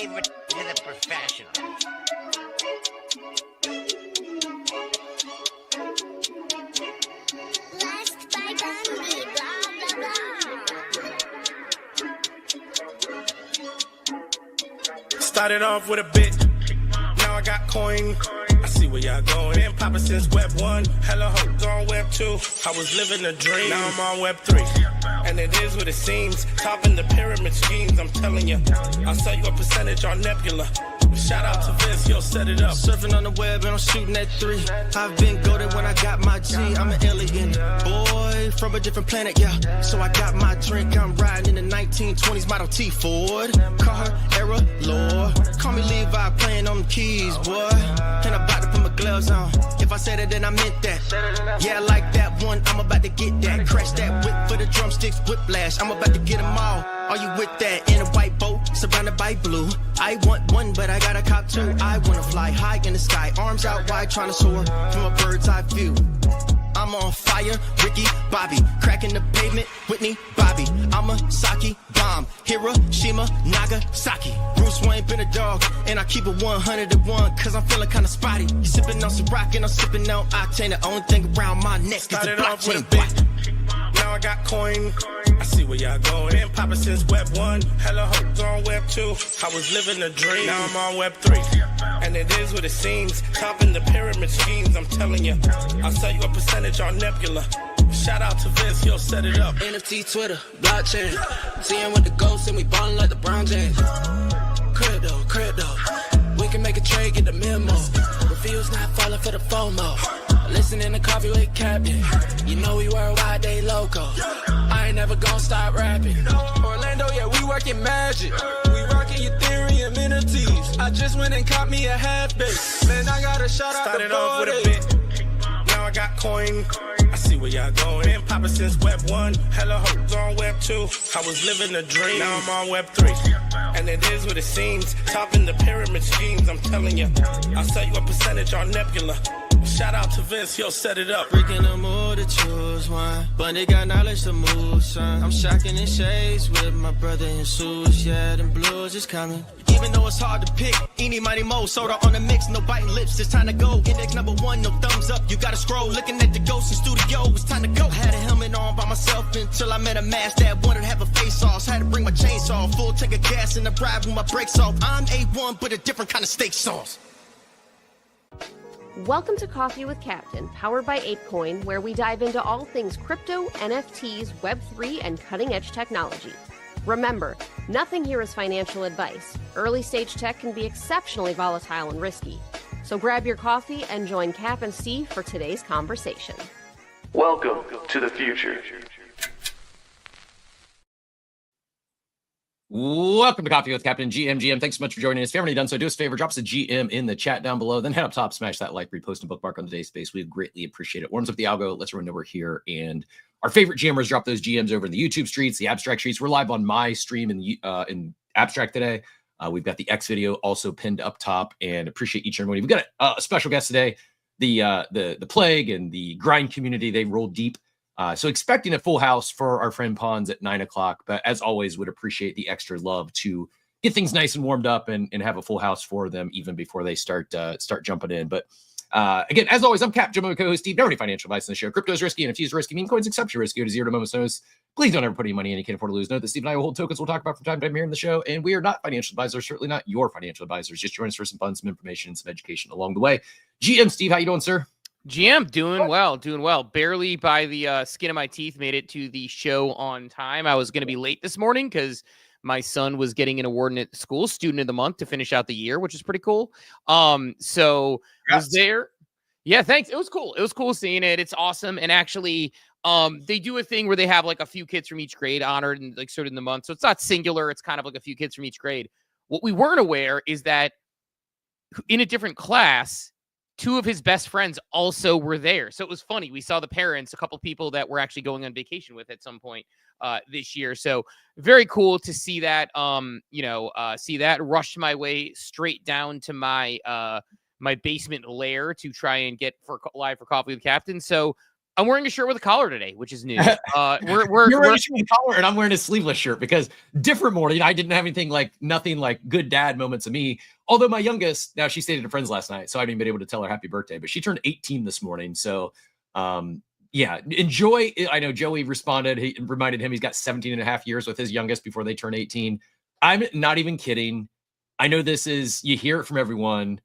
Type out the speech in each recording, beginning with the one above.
leave it to the professionals. Blessed by Gandhi, blah, blah, blah. Started off with a bit, now I got coin. I see where y'all going. Been poppin' since Web 1, hella hoes on Web 2. I was living a dream, now I'm on Web 3. And it is what it seems, topping the pyramid schemes, I'm telling you. I'll sell you a percentage on Nebula. Shout out to Vince, yo, set it up. Surfing on the web and I'm shooting at 3. I've been goated when I got my G. I'm an alien boy from a different planet, yeah. So I got my drink, I'm riding in the 1920s Model T Ford. Car era lore. Call me Levi, playing on the keys, boy. And I'm about to put my gloves on. If I said it, then I meant that. Yeah, I like that one, I'm about to get that. Crash that whip for the drumsticks, whiplash. I'm about to get them all. Are you with that? In a white boat, surrounded by blue. I want one, but I got a cop too. I wanna fly high in the sky, arms out wide, trying to soar from a bird's eye view. I'm on fire, Ricky, Bobby, cracking the pavement, Whitney, Bobby. I'm a Saki bomb, Hiroshima, Nagasaki. Bruce Wayne been a dog, and I keep it 101, cause I'm feeling kinda spotty. You sipping on some rock, and I'm sipping on octane. The only thing around my neck is the Started off with a blockchain. bit, now I got coin. I see where y'all going. Been poppin' since Web 1, hella hoes on Web 2. I was living a dream, now I'm on Web 3. And it is what it seems, topping the pyramid schemes, I'm telling you. I'll sell you a percentage on Nebula. Shout out to Vince, he'll set it up. NFT, Twitter, blockchain. Seeing with the ghosts and we ballin' like the Brown James. Crypto. We can make a trade, get the memo. Refuse not falling for the FOMO. Listening to Coffee with Captain. You know we worldwide, they loco. I ain't never gonna stop rapping. Orlando, yeah, we working magic. We rocking Ethereum entities. I just went and caught me a half base. Man, I got a shout out to Started off with a bit, now I got coin. I see where y'all going. Been poppin' since Web 1, hella hoes on Web 2. I was living a dream, now I'm on Web 3. And it is what it seems, topping the pyramid schemes, I'm telling you. I'll sell you a percentage on Nebula. Shout out to Vince, he'll set it up. Freaking the mood to choose one, but they got knowledge to move, son. I'm shocking in shades with my brother in suits, yeah, them blues is coming. Even though it's hard to pick, eeny, mighty, mo, soda on the mix, no biting lips, it's time to go. Index number 1, no thumbs up, you gotta scroll. Looking at the ghost in studio, it's time to go. Had a helmet on by myself until I met a mask that wanted to have a face off. Had to bring my chainsaw, full tank of gas in the ride with my brakes off. I'm A1, but a different kind of steak sauce. Welcome to Coffee with Captain, powered by ApeCoin, where we dive into all things crypto, NFTs, Web3, and cutting-edge technology. Remember, nothing here is financial advice. Early-stage tech can be exceptionally volatile and risky. So grab your coffee and join Cap and Steve for today's conversation. Welcome to the future. Welcome to Coffee with Captain GM. Thanks so much for joining us. If you haven't already done so, do us a favor, drop us a GM in the chat down below. Then head up top, smash that like, repost, and bookmark on today's space. We greatly appreciate it. Warms up the algo. Let's run over here. And our favorite GMers drop those GMs over in the YouTube streets, the abstract streets. We're live on my stream in abstract today. We've got the X video also pinned up top, and appreciate each and every one. We've got a special guest today. The plague and the grind community, they roll deep. So expecting a full house for our friend Pons at 9 o'clock, but as always, would appreciate the extra love to get things nice and warmed up and have a full house for them even before they start jumping in. But again, as always, I'm Cap, my co-host Steve. Never any financial advice on the show. Crypto is risky, NFTs are risky, meme coins exceptionally risky. Go to 0 to Momos Knows. Please don't ever put any money in you can't afford to lose. Note that Steve and I will hold tokens we'll talk about from time to time here in the show, and we are not financial advisors, certainly not your financial advisors. Just join us for some fun, some information, and some education along the way. GM Steve, how you doing, sir? GM, doing well. Barely by the skin of my teeth made it to the show on time. I was going to be late this morning because my son was getting an award at school, Student of the Month, to finish out the year, which is pretty cool. So was there. Yeah, thanks. It was cool. It was cool seeing it. It's awesome. And actually, they do a thing where they have like a few kids from each grade honored and like sort of in the month. So it's not singular. It's kind of like a few kids from each grade. What we weren't aware is that in a different class, 2 of his best friends also were there. So it was funny. We saw the parents, a couple people that we're actually going on vacation with at some point this year. So very cool to see that, see that. Rushed my way straight down to my my basement lair to try and get live for Coffee with Captain. So I'm wearing a shirt with a collar today, which is new. You're wearing a shirt with a collar, and I'm wearing a sleeveless shirt because different morning. I didn't have nothing like good dad moments of me. Although my youngest, now she stayed at a friend's last night, so I haven't been able to tell her happy birthday, but she turned 18 this morning. So, yeah, enjoy. I know Joey responded. He reminded him he's got 17 and a half years with his youngest before they turn 18. I'm not even kidding. I know you hear it from everyone.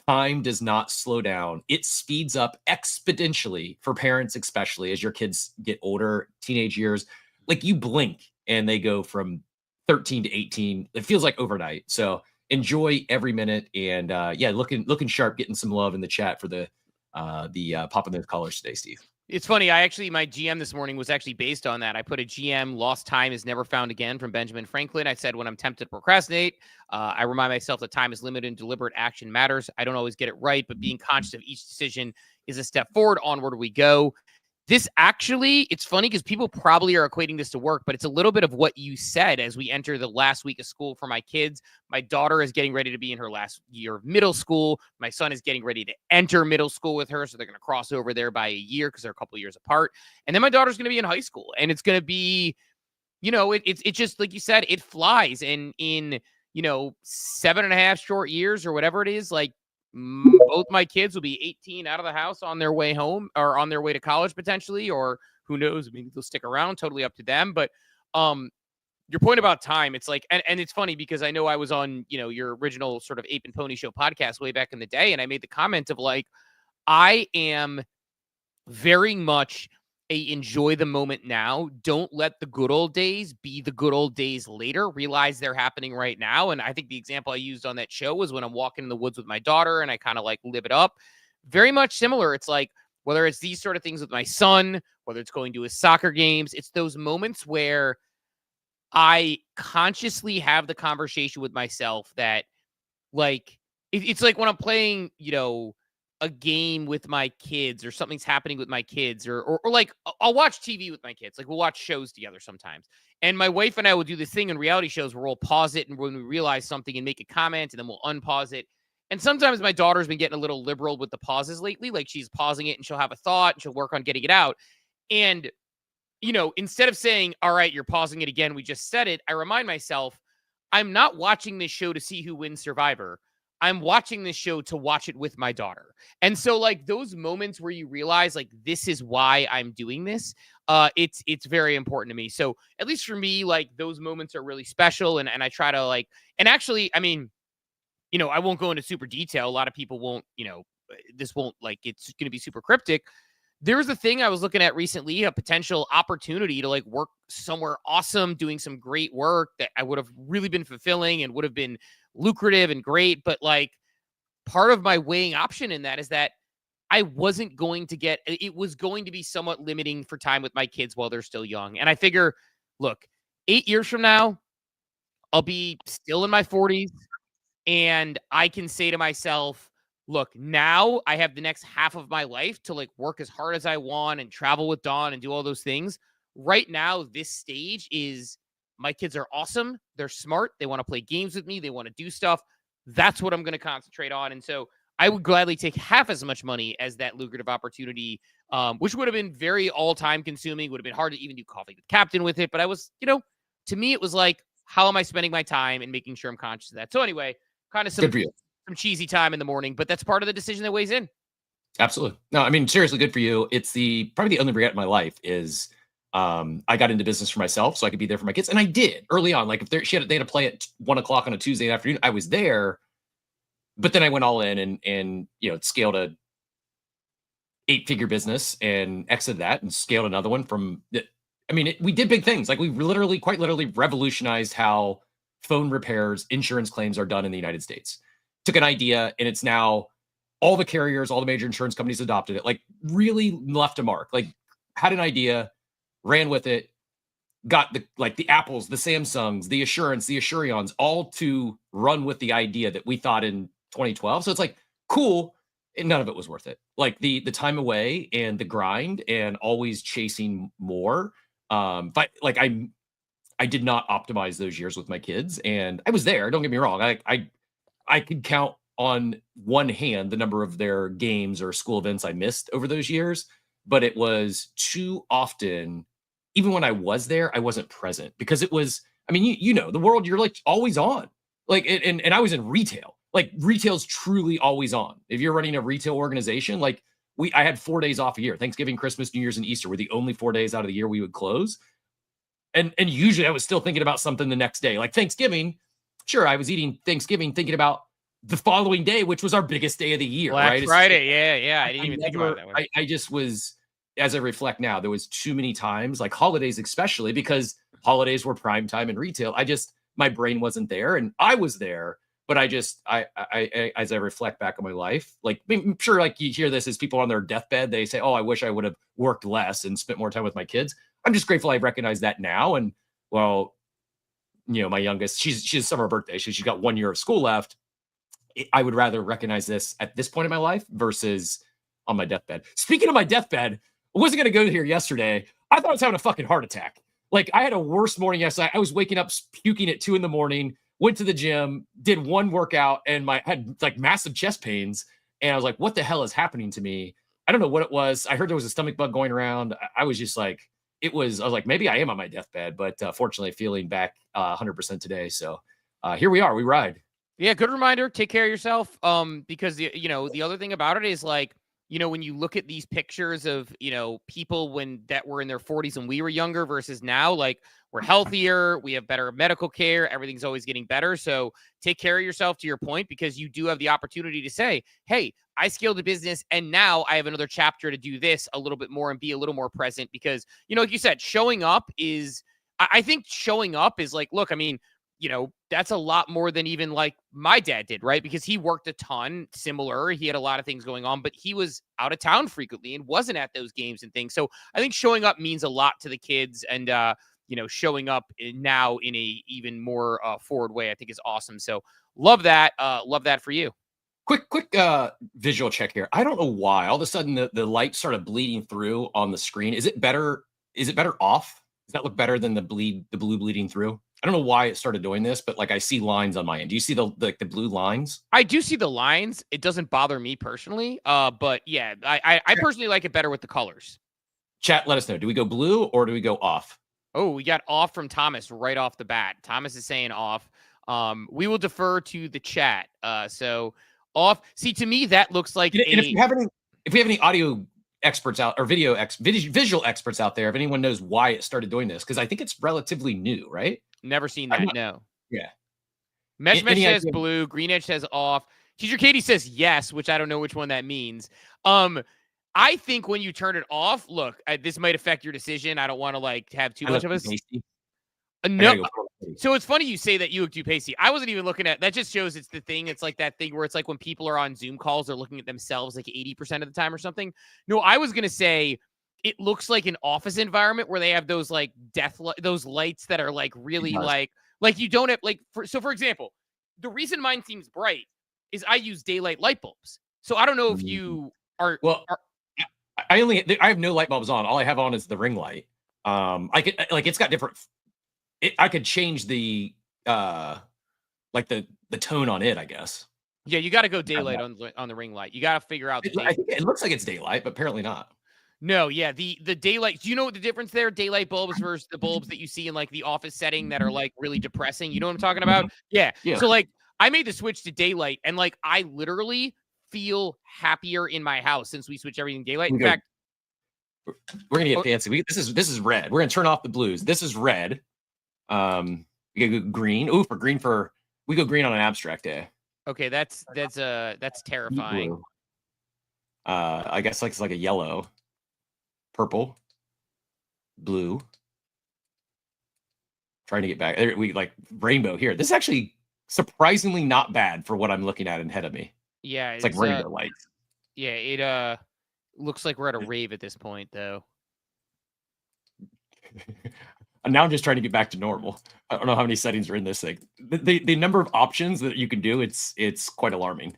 Time does not slow down. It speeds up exponentially for parents, especially as your kids get older, teenage years. Like you blink and they go from 13 to 18. It feels like overnight. So enjoy every minute. And yeah, looking sharp, getting some love in the chat for the popping those collars today, Steve. It's funny. My GM this morning was actually based on that. I put a GM, lost time is never found again, from Benjamin Franklin. I said, when I'm tempted to procrastinate, I remind myself that time is limited and deliberate action matters. I don't always get it right, but being conscious of each decision is a step forward. Onward we go. This actually, it's funny because people probably are equating this to work, but it's a little bit of what you said as we enter the last week of school for my kids. My daughter is getting ready to be in her last year of middle school. My son is getting ready to enter middle school with her, so they're going to cross over there by a year because they're a couple of years apart. And then my daughter's going to be in high school, and it's going to be, it's just like you said, it flies. And in 7.5 short years or whatever it is, like, both my kids will be 18 out of the house on their way home or on their way to college potentially, or who knows, maybe they'll stick around, totally up to them. But your point about time, it's like, and it's funny because I know I was on, your original sort of Ape and Pony Show podcast way back in the day. And I made the comment of like, I am very much enjoy the moment now. Don't let the good old days be the good old days later. Realize they're happening right now. And I think the example I used on that show was when I'm walking in the woods with my daughter and I kind of like live it up. Very much similar. It's like, whether it's these sort of things with my son, whether it's going to his soccer games, it's those moments where I consciously have the conversation with myself that, like, it's like when I'm playing, a game with my kids or something's happening with my kids or like I'll watch TV with my kids. Like we'll watch shows together sometimes. And my wife and I will do this thing in reality shows where we'll pause it and when we realize something and make a comment and then we'll unpause it. And sometimes my daughter's been getting a little liberal with the pauses lately. Like she's pausing it and she'll have a thought and she'll work on getting it out. And, instead of saying, all right, you're pausing it again, we just said it, I remind myself, I'm not watching this show to see who wins Survivor. I'm watching this show to watch it with my daughter. And so like those moments where you realize like, this is why I'm doing this. It's very important to me. So at least for me, like those moments are really special. And I try to like, and actually, I mean, I won't go into super detail. A lot of people won't, this won't like, it's going to be super cryptic. There's a thing I was looking at recently, a potential opportunity to like work somewhere awesome, doing some great work that I would have really been fulfilling and would have been lucrative and great. But like part of my weighing option in that is that I wasn't going to get, it was going to be somewhat limiting for time with my kids while they're still young. And I figure, look, 8 years from now, I'll be still in my 40s and I can say to myself, look, now I have the next half of my life to like work as hard as I want and travel with Dawn and do all those things. Right now, this stage is my kids are awesome. They're smart. They want to play games with me. They want to do stuff. That's what I'm going to concentrate on. And so I would gladly take half as much money as that lucrative opportunity, which would have been very all time consuming, would have been hard to even do Coffee with Captain with it. But I was, to me, it was like, how am I spending my time and making sure I'm conscious of that? So anyway, kind of some cheesy time in the morning, but that's part of the decision that weighs in. Absolutely. No, I mean, seriously, good for you. It's probably the only regret in my life is I got into business for myself so I could be there for my kids. And I did early on. Like if they had to play at 1:00 on a Tuesday afternoon, I was there, but then I went all in and scaled a 8-figure business and exited that and scaled another one we did big things. Like we quite literally revolutionized how phone repairs, insurance claims are done in the United States. Took an idea and it's now all the carriers, all the major insurance companies adopted it, like really left a mark, like had an idea, ran with it, got the Apples, the Samsungs, the Assurance, the Assurions, all to run with the idea that we thought in 2012. So it's like, cool. And none of it was worth it. Like the time away and the grind and always chasing more. But like I did not optimize those years with my kids and I was there. Don't get me wrong. I could count on one hand the number of their games or school events I missed over those years. but it was too often. Even when I was there, I wasn't present because it was. I mean, you know, the world, you're like always on. Like, and I was in retail. Like, retail's truly always on. If you're running a retail organization, like I had 4 days off a year. Thanksgiving, Christmas, New Year's, and Easter were the only 4 days out of the year we would close. And usually I was still thinking about something the next day. Like Thanksgiving, sure, I was eating Thanksgiving thinking about the following day, which was our biggest day of the year. Black right? Friday. Yeah. I didn't even think about that one. I just was, as I reflect now, there was too many times, like holidays especially, because holidays were prime time in retail. My brain wasn't there, and I was there, but I as I reflect back on my life, like I'm sure like you hear this as people on their deathbed, they say, oh, I wish I would have worked less and spent more time with my kids. I'm just grateful I recognize that now. And well, you know, my youngest, she's summer birthday. She's got 1 year of school left. I would rather recognize this at this point in my life versus on my deathbed. Speaking of my deathbed, I wasn't going to go here yesterday. I thought I was having a fucking heart attack. Like, I had a worse morning yesterday. I was waking up puking at 2 a.m, went to the gym, did one workout, and had like massive chest pains. And I was like, what the hell is happening to me? I don't know what it was. I heard there was a stomach bug going around. I was just like, I was like, maybe I am on my deathbed, but fortunately feeling back 100% today. So here we are, we ride. Yeah. Good reminder. Take care of yourself. Because the other thing about it is like, when you look at these pictures of, people that were in their 40s and we were younger versus now, like we're healthier, we have better medical care, everything's always getting better. So take care of yourself, to your point, because you do have the opportunity to say, hey, I scaled a business and now I have another chapter to do this a little bit more and be a little more present because, like you said, showing up is, I think showing up is like, look, I mean, that's a lot more than even like my dad did, right? Because he worked a ton, similar. He had a lot of things going on, but he was out of town frequently and wasn't at those games and things. So I think showing up means a lot to the kids, and showing up now in a even more forward way, I think is awesome. So love that. Love that for you. Quick visual check here. I don't know why all of a sudden the light started bleeding through on the screen. Is it better? Is it better off? Does that look better than the blue bleeding through? I don't know why it started doing this, but like I see lines on my end. Do you see the blue lines? I do see the lines. It doesn't bother me personally. But yeah, I personally like it better with the colors. Chat, let us know. Do we go blue or do we go off? Oh, we got off from Thomas right off the bat. Thomas is saying off. We will defer to the chat. So off. See, to me, that looks like and if we have any audio experts out or visual experts out there, if anyone knows why it started doing this, because I think it's relatively new, right? Never seen that. No. Yeah. Mesh says blue. Green Edge says off. Teacher Katie says yes, which I don't know which one that means. I think when you turn it off, look, this might affect your decision. I don't want to like have too much of us. No. So it's funny you say that you look too pasty. I wasn't even looking at that. Just shows it's the thing. It's like that thing where it's like when people are on Zoom calls, they're looking at themselves like 80% of the time or something. No, I was going to say it looks like an office environment where they have those like those lights that are like really like you don't have like, for example, the reason mine seems bright is I use daylight light bulbs. So I don't know if you are. Well, I have no light bulbs on. All I have on is the ring light. I could like, it's got different. I could change the like the tone on it, I guess. Yeah, you got to go daylight on the ring light. You got to figure out. I think it looks like it's daylight, but apparently not. No, yeah, the daylight. Do you know what the difference there? Daylight bulbs versus the bulbs that you see in like the office setting that are like really depressing. You know what I'm talking about? Yeah. So like I made the switch to daylight, and like I literally feel happier in my house since we switched everything daylight. In fact, we're gonna get fancy. This is red. We're gonna turn off the blues. This is red. We go green. Ooh, we go green on an abstract day. Okay, that's terrifying. Blue. I guess like it's like a yellow, purple, blue. Trying to get back. We like rainbow here. This is actually surprisingly not bad for what I'm looking at ahead of me. Yeah, it's like rainbow lights. Yeah, it looks like we're at a rave at this point, though. And now I'm just trying to get back to normal. I don't know how many settings are in this thing. The number of options that you can do, it's quite alarming.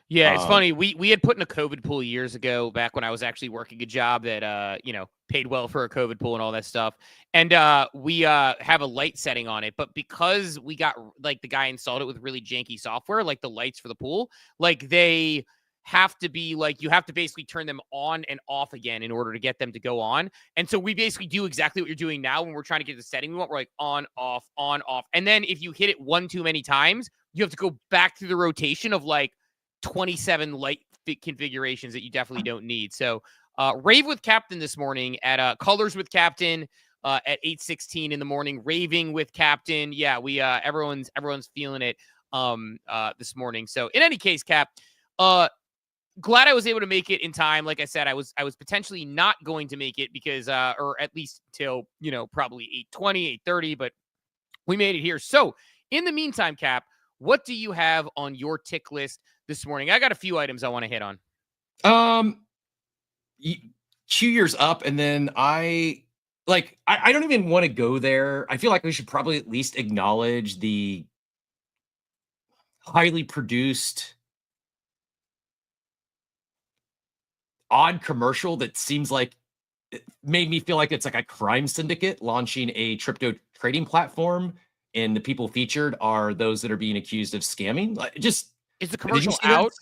Yeah, it's funny. We had put in a COVID pool years ago, back when I was actually working a job that paid well for a COVID pool and all that stuff. And we have a light setting on it, but because we got like the guy installed it with really janky software, like the lights for the pool, like they have to be like, you have to basically turn them on and off again in order to get them to go on. And so we basically do exactly what you're doing now when we're trying to get the setting we want. We're like on, off, on, off. And then if you hit it one too many times, you have to go back through the rotation of like 27 light configurations that you definitely don't need. So rave with Captain this morning at Colors with Captain at 8:16 in the morning. Raving with Captain. Yeah, we everyone's feeling it this morning. So in any case, Cap, glad I was able to make it in time. Like I said, I was potentially not going to make it because or at least till, you know, probably 8:20, 8:30, but we made it here. So in the meantime, Cap, what do you have on your tick list this morning? I got a few items I want to hit on. Q years up, and then I don't even want to go there. I feel like we should probably at least acknowledge the highly produced odd commercial that seems like it made me feel like it's like a crime syndicate launching a crypto trading platform, and the people featured are those that are being accused of scamming. Like, just is the commercial out?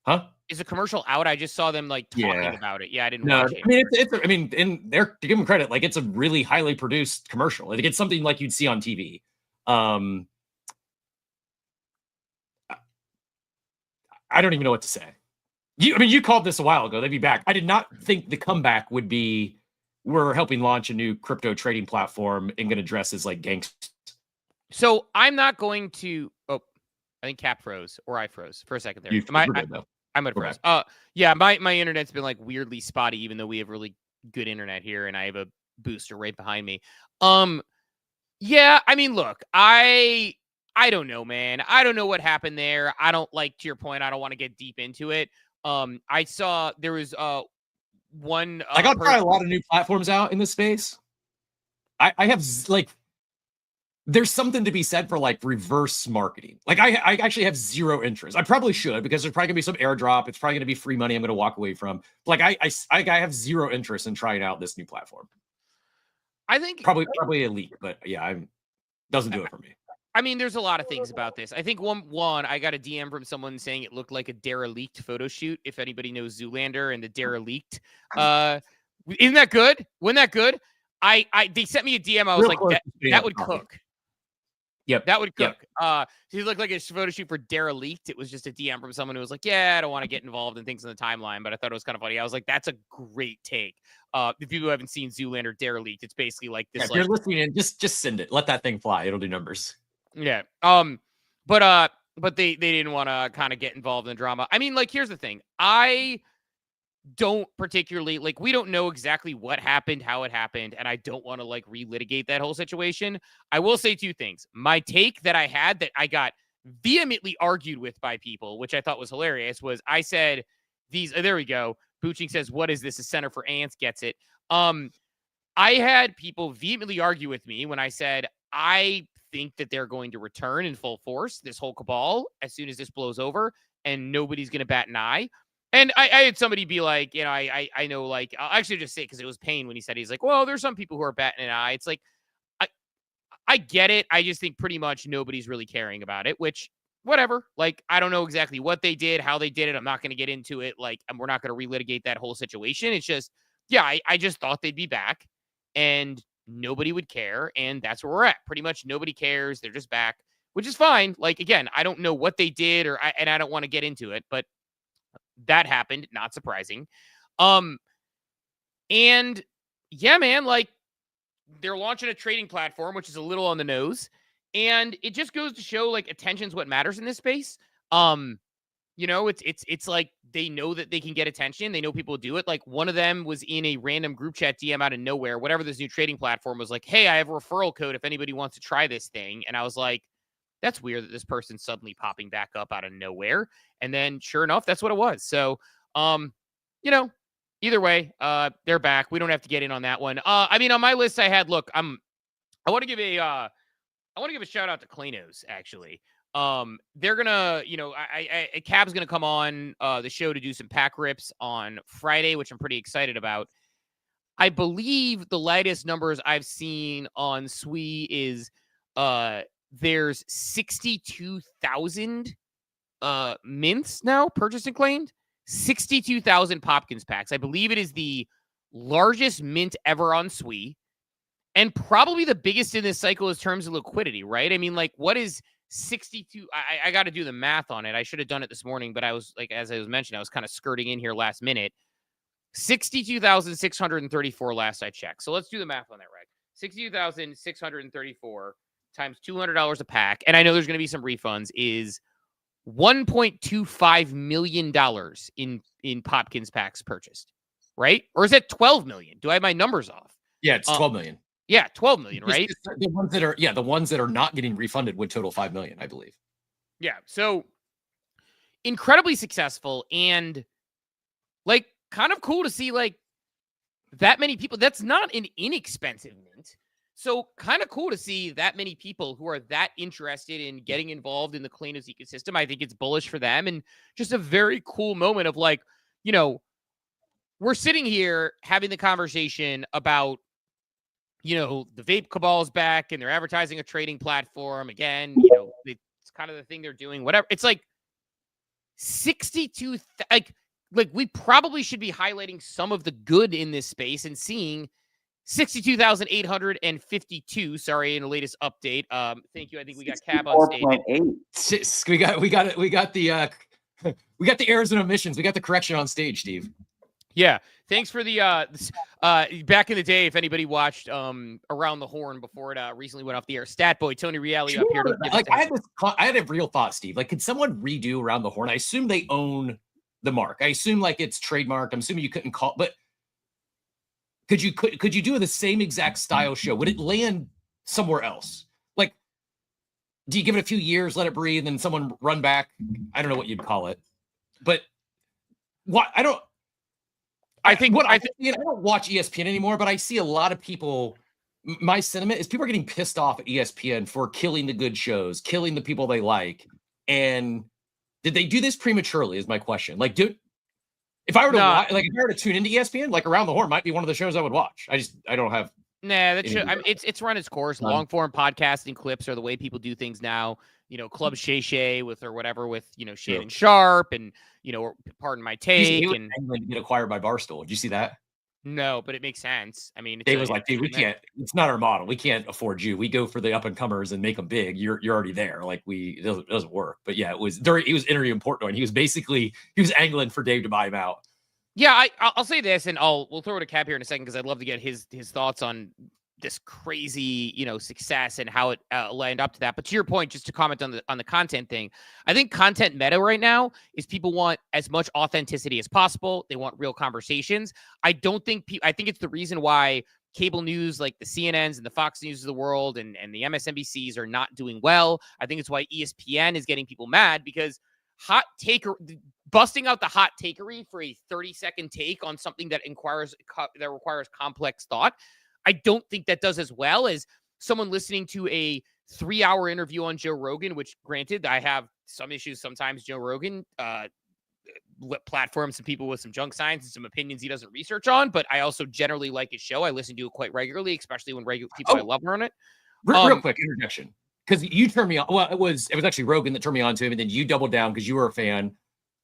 Huh? Is the commercial out? I just saw them like talking about it. Yeah, I didn't watch it. I mean, and they're, to give them credit, like it's a really highly produced commercial. Like it's something like you'd see on TV. I don't even know what to say. You called this a while ago. They'd be back. I did not think the comeback would be we're helping launch a new crypto trading platform and going to dress as like gangsters. So I'm not going to. Oh, I think Cap froze or I froze for a second there. I'm at froze. Yeah, my internet's been like weirdly spotty, even though we have really good internet here, and I have a booster right behind me. Yeah, I mean, look, I don't know, man. I don't know what happened there. I don't like, to your point, I don't want to get deep into it. I saw there was one. I got try a lot of new platforms out in this space. I have like. There's something to be said for like reverse marketing. Like I actually have zero interest. I probably should, because there's probably gonna be some airdrop. It's probably gonna be free money I'm gonna walk away from. Like I have zero interest in trying out this new platform. I think probably a leak, but yeah, doesn't do it for me. I mean, there's a lot of things about this. I think one, I got a DM from someone saying it looked like a derelict photo shoot. If anybody knows Zoolander and the derelict, isn't that good? Wasn't that good? They sent me a DM. I was like, that would cook. Yep. That would cook. Yep. He looked like a photo shoot for derelict. It was just a DM from someone who was like, yeah, I don't want to get involved in things in the timeline, but I thought it was kind of funny. I was like, that's a great take. The people who haven't seen Zoolander derelict, it's basically like this. Yeah, if you're listening in, just send it. Let that thing fly. It'll do numbers. Yeah. But they didn't want to kind of get involved in drama. I mean, like, here's the thing. I don't particularly, like, we don't know exactly what happened, how it happened, and I don't want to like relitigate that whole situation. I will say two things. My take that I had that I got vehemently argued with by people, which I thought was hilarious, was I said there we go. Booching says, what is this? A center for ants? Gets it. I had people vehemently argue with me when I said, I think that they're going to return in full force, this whole cabal, as soon as this blows over, and nobody's going to bat an eye. And I had somebody be like, you know, I know, like, I'll actually just say it because it was Payne when he said, he's like, well, there's some people who are batting an eye. It's like, I get it. I just think pretty much nobody's really caring about it, which, whatever. Like, I don't know exactly what they did, how they did it. I'm not going to get into it. Like, and we're not going to relitigate that whole situation. It's just, yeah, I just thought they'd be back and nobody would care. And that's where we're at. Pretty much nobody cares. They're just back, which is fine. Like, again, I don't know what they did and I don't want to get into it, but that happened. Not surprising. And yeah, man, like, they're launching a trading platform, which is a little on the nose. And it just goes to show, like, attention's what matters in this space. You know, it's like they know that they can get attention. They know people do it. Like, one of them was in a random group chat DM out of nowhere, whatever this new trading platform was, like, hey, I have a referral code if anybody wants to try this thing. And I was like, that's weird that this person's suddenly popping back up out of nowhere. And then sure enough, that's what it was. So, you know, either way, they're back. We don't have to get in on that one. I mean, on my list, I had, look, I want to give a shout out to Claynosaurz, actually. They're gonna, you know, Cab's gonna come on the show to do some pack rips on Friday, which I'm pretty excited about. I believe the latest numbers I've seen on SWE is there's 62,000 mints now purchased and claimed. 62,000 Popkins packs. I believe it is the largest mint ever on Sui, and probably the biggest in this cycle in terms of liquidity, right? I mean, like, what is 62? I got to do the math on it. I should have done it this morning, but I was like, as I was mentioning, I was kind of skirting in here last minute. 62,634 last I checked. So let's do the math on that, right? 62,634 times $200 a pack, and I know there's going to be some refunds, is $1.25 million in Popkins packs purchased, right? Or is it 12 million? Do I have my numbers off? Yeah, it's 12 million. Yeah, 12 million, right? The ones that are not getting refunded would total 5 million, I believe. Yeah, so incredibly successful and like kind of cool to see like that many people. That's not an inexpensive mint. So kind of cool to see that many people who are that interested in getting involved in the Claynos ecosystem. I think it's bullish for them and just a very cool moment of like, you know, we're sitting here having the conversation about, you know, the vape cabal's back and they're advertising a trading platform again. You know, it's kind of the thing they're doing, whatever. It's like 62, like we probably should be highlighting some of the good in this space and seeing 62,852. Sorry, in the latest update. Thank you. I think we got Cab on stage. We got the Arizona emissions. We got the correction on stage, Steve. Yeah. Thanks for the back in the day, if anybody watched Around the Horn before it recently went off the air. Stat boy Tony Reale up here. I had a real thought, Steve. Like, could someone redo Around the Horn? I assume they own the mark. I assume like it's trademarked. I'm assuming you couldn't call, but could you do the same exact style show? Would it land somewhere else? Like, do you give it a few years, let it breathe, and someone run back? I don't know what you'd call it, but what I don't watch ESPN anymore, but I see a lot of people. My sentiment is people are getting pissed off at ESPN for killing the good shows, killing the people they like. And did they do this prematurely? Is my question. Like, if I were to watch, like, if I were to tune into ESPN, like Around the Horn might be one of the shows I would watch. I don't have. Nah, that show, it's run its course. Long form podcasting clips are the way people do things now. You know, Club Shay Shay with or whatever with, you know, Shannon Sharp and, you know, Pardon My Take and get acquired by Barstool. Did you see that? No, but it makes sense. I mean, Dave was like, dude, we can't. It's not our model. We can't afford you. We go for the up and comers and make them big. You're already there. Like it doesn't work. But yeah, it was interview in Portnoy. He was angling for Dave to buy him out. Yeah, I'll say this, and we'll throw it to Cap here in a second because I'd love to get his thoughts on this crazy, you know, success and how it lined up to that. But to your point, just to comment on the content thing, I think content meta right now is people want as much authenticity as possible. They want real conversations. I think it's the reason why cable news like the CNNs and the Fox News of the world and the MSNBCs are not doing well. I think it's why ESPN is getting people mad because busting out the hot takery for a 30-second take on something that requires complex thought. I don't think that does as well as someone listening to a 3-hour interview on Joe Rogan, which granted, I have some issues sometimes. Joe Rogan platforms some people with some junk science and some opinions he doesn't research on, but I also generally like his show. I listen to it quite regularly, especially when people I love are on it. Real quick introduction. Because you turned me on. Well, it was actually Rogan that turned me on to him, and then you doubled down because you were a fan.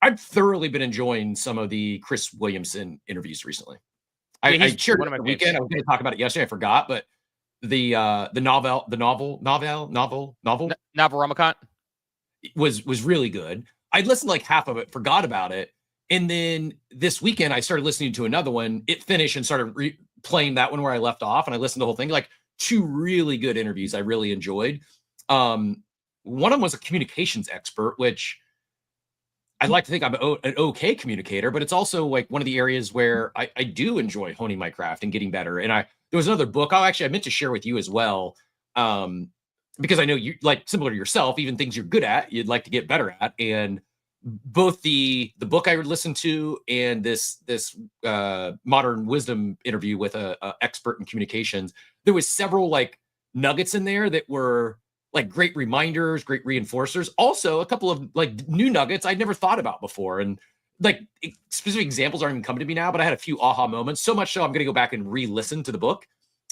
I've thoroughly been enjoying some of the Chris Williamson interviews recently. I cheered one of my weekend. I was going to talk about it yesterday. I forgot, but the novel Ramakant was really good. I'd listened to like half of it, forgot about it, and then this weekend I started listening to another one. It finished and started playing that one where I left off, and I listened to the whole thing. Like 2 really good interviews I really enjoyed. One of them was a communications expert, which I'd like to think I'm an okay communicator, but it's also like one of the areas where I do enjoy honing my craft and getting better. And there was another book I meant to share with you as well. Because I know you, like, similar to yourself, even things you're good at, you'd like to get better at. And both the book I would listen to and this modern wisdom interview with a expert in communications, there was several like nuggets in there that were like great reminders, great reinforcers. Also, a couple of like new nuggets I'd never thought about before. And like specific examples aren't even coming to me now, but I had a few aha moments. So much so I'm going to go back and re-listen to the book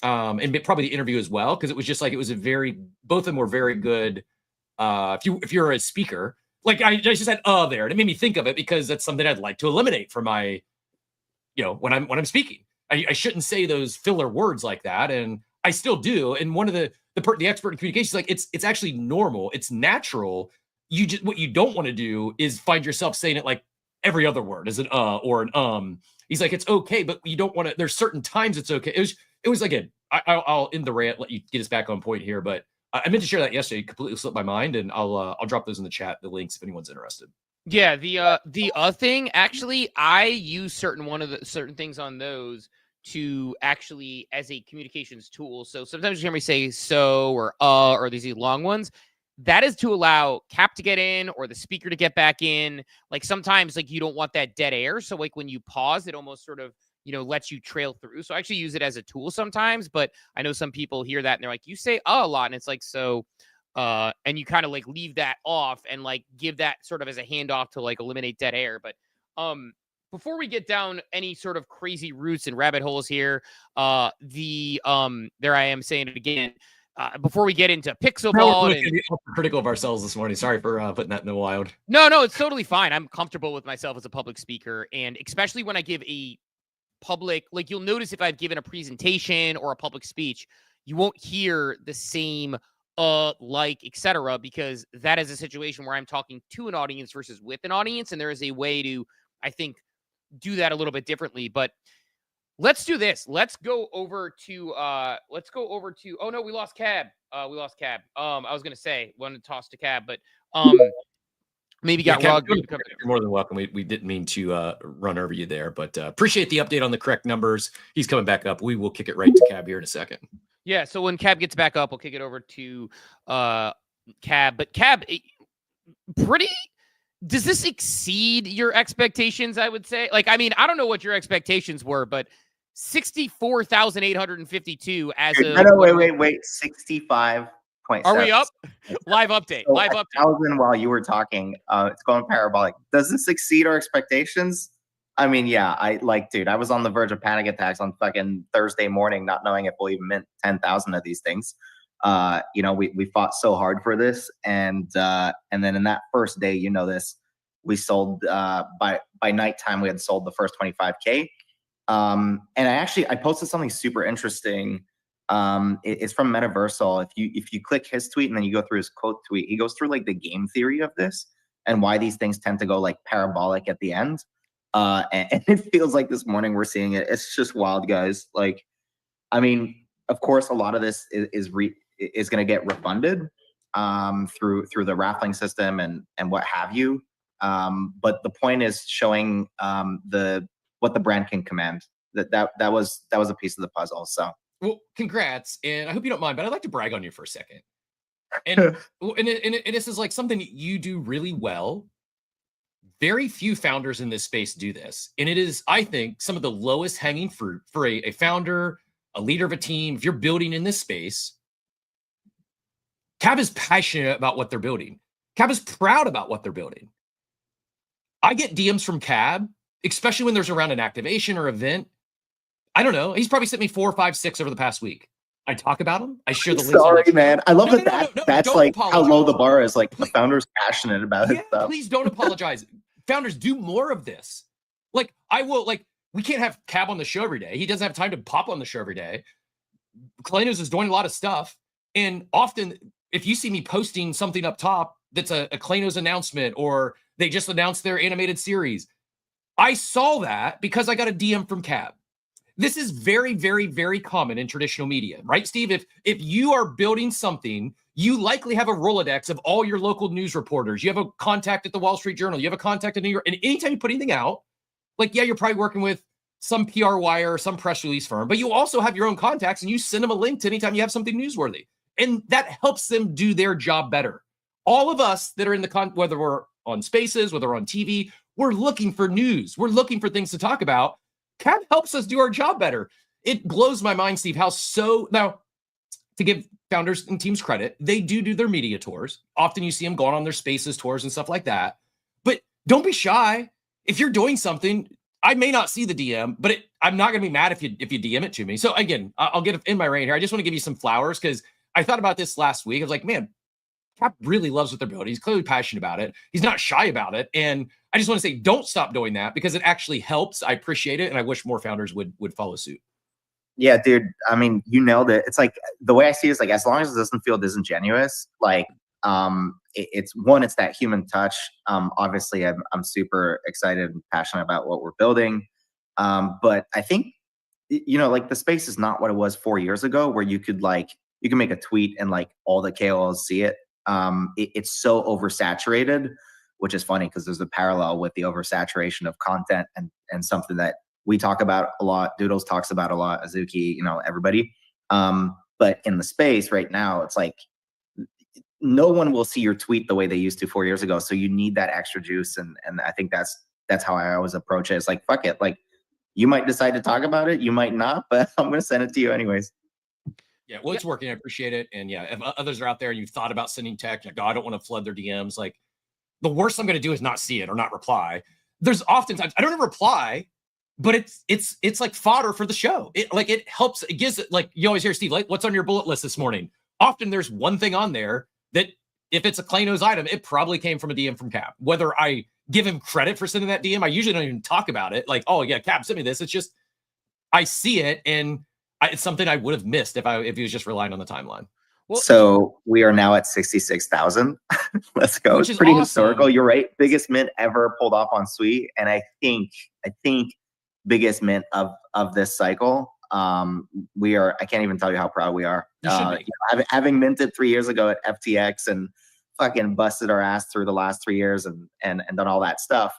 and probably the interview as well. Cause it was just like, both of them were very good. If you're a speaker, Like I just said there, and it made me think of it because that's something I'd like to eliminate from my, when I'm speaking. I shouldn't say those filler words like that, and I still do. And one of the expert in communication is like, it's actually normal, it's natural. What you don't want to do is find yourself saying it like every other word as an or an. He's like, it's okay, but you don't want to. There's certain times it's okay. It was again. I'll end the rant, let you get us back on point here, but I meant to share that yesterday. It completely slipped my mind, and I'll drop those in the chat, the links if anyone's interested. Yeah, the thing, actually, I use certain things on those to actually as a communications tool. So sometimes you hear me say so or these long ones. That is to allow Cap to get in or the speaker to get back in. Like sometimes like you don't want that dead air. So like when you pause, it almost sort of, lets you trail through. So I actually use it as a tool sometimes, but I know some people hear that and they're like, you say a lot. And it's like, so, and you kind of like leave that off and like give that sort of as a handoff to like eliminate dead air. But, before we get down any sort of crazy roots and rabbit holes here, there I am saying it again. Before we get into Pixelball, critical of ourselves this morning. Sorry for putting that in the wild. No, it's totally fine. I'm comfortable with myself as a public speaker, and especially when I give a public, like you'll notice if I've given a presentation or a public speech, you won't hear the same etc., because that is a situation where I'm talking to an audience versus with an audience, and there is a way to, I think, do that a little bit differently. But let's do this. Let's go over to oh no, we lost Cab. I was gonna say wanted to toss to Cab, but maybe got rugged. You're more than welcome. We didn't mean to run over you there, but appreciate the update on the correct numbers. He's coming back up. We will kick it right to Cab here in a second. Yeah, so when Cab gets back up, we'll kick it over to Cab. But Cab, does this exceed your expectations, I would say? Like, I mean, I don't know what your expectations were, but 64,852 as of... No, wait. 65.7. Are we up? Live update. So Live update. 1,000 while you were talking. It's going parabolic. Does this exceed our expectations? I mean, yeah, dude, I was on the verge of panic attacks on fucking Thursday morning, not knowing if we'll even mint 10,000 of these things. We fought so hard for this, and then in that first day, we sold by nighttime we had sold the first 25K. And I posted something super interesting. It's from Metaversal. If you click his tweet and then you go through his quote tweet, he goes through like the game theory of this and why these things tend to go like parabolic at the end. And it feels like this morning we're seeing it. It's just wild, guys. Like, I mean, of course, a lot of this is going to get refunded through the raffling system and what have you. But the point is showing what the brand can command. That was a piece of the puzzle. So, well, congrats, and I hope you don't mind, but I'd like to brag on you for a second. And this is like something you do really well. Very few founders in this space do this. And it is, I think, some of the lowest hanging fruit for a founder, a leader of a team. If you're building in this space, Cab is passionate about what they're building. Cab is proud about what they're building. I get DMs from Cab, especially when there's around an activation or event. I don't know. He's probably sent me 4, 5, 6 over the past week. I talk about him. I share the links. Sorry, man. I love that's like apologize. How low the bar is. Like the founder's passionate about his stuff. Please don't apologize. Founders, do more of this. Like, we can't have Cab on the show every day. He doesn't have time to pop on the show every day. Claynosaurz is doing a lot of stuff. And often, if you see me posting something up top that's a Claynosaurz announcement, or they just announced their animated series, I saw that because I got a DM from Cab. This is very, very, very common in traditional media, right, Steve? If you are building something, you likely have a Rolodex of all your local news reporters. You have a contact at the Wall Street Journal. You have a contact in New York. And anytime you put anything out, like, yeah, you're probably working with some PR wire or some press release firm, but you also have your own contacts and you send them a link to anytime you have something newsworthy. And that helps them do their job better. All of us that are in whether we're on Spaces, whether we're on TV, we're looking for news. We're looking for things to talk about. Cab helps us do our job better. It blows my mind, Steve, now, to give founders and teams credit, they do their media tours. Often you see them going on their Spaces tours and stuff like that. But don't be shy. If you're doing something, I may not see the DM, but I'm not going to be mad if you DM it to me. So again, I'll get in my rein here. I just want to give you some flowers because I thought about this last week. I was like, man, Cap really loves what they're building. He's clearly passionate about it. He's not shy about it. And I just want to say, don't stop doing that because it actually helps. I appreciate it. And I wish more founders would follow suit. Yeah, dude. I mean, you nailed it. It's like the way I see it is like, as long as it doesn't feel disingenuous, like it's that human touch. Obviously I'm super excited and passionate about what we're building. But I think, like the space is not what it was 4 years ago where you can make a tweet and like all the KOLs see it. It's so oversaturated, which is funny because there's a parallel with the oversaturation of content and something that we talk about a lot. Doodles talks about a lot. Azuki, everybody. But in the space right now, it's like no one will see your tweet the way they used to 4 years ago. So you need that extra juice. And I think that's how I always approach it. It's like, fuck it. Like you might decide to talk about it. You might not, but I'm going to send it to you anyways. Yeah, well, it's working. I appreciate it. And yeah, if others are out there and you thought about sending tech, like, oh, I don't want to flood their DMs. Like the worst I'm going to do is not see it or not reply. There's often times I don't ever reply, but it's like fodder for the show. It helps. It gives it, like you always hear Steve, like, what's on your bullet list this morning? Often there's one thing on there that if it's a Claynosaurz item, it probably came from a DM from Cap. Whether I give him credit for sending that DM, I usually don't even talk about it. Like, oh yeah, Cap sent me this. It's just I see it and it's something I would have missed if he was just relying on the timeline. Well, so we are now at 66,000. Let's go. It's pretty awesome. Historical. You're right. Biggest mint ever pulled off on Sweet, and I think biggest mint of this cycle. We are. I can't even tell you how proud we are. Having minted 3 years ago at FTX and fucking busted our ass through the last 3 years and done all that stuff.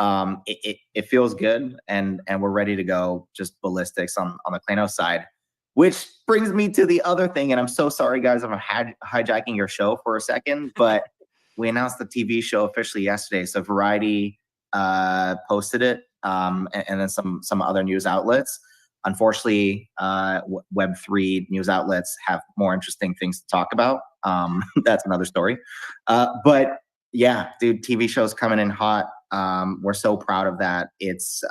It feels good, and we're ready to go just ballistics on the Claynosaurz side, which brings me to the other thing. And I'm so sorry, guys, I'm hijacking your show for a second, but we announced the TV show officially yesterday. So Variety posted it, and then some other news outlets. Unfortunately, Web3 news outlets have more interesting things to talk about. That's another story. But yeah, dude, TV show's coming in hot. We're so proud of that. It's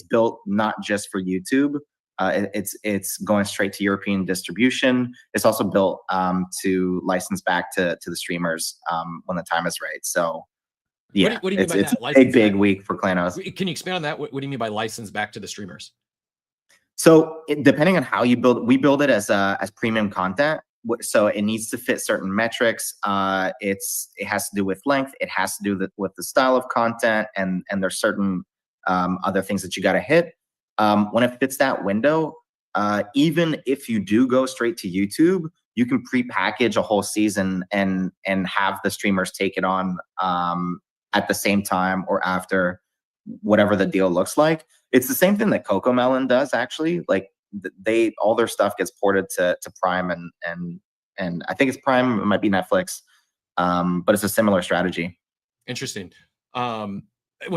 built not just for YouTube. It's going straight to European distribution. It's also built to license back to the streamers when the time is right. So yeah, what do you mean by it's that? a big week for Claynosaurz. Can you expand on that? What do you mean by license back to the streamers? So depending on how you build, we build it as premium content. So it needs to fit certain metrics. It has to do with length. It has to do with the style of content, and there's certain other things that you got to hit. When it fits that window, even if you do go straight to YouTube, you can pre-package a whole season and have the streamers take it on at the same time or after, whatever the deal looks like. It's the same thing that CoComelon does, actually. Like all their stuff gets ported to Prime and I think it's Prime. It might be Netflix, but it's a similar strategy. Interesting. Well,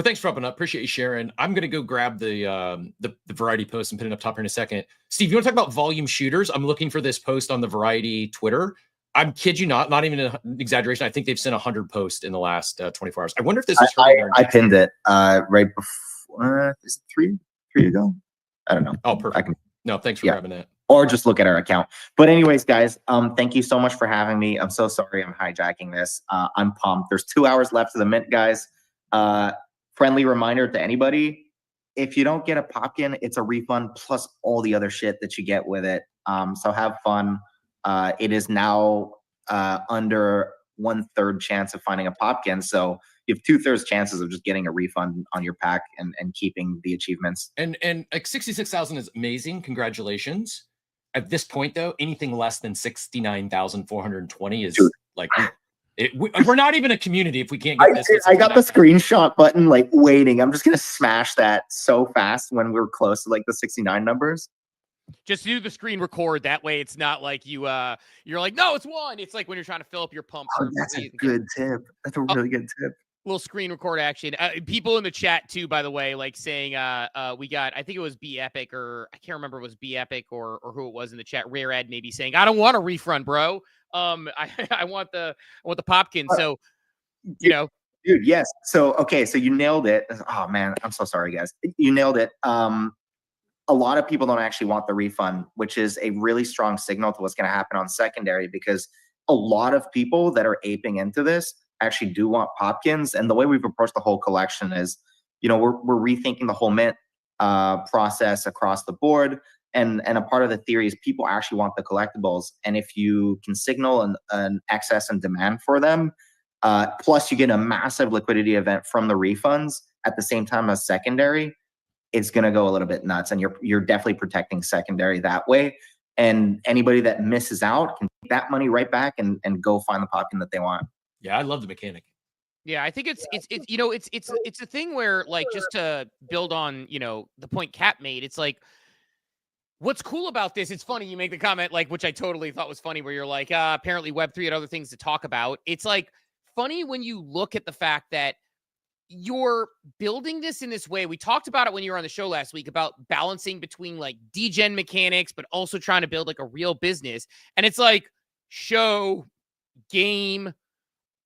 thanks for upping up. Appreciate you sharing. I'm going to go grab the Variety post and put it up top here in a second. Steve, you want to talk about volume shooters? I'm looking for this post on the Variety Twitter. I'm kid you not even an exaggeration. I think they've sent 100 posts in the last 24 hours. I wonder if this is. I pinned it right before. Is it three ago? I don't know. Oh, perfect. No, thanks for grabbing that. Or just look at our account. But anyways, guys, thank you so much for having me. I'm so sorry I'm hijacking this. I'm pumped. There's 2 hours left to the mint, guys. Friendly reminder to anybody, if you don't get a Popkin, it's a refund plus all the other shit that you get with it. So have fun. It is now under 1/3 chance of finding a Popkin. So you have 2/3 chances of just getting a refund on your pack and keeping the achievements. And like 66,000 is amazing. Congratulations. At this point, though, anything less than 69,420 is like we're not even a community if we can't get this. I got the screenshot button like waiting. I'm just gonna smash that so fast when we're close to like the 69 numbers. Just do the screen record. That way, it's not like you're like, no, it's one. It's like when you're trying to fill up your pump. Oh, that's a good tip. That's a really good tip. Little screen record action. People in the chat too, by the way, like saying we got, I think it was B Epic, or I can't remember if it was B Epic or who it was in the chat. Rare Ed maybe saying, I don't want a refund, bro. I want the Popkins. So dude, yes. So okay, so you nailed it. Oh man, I'm so sorry, guys. You nailed it. A lot of people don't actually want the refund, which is a really strong signal to what's going to happen on secondary, because a lot of people that are aping into this actually do want Popkins. And the way we've approached the whole collection is, we're rethinking the whole mint process across the board. And a part of the theory is people actually want the collectibles. And if you can signal an excess and demand for them, plus you get a massive liquidity event from the refunds at the same time as secondary, it's going to go a little bit nuts. And you're definitely protecting secondary that way. And anybody that misses out can take that money right back and go find the Popkin that they want. Yeah, I love the mechanic. Yeah, I think it's a thing where, like, just to build on, the point Cap made, it's like, what's cool about this, it's funny you make the comment, like, which I totally thought was funny, where you're like, apparently Web3 had other things to talk about. It's like funny when you look at the fact that you're building this in this way. We talked about it when you were on the show last week about balancing between like degen mechanics, but also trying to build like a real business. And it's like show, game,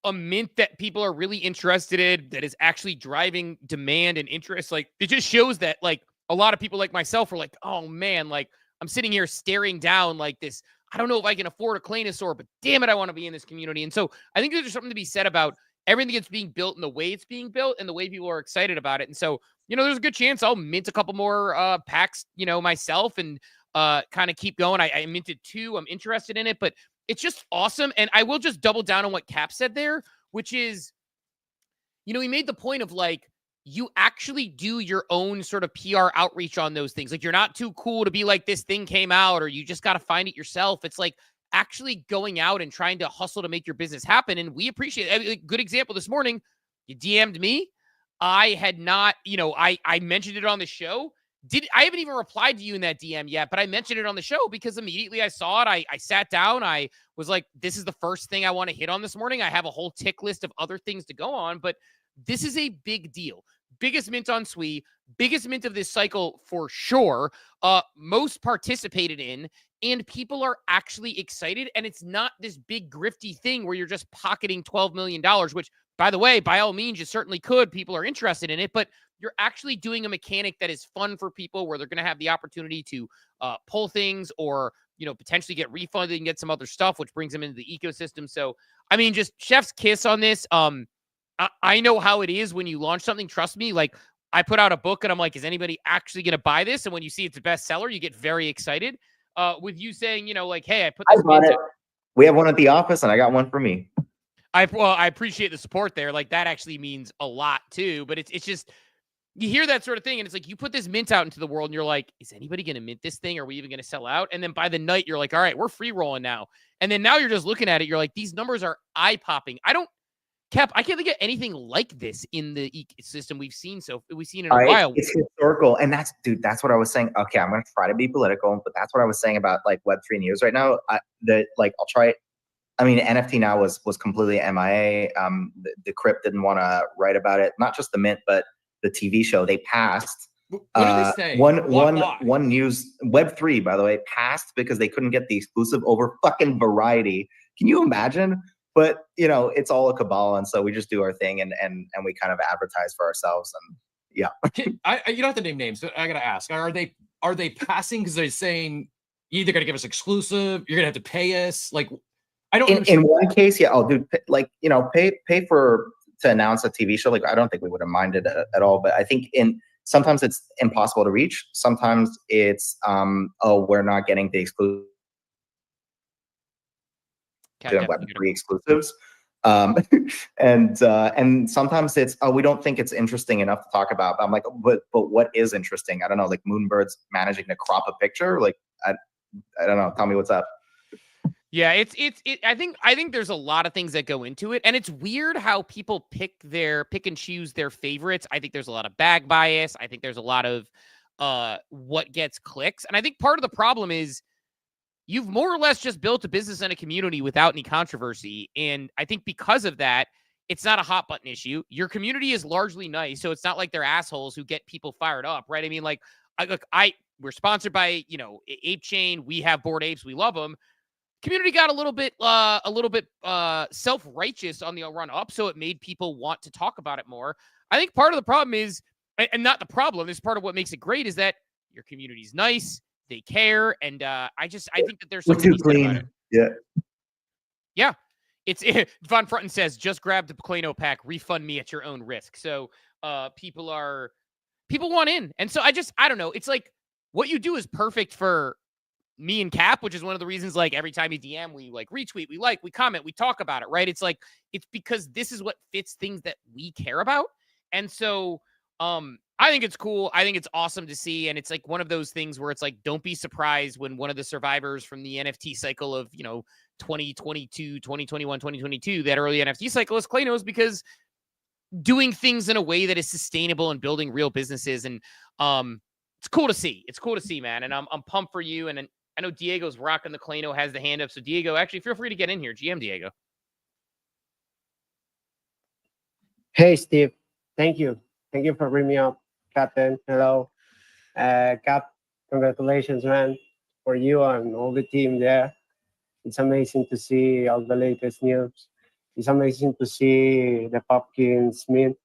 a mint that people are really interested in, that is actually driving demand and interest. Like, it just shows that like a lot of people like myself are like, oh man, like I'm sitting here staring down like this. I don't know if I can afford a Claynosaurz, but damn it, I want to be in this community. And so I think there's something to be said about everything that's being built and the way it's being built and the way people are excited about it. And so, there's a good chance I'll mint a couple more packs, myself, and kind of keep going. I minted 2. I'm interested in it, but it's just awesome. And I will just double down on what Cap said there, which is, he made the point of like, you actually do your own sort of PR outreach on those things. Like, you're not too cool to be like, this thing came out, or you just got to find it yourself. It's like actually going out and trying to hustle to make your business happen. And we appreciate it. A good example this morning, you DM'd me. I had not, I mentioned it on the show. I haven't even replied to you in that DM yet, but I mentioned it on the show because immediately I saw it. I sat down. I was like, this is the first thing I want to hit on this morning. I have a whole tick list of other things to go on, but this is a big deal. Biggest mint on Sui, biggest mint of this cycle for sure. Most participated in, and people are actually excited. And it's not this big grifty thing where you're just pocketing $12 million, which, by the way, by all means, you certainly could. People are interested in it, but you're actually doing a mechanic that is fun for people, where they're going to have the opportunity to pull things, or, potentially get refunded and get some other stuff, which brings them into the ecosystem. So, I mean, just chef's kiss on this. I know how it is when you launch something. Trust me. Like, I put out a book and I'm like, is anybody actually going to buy this? And when you see it's a bestseller, you get very excited. With you saying, like, hey, I put this. We have one at the office, and I got one for me. I appreciate the support there. Like, that actually means a lot too. But it's just, you hear that sort of thing, and it's like, you put this mint out into the world and you're like, is anybody going to mint this thing? Are we even going to sell out? And then by the night, you're like, all right, we're free rolling now. And then now you're just looking at it. You're like, these numbers are eye popping. Cap, I can't think of anything like this in the ecosystem we've seen in a while. It's historical. And that's what I was saying. Okay, I'm going to try to be political, but that's what I was saying about like Web3 news right now. I'll try it. I mean, NFT now was completely MIA. The Crypt didn't want to write about it. Not just the mint, but the TV show. They passed. What did they say? One news, Web3, by the way, passed because they couldn't get the exclusive over fucking Variety. Can you imagine? But, it's all a cabal. And so we just do our thing and we kind of advertise for ourselves. And yeah. You don't have to name names, but I got to ask, are they passing because they're saying you're either going to give us exclusive, you're going to have to pay us? Like, I don't in one case, yeah, I'll do pay to announce a TV show. Like, I don't think we would have minded at all. But I think sometimes it's impossible to reach. Sometimes it's, we're not getting the exclusive. Web3 exclusives, and sometimes it's we don't think it's interesting enough to talk about. But I'm like, but what is interesting? I don't know, like Moonbird's managing to crop a picture. Like, I don't know. Tell me what's up. Yeah, I think there's a lot of things that go into it, and it's weird how people pick and choose their favorites. I think there's a lot of bag bias. I think there's a lot of what gets clicks, and I think part of the problem is, you've more or less just built a business and a community without any controversy. And I think because of that, it's not a hot button issue. Your community is largely nice. So it's not like they're assholes who get people fired up, right? I mean, like, we're sponsored by, Ape Chain. We have Bored Apes. We love them. Community got a little bit self-righteous on the run up. So it made people want to talk about it more. I think part of the problem is, and not the problem, this part of what makes it great, is that your community's nice. They care, and I think that there's something too clean. Yeah. Yeah. It's Von Frunton says, just grab the Clayno pack, refund me at your own risk. So people want in. And so I don't know. It's like what you do is perfect for me and Cap, which is one of the reasons, like, every time you DM, we like retweet, we like, we comment, we talk about it, right? It's like, it's because this is what fits things that we care about. And so I think it's cool. I think it's awesome to see. And it's like one of those things where it's like, don't be surprised when one of the survivors from the NFT cycle of, 2022, 2021, 2022, that early NFT cycle is Claynos, because doing things in a way that is sustainable and building real businesses. And it's cool to see. It's cool to see, man. And I'm pumped for you. And I know Diego's rocking the Clayno, has the hand up. So Diego, actually feel free to get in here. GM Diego. Hey, Steve. Thank you. Thank you for bringing me up, Captain. Hello. Cap, congratulations, man, for you and all the team there. It's amazing to see all the latest news. It's amazing to see the Popkins mint.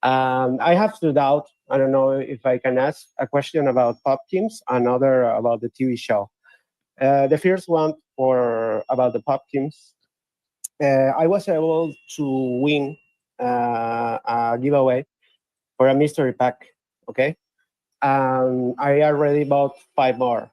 I have to doubt. I don't know if I can ask a question about Popkins, another about the TV show. The first one about the Popkins. I was able to win a giveaway for a mystery pack. Okay, I already bought 5 more.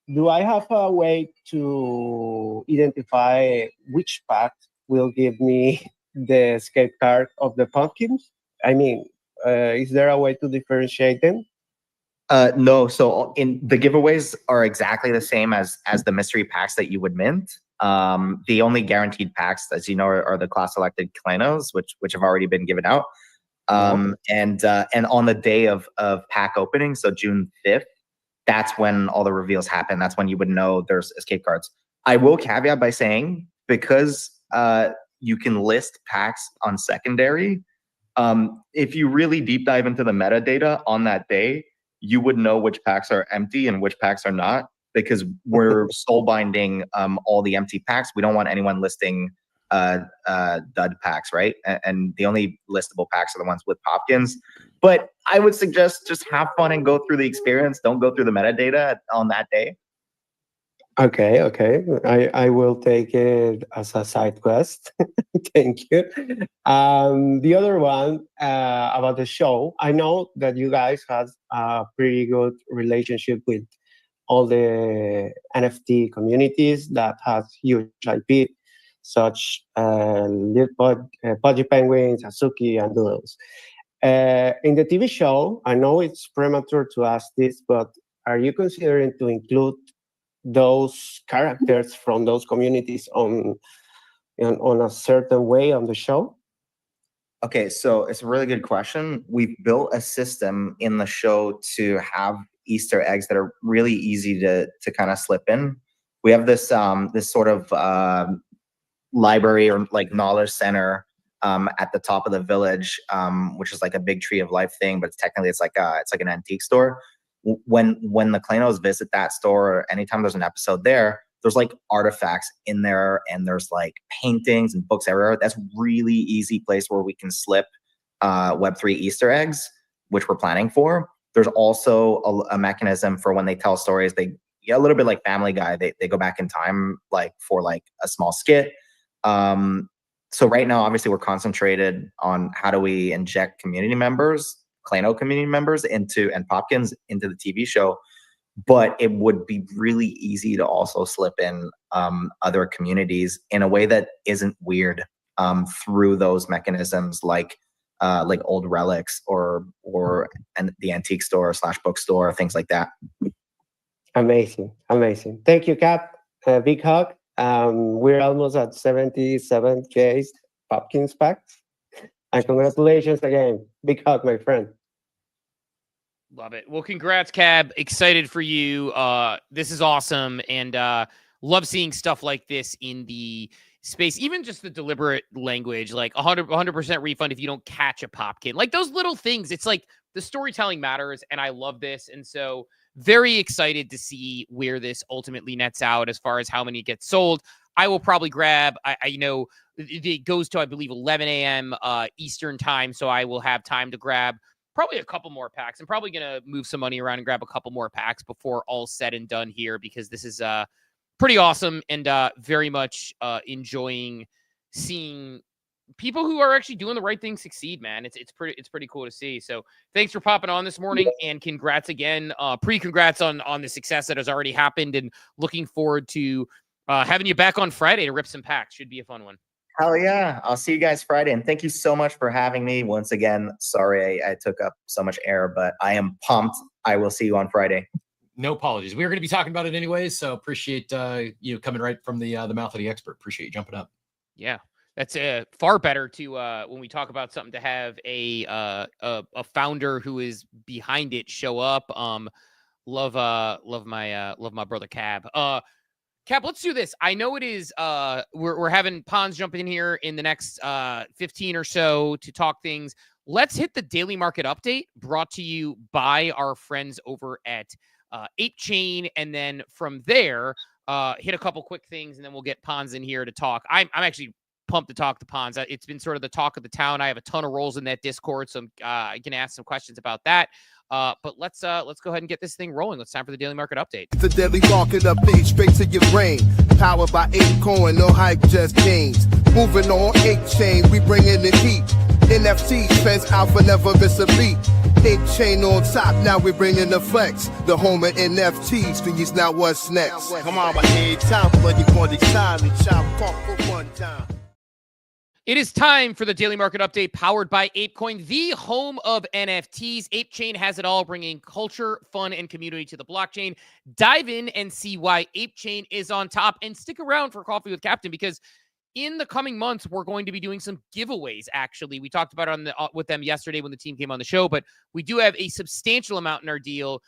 Do I have a way to identify which pack will give me the escape card of the pumpkins? I mean, is there a way to differentiate them? No. So in the giveaways are exactly the same as the mystery packs that you would mint. The only guaranteed packs, as you know, are the class selected Claynos, which have already been given out. And on the day of pack opening, so June 5th, that's when all the reveals happen. That's when you would know there's escape cards. I will caveat by saying, because you can list packs on secondary, if you really deep dive into the metadata on that day, you would know which packs are empty and which packs are not, because we're soul binding all the empty packs. We don't want anyone listing dud packs, right? And the only listable packs are the ones with Popkins. But I would suggest just have fun and go through the experience. Don't go through the metadata on that day. Okay. I will take it as a side quest. Thank you. The other one about the show. I know that you guys have a pretty good relationship with all the NFT communities that have huge IP, such Pudgy Penguins, Azuki, and Doodles. In the TV show, I know it's premature to ask this, but are you considering to include those characters from those communities on a certain way on the show? Okay, so it's a really good question. We've built a system in the show to have Easter eggs that are really easy to kind of slip in. We have this sort of library or like knowledge center at the top of the village, which is like a big tree of life thing, but it's like an antique store. When the Claynos visit that store, or anytime there's an episode there's like artifacts in there, and there's like paintings and books everywhere. That's really easy place where we can slip Web3 Easter eggs, which we're planning for. There's also a mechanism for when they tell stories, a little bit like Family Guy, they go back in time, like for like a small skit. So right now, obviously, we're concentrated on how do we inject community members, Clayno community members and Popkins into the TV show. But it would be really easy to also slip in other communities in a way that isn't weird through those mechanisms, like old relics or the antique store / bookstore, things like that. Amazing. Thank you, Cap. Big hug. We're almost at 77K Popkins packs. And congratulations again. Big hug, my friend. Love it. Well, congrats, Cab. Excited for you. This is awesome. And love seeing stuff like this in the space. Even just the deliberate language, like 100% refund if you don't catch a Popkin. Like those little things. It's like the storytelling matters. And I love this. And so very excited to see where this ultimately nets out as far as how many get sold. I will probably grab, I know it goes to, I believe, 11 a.m. Eastern time. So I will have time to grab probably a couple more packs. I'm probably going to move some money around and grab a couple more packs before all said and done here, because this is pretty awesome, and very much enjoying seeing people who are actually doing the right thing succeed, man. It's pretty cool to see. So thanks for popping on this morning, and congrats again. Congrats on the success that has already happened, and looking forward to having you back on Friday to rip some packs. Should be a fun one. Hell yeah. I'll see you guys Friday. And thank you so much for having me. Once again, sorry I took up so much air, but I am pumped. I will see you on Friday. No apologies. We were going to be talking about it anyways, so appreciate you coming right from the mouth of the expert. Appreciate you jumping up. Yeah, that's far better to when we talk about something to have a founder who is behind it show up. Love my brother Cab. Cap, let's do this. I know it is we're having Pons jump in here in the next 15 or so to talk things. Let's hit the daily market update brought to you by our friends over at Ape Chain, and then from there hit a couple quick things, and then we'll get Pons in here to talk. I'm actually pumped to talk to Pons. It's been sort of the talk of the town. I have a ton of roles in that Discord, so I'm gonna ask some questions about that. But let's go ahead and get this thing rolling. It's time for the daily market update. The daily market update straight to your brain. Powered by Memecoin, no hype, just gains. Moving on Ape Chain, we bringing the heat. NFTs, fence alpha, never miss a beat. Ape Chain on top, now we bringing the flex. The home of NFTs, figures now what's next. Come on, my head time, but you want the time to chop for one time. It is time for the daily market update powered by ApeCoin, the home of NFTs. Ape Chain has it all, bringing culture, fun, and community to the blockchain. Dive in and see why Ape Chain is on top, and stick around for Coffee with Captain, because in the coming months, we're going to be doing some giveaways. Actually, we talked about it with them yesterday when the team came on the show, but we do have a substantial amount in our deal,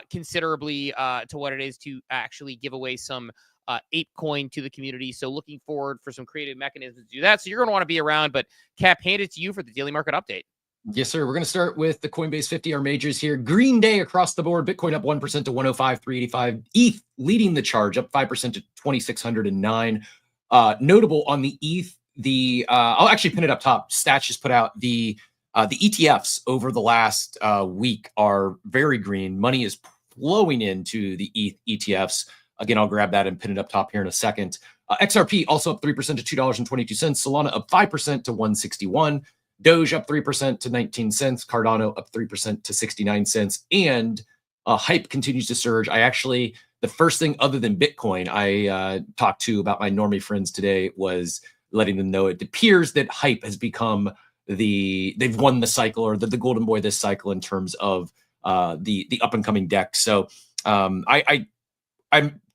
considerably to what it is to actually give away some ApeCoin to the community. So looking forward for some creative mechanisms to do that. So you're going to want to be around, but Cap, hand it to you for the daily market update. Yes, sir. We're going to start with the Coinbase 50, our majors here. Green day across the board. Bitcoin up 1% to 105,385. ETH leading the charge, up 5% to 2,609. Notable on the ETH, I'll actually pin it up top. Stats just put out the ETFs over the last week are very green. Money is flowing into the ETH ETFs. Again, I'll grab that and pin it up top here in a second. XRP also up 3% to $2.22. Solana up 5% to 161. Doge up 3% to 19 cents. Cardano up 3% to 69 cents. And hype continues to surge. The first thing other than Bitcoin I talked to about my normie friends today was letting them know it appears that hype has become they've won the cycle, or the golden boy this cycle in terms of the up and coming deck. So I'm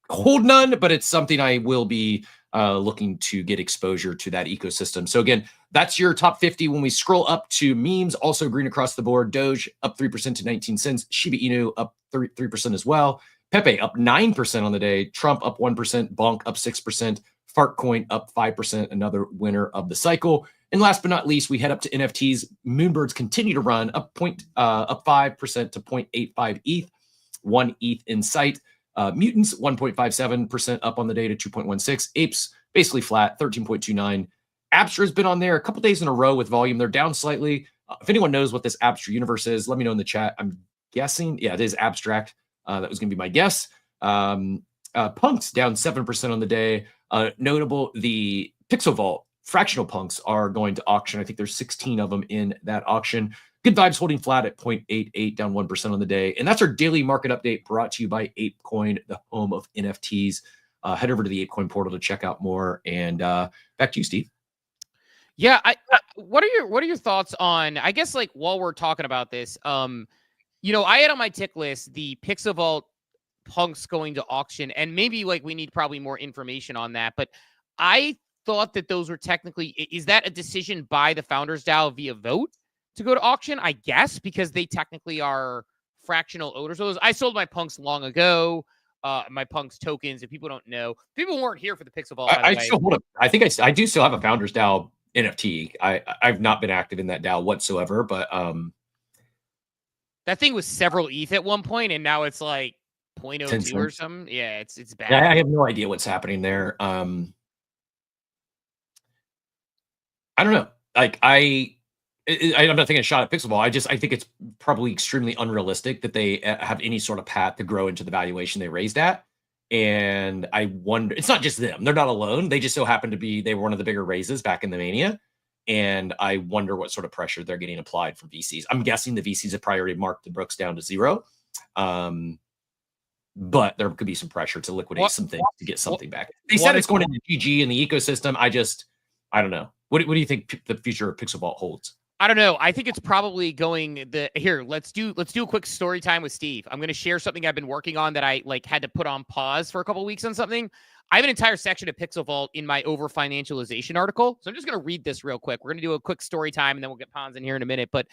hold none, but it's something I will be looking to get exposure to that ecosystem. So again, that's your top 50. When we scroll up to memes, also green across the board. Doge up 3% to 19 cents. Shiba Inu up 3% as well. Pepe up 9% on the day. Trump up 1%. Bonk up 6%. Fartcoin up 5%. Another winner of the cycle. And last but not least, we head up to NFTs. Moonbirds continue to run up 5% to 0.85 ETH. 1 ETH in sight. Mutants 1.57% up on the day to 2.16. Apes basically flat, 13.29. Abstra has been on there a couple days in a row with volume. They're down slightly. If anyone knows what this Abstra universe is, let me know in the chat. I'm guessing, yeah, it is abstract. That was going to be my guess. Punks down 7% on the day. Notable, the Pixel Vault fractional punks are going to auction. I think there's 16 of them in that auction. Good Vibes holding flat at 0.88, down 1% on the day. And that's our daily market update brought to you by ApeCoin, the home of NFTs. Head over to the ApeCoin portal to check out more. And back to you, Steve. Yeah, what are your thoughts on, I guess, like, while we're talking about this, I had on my tick list the Pixel Vault punks going to auction, and maybe like we need probably more information on that. But I thought that those were technically, is that a decision by the Founders DAO via vote to go to auction? I guess because they technically are fractional owners. So I sold my punks long ago. My punks tokens. If people don't know, people weren't here for the Pixel Vault. I still hold up. I think I do still have a Founders DAO NFT. I've not been active in that DAO whatsoever, but that thing was several ETH at one point, and now it's like 0.02 or something. Yeah, it's bad. Yeah, I have no idea what's happening there. I don't know. Like I'm not taking a shot at Pixel Vault. I think it's probably extremely unrealistic that they have any sort of path to grow into the valuation they raised at. And I wonder, it's not just them. They're not alone. They just so happen to be, they were one of the bigger raises back in the Mania. And I wonder what sort of pressure they're getting applied from VCs. I'm guessing the VCs have priority marked the Brooks down to 0. But there could be some pressure to liquidate some things to get something back. They said it's going into GG in the ecosystem. I don't know. What do you think the future of Pixel Vault holds? I don't know. I think it's probably going here. Let's do a quick story time with Steve. I'm going to share something I've been working on that I had to put on pause for a couple of weeks on something. I have an entire section of Pixel Vault in my over financialization article. So I'm just going to read this real quick. We're going to do a quick story time and then we'll get Pons in here in a minute. But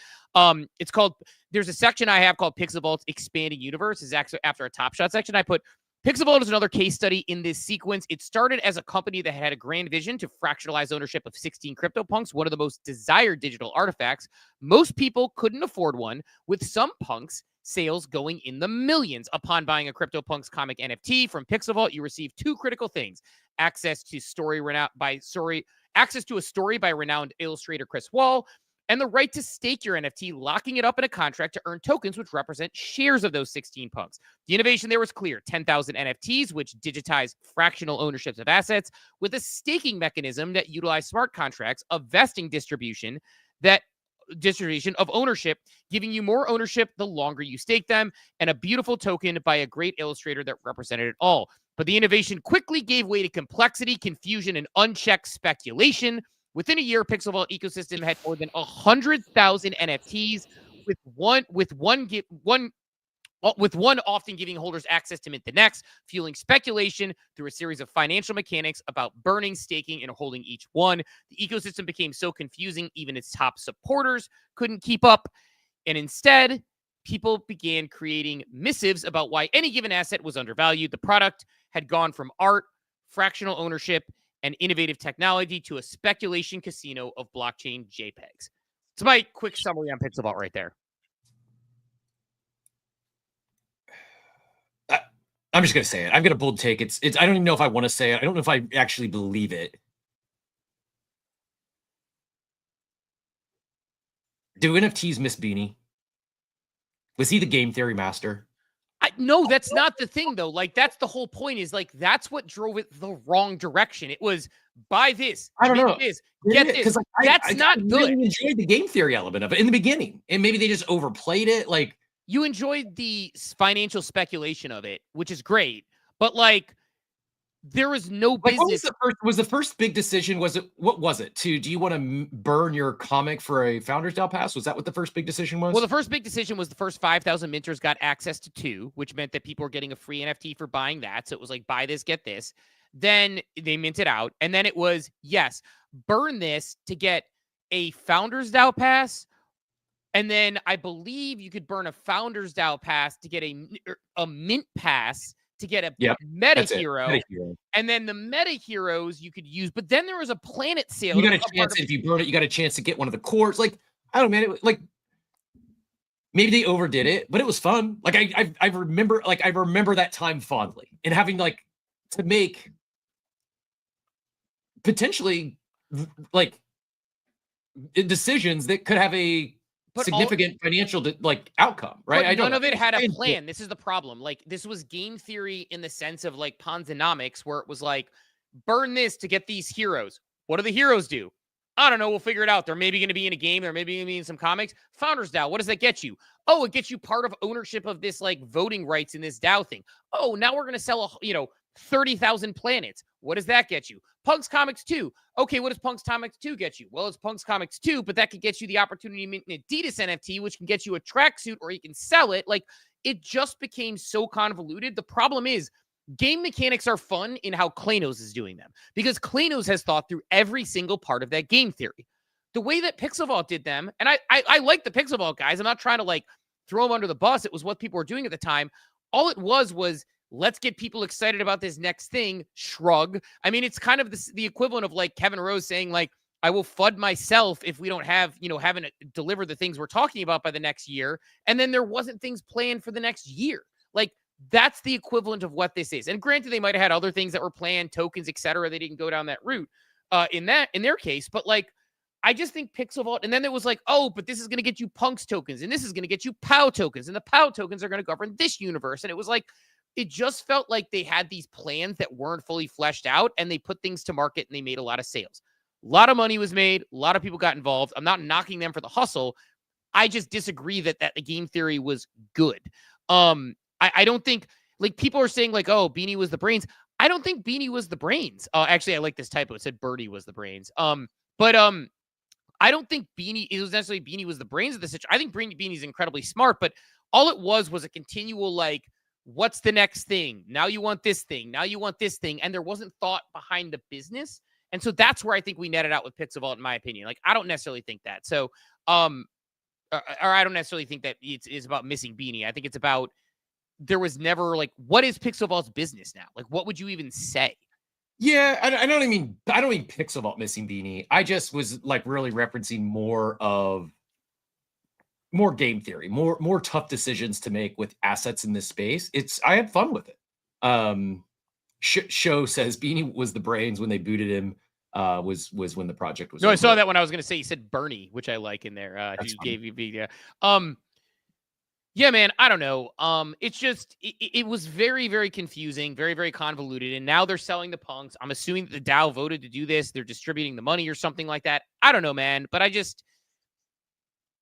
it's called, there's a section I have called Pixel Vault's Expanding Universe. Is actually after a Top Shot section. I put Pixel Vault is another case study in this sequence. It started as a company that had a grand vision to fractionalize ownership of 16 CryptoPunks, one of the most desired digital artifacts. Most people couldn't afford one, with some punks sales going in the millions. Upon buying a CryptoPunks comic NFT from Pixel Vault, you receive 2 critical things: access to a story by renowned illustrator Chris Wall, and the right to stake your NFT, locking it up in a contract to earn tokens which represent shares of those 16 punks. The innovation there was clear: 10,000 NFTs, which digitize fractional ownerships of assets, with a staking mechanism that utilized smart contracts, a vesting distribution of ownership, giving you more ownership the longer you stake them, and a beautiful token by a great illustrator that represented it all. But the innovation quickly gave way to complexity, confusion, and unchecked speculation. Within a year, Pixel Vault ecosystem had more than 100,000 NFTs, with one often giving holders access to mint the next, fueling speculation through a series of financial mechanics about burning, staking, and holding each one. The ecosystem became so confusing, even its top supporters couldn't keep up. And instead, people began creating missives about why any given asset was undervalued. The product had gone from art, fractional ownership, and innovative technology to a speculation casino of blockchain JPEGs. It's my quick summary on Pixel Vault right there. I'm just going to say it. I'm going to bold take. It's. I don't even know if I want to say it. I don't know if I actually believe it. Do NFTs miss Beanie? Was he the game theory master? No, that's not the thing, though. That's the whole point, is that's what drove it the wrong direction. It was buy this, I don't know, this, get this. Because that's not good. I really enjoyed the game theory element of it in the beginning, and maybe they just overplayed it. You enjoyed the financial speculation of it, which is great, but there was no business. Was the first big decision? What was it? Do you want to burn your comic for a Founders DAO pass? Was that what the first big decision was? Well, the first big decision was the first 5,000 minters got access to 2, which meant that people were getting a free NFT for buying that. So it was buy this, get this. Then they minted out, and then it was, yes, burn this to get a Founders DAO pass. And then I believe you could burn a Founders DAO pass to get a mint pass to get a meta hero. And then the meta heroes you could use. But then there was a planet sale. You got a chance, if you burn it, you got a chance to get one of the cores. I don't know, man. Maybe they overdid it, but it was fun. I remember that time fondly, and having to make potentially decisions that could have a significant financial outcome, right? None of it had a plan. This is the problem. This was game theory in the sense of Ponzonomics, where it was burn this to get these heroes. What do the heroes do? I don't know. We'll figure it out. They're maybe going to be in a game. They're maybe going to be in some comics. Founders DAO. What does that get you? Oh, it gets you part of ownership of this voting rights in this DAO thing. Oh, now we're going to sell 30,000 planets. What does that get you? Punks Comics 2. Okay, what does Punks Comics 2 get you? Well, it's Punks Comics 2, but that could get you the opportunity to mint an Adidas NFT, which can get you a tracksuit, or you can sell it. It just became so convoluted. The problem is, game mechanics are fun in how Claynosaurz is doing them, because Claynosaurz has thought through every single part of that game theory. The way that Pixel Vault did them, and I like the Pixel Vault guys. I'm not trying to throw them under the bus. It was what people were doing at the time. All it was let's get people excited about this next thing. Shrug. I mean, it's kind of the equivalent of Kevin Rose saying I will FUD myself if we don't have, haven't delivered the things we're talking about by the next year. And then there wasn't things planned for the next year. That's the equivalent of what this is. And granted, they might have had other things that were planned, tokens, etc. They didn't go down that route in their case. But I just think Pixel Vault, and then there was oh, but this is going to get you Punks tokens, and this is going to get you POW tokens, and the POW tokens are going to govern this universe. And it was it just felt like they had these plans that weren't fully fleshed out, and they put things to market and they made a lot of sales. A lot of money was made. A lot of people got involved. I'm not knocking them for the hustle. I just disagree that the game theory was good. I don't think, like, people are saying like, oh, Beanie was the brains. I don't think Beanie was the brains. Actually, I like this typo. It said Birdie was the brains. But I don't think it was necessarily Beanie was the brains of the situation. I think Beanie's incredibly smart, but all it was a continual, like, what's the next thing? Now you want this thing. Now you want this thing. And there wasn't thought behind the business. And so that's where I think we netted out with Pixelvault, in my opinion. Like, I don't necessarily think that. So, or I don't necessarily think that it's about missing Beanie. I think it's about, there was never, like, what is Pixelvault's business now? Like, what would you even say? Yeah, I don't mean Pixelvault missing Beanie. I just was like really referencing more game theory, more tough decisions to make with assets in this space. I had fun with it. Show says Beanie was the brains when they booted him. Was when the project was. No, over. I saw that when I was going to say, he said Bernie, which I like in there. He gave you Beanie. Yeah, man, I don't know. It's just, it was very, very confusing, very, very convoluted. And now they're selling the punks. I'm assuming that the DAO voted to do this. They're distributing the money or something like that. I don't know, man. But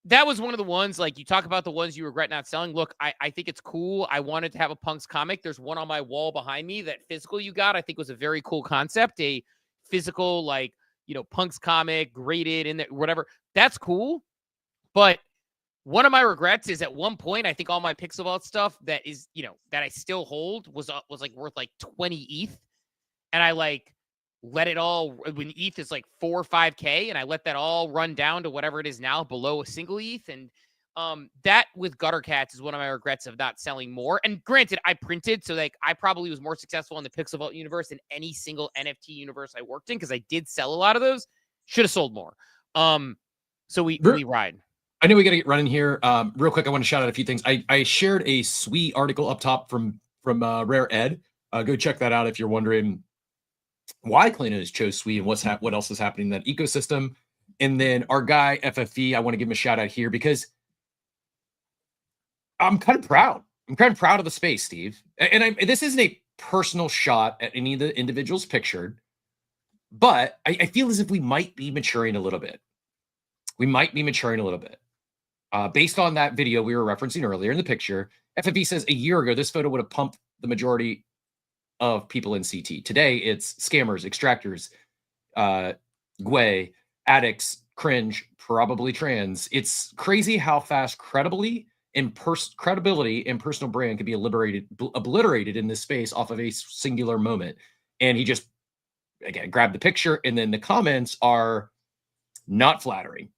that was one of the ones, like, you talk about the ones you regret not selling. Look, I think it's cool. I wanted to have a punks comic. There's one on my wall behind me. That physical you got, I think, was a very cool concept. A physical, like, punks comic, graded in there, whatever. That's cool. But one of my regrets is, at one point, I think all my Pixelvault stuff that is, that I still hold was like worth like 20 ETH. And I like let it all, when ETH is like 4 or 5K, and I let that all run down to whatever it is now, below a single ETH. And that with Gutter Cats is one of my regrets of not selling more. And granted, I printed, so like I probably was more successful in the Pixelvault universe than any single NFT universe I worked in, because I did sell a lot of those. Should have sold more. So we ride. I know we got to get running here. Real quick, I want to shout out a few things. I shared a sweet article up top from Rare Ed. Go check that out if you're wondering why Claynosaurz chose Sui and what else is happening in that ecosystem. And then our guy FFE, I want to give him a shout out here because I'm kind of proud. I'm kind of proud of the space, Steve. And this isn't a personal shot at any of the individuals pictured, but I feel as if we might be maturing a little bit. Based on that video we were referencing earlier in the picture, FFE says a year ago, this photo would have pumped the majority of people in CT. Today, it's scammers, extractors, Gwei, addicts, cringe, probably trans. It's crazy how fast credibility and personal brand can be obliterated in this space off of a singular moment. And he just, again, grabbed the picture, and then the comments are not flattering.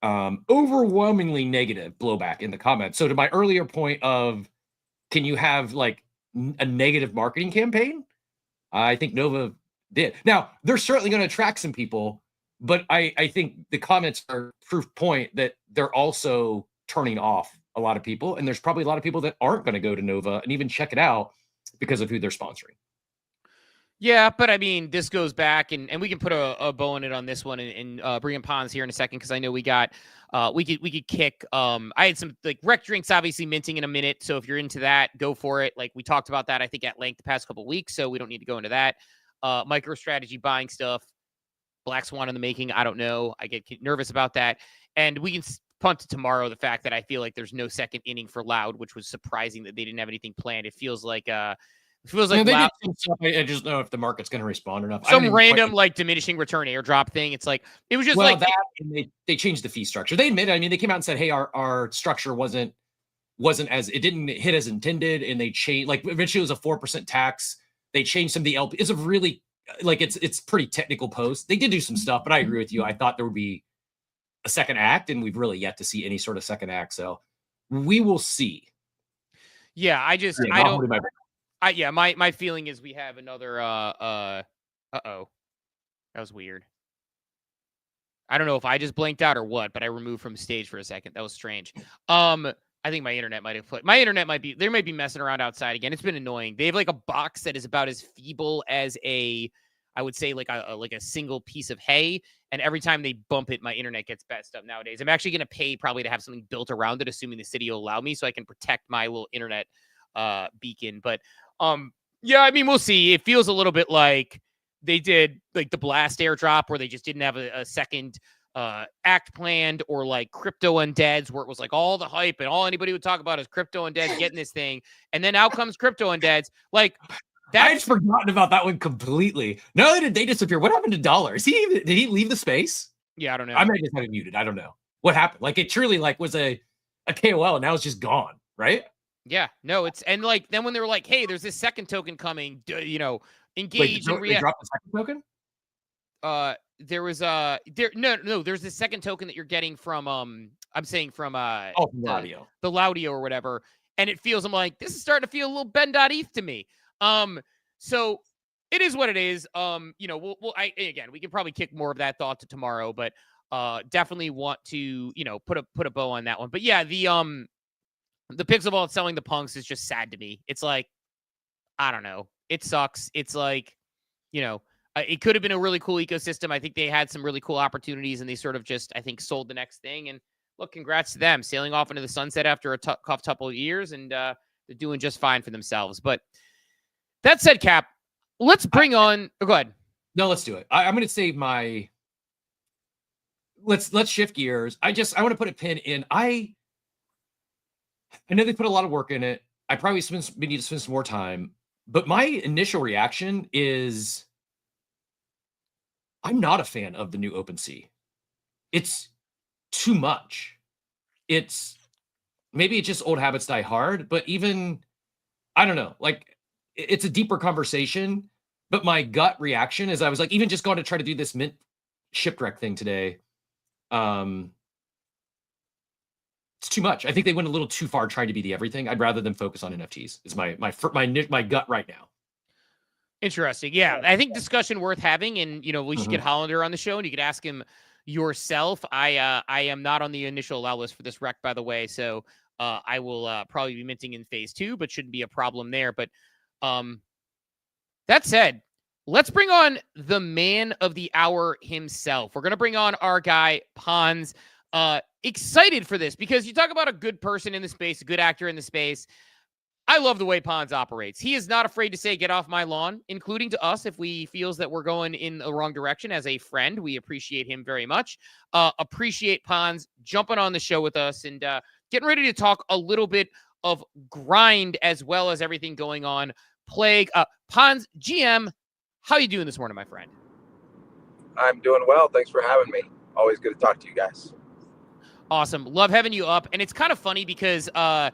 Overwhelmingly negative blowback in the comments. So to my earlier point of, can you have like a negative marketing campaign? I think Nova did. Now, they're certainly going to attract some people, but I think the comments are proof point that they're also turning off a lot of people. And there's probably a lot of people that aren't going to go to Nova and even check it out because of who they're sponsoring. Yeah, but I mean, this goes back, and we can put a bow on it on this one, and bring in Pons here in a second, because I know we got we could kick. I had some like rec drinks, obviously minting in a minute. So if you're into that, go for it. Like we talked about that, I think, at length the past couple of weeks, so we don't need to go into that. MicroStrategy buying stuff, Black Swan in the making. I don't know. I get nervous about that, and we can punt to tomorrow the fact that I feel like there's no second inning for Loud, which was surprising that they didn't have anything planned. It feels like Loud, I just know if the market's going to respond or not. Some random like diminishing return airdrop thing. It's like, it was just like that. And they changed the fee structure. They admitted. I mean, they came out and said, "Hey, our structure wasn't as, it didn't hit as intended," and they changed. Like eventually, it was a 4% tax. They changed some of the LP. It's a really like it's pretty technical post. They did do some stuff, but I agree with you. I thought there would be a second act, and we've really yet to see any sort of second act. So we will see. Yeah, I don't. My feeling is we have another that was weird. I don't know if I just blanked out or what, but I removed from stage for a second. That was strange. I think my internet might have put they might be messing around outside again. It's been annoying. They have like a box that is about as feeble as I would say like a single piece of hay. And every time they bump it, my internet gets messed up nowadays. I'm actually going to pay probably to have something built around it, assuming the city will allow me, so I can protect my little internet beacon. But yeah, I mean, we'll see. It feels a little bit like they did like the Blast airdrop where they just didn't have a second act planned, or like Crypto Undeads where it was like all the hype and all anybody would talk about is Crypto Undeads getting this thing, and then out comes Crypto Undeads. Like I had forgotten about that one completely. Not only did they disappear, what happened to Dollar? Did he leave the space? Yeah, I don't know. I might just have it muted. I don't know what happened. Like it truly like was a KOL and now it's just gone, right? Yeah, no, it's, and like then when they were like, hey, there's this second token coming, you know, engage and they dropped the second token. There was there's this second token that you're getting from I'm saying from from Laudio. The Laudio or whatever, and it feels, I'm like, this is starting to feel a little Ben.eth to me. So it is what it is. You know, again, we can probably kick more of that thought to tomorrow, but definitely want to, you know, put a bow on that one. But yeah, the Pixel Vault selling the punks is just sad to me. It's like, I don't know. It sucks. It's like, you know, it could have been a really cool ecosystem. I think they had some really cool opportunities, and they sort of just, I think, sold the next thing. And look, congrats to them sailing off into the sunset after a tough couple of years, and they're doing just fine for themselves. But that said, Cap, let's bring on. Go ahead. No, let's do it. I'm going to save my. Let's shift gears. I want to put a pin in. I know they put a lot of work in it. I probably need to spend some more time. But my initial reaction is, I'm not a fan of the new OpenSea. It's too much. Maybe it's just old habits die hard, but even, I don't know, like it's a deeper conversation, but my gut reaction is I was like, even just going to try to do this mint shipwreck thing today. It's too much. I think they went a little too far trying to be the everything. I'd rather them focus on NFTs. Is my gut right now. Interesting. Yeah, I think discussion worth having, and you know, we should get Hollander on the show, and you could ask him yourself. I am not on the initial allow list for this rec, by the way, so I will probably be minting in phase 2, but shouldn't be a problem there. But that said, let's bring on the man of the hour himself. We're gonna bring on our guy Pons. Excited for this because you talk about a good person in the space, a good actor in the space. I love the way Pons operates. He is not afraid to say, get off my lawn, including to us if we feels that we're going in the wrong direction. As a friend, we appreciate him very much. Appreciate Pons jumping on the show with us and getting ready to talk a little bit of grind as well as everything going on. Plague. Pons, GM, how you doing this morning, my friend? I'm doing well. Thanks for having me. Always good to talk to you guys. Awesome. Love having you up. And it's kind of funny because our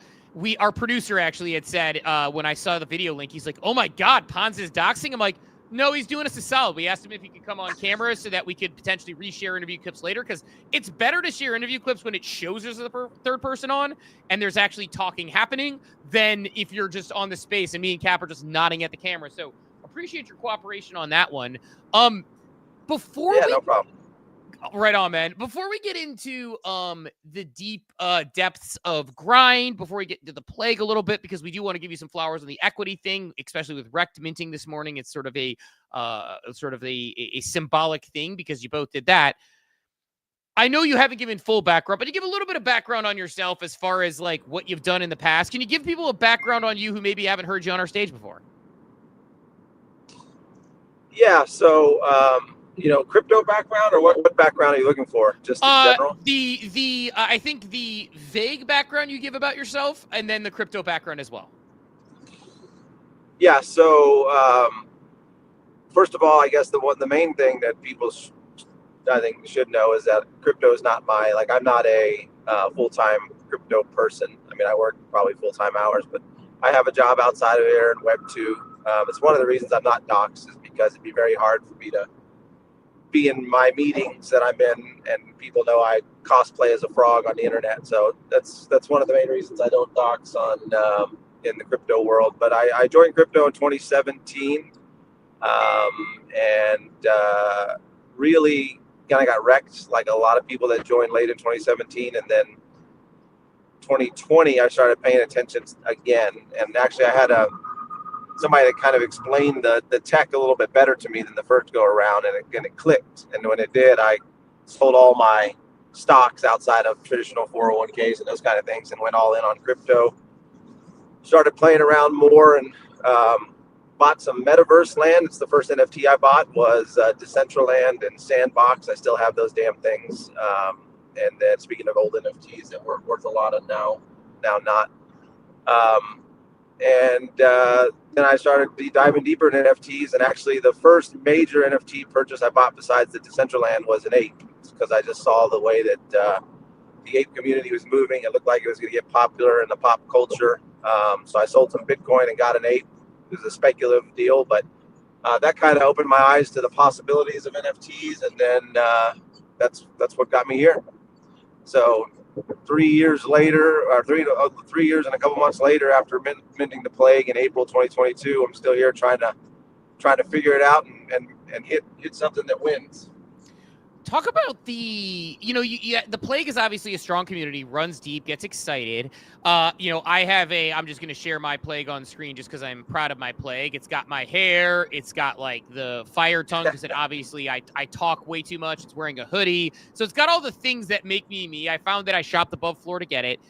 producer actually had said when I saw the video link, he's like, oh my God, Pons is doxing. I'm like, no, he's doing us a solid. We asked him if he could come on camera so that we could potentially reshare interview clips later, because it's better to share interview clips when it shows there's a third person on and there's actually talking happening than if you're just on the space and me and Cap are just nodding at the camera. So appreciate your cooperation on that one. No problem. Right on, man. Before we get into the deep depths of grind, before we get into the plague a little bit, because we do want to give you some flowers on the equity thing, especially with Rect minting this morning. It's sort of a symbolic thing because you both did that. I know you haven't given full background, but you give a little bit of background on yourself as far as like what you've done in the past. Can you give people a background on you who maybe haven't heard you on our stage before? Yeah. So, crypto background, or what background are you looking for? Just in general? I think the vague background you give about yourself, and then the crypto background as well. Yeah. So, first of all, I guess the main thing that people I think should know is that crypto is not I'm not a full-time crypto person. I mean, I work probably full-time hours, but I have a job outside of here in Web 2. It's one of the reasons I'm not doxxed, is because it'd be very hard for me to be in my meetings that I'm in, and people know I cosplay as a frog on the internet. So that's one of the main reasons I don't dox on in the crypto world. But I joined crypto in 2017, and really kind of got wrecked, like a lot of people that joined late in 2017, and then 2020 I started paying attention again. And actually, I had somebody that kind of explained the tech a little bit better to me than the first go around, and it clicked. And when it did, I sold all my stocks outside of traditional 401ks and those kind of things and went all in on crypto. started playing around more and bought some metaverse land. It's the first NFT I bought was Decentraland and Sandbox. I still have those damn things. And then speaking of old NFTs that were worth a lot of now not. Then I started diving deeper in NFTs, and actually the first major NFT purchase I bought besides the Decentraland was an ape, because I just saw the way that the ape community was moving. It looked like it was going to get popular in the pop culture. So I sold some Bitcoin and got an ape. It was a speculative deal, but that kind of opened my eyes to the possibilities of NFTs, and then that's what got me here. So 3 years later, or 3 years and a couple months later, after minting the plague in April 2022, I'm still here trying to figure it out and hit something that wins. Talk about the, the plague is obviously a strong community, runs deep, gets excited. I'm just going to share my plague on screen just because I'm proud of my plague. It's got my hair. It's got like the fire tongue because obviously I talk way too much. It's wearing a hoodie. So it's got all the things that make me me. I found that I shopped above floor to get it.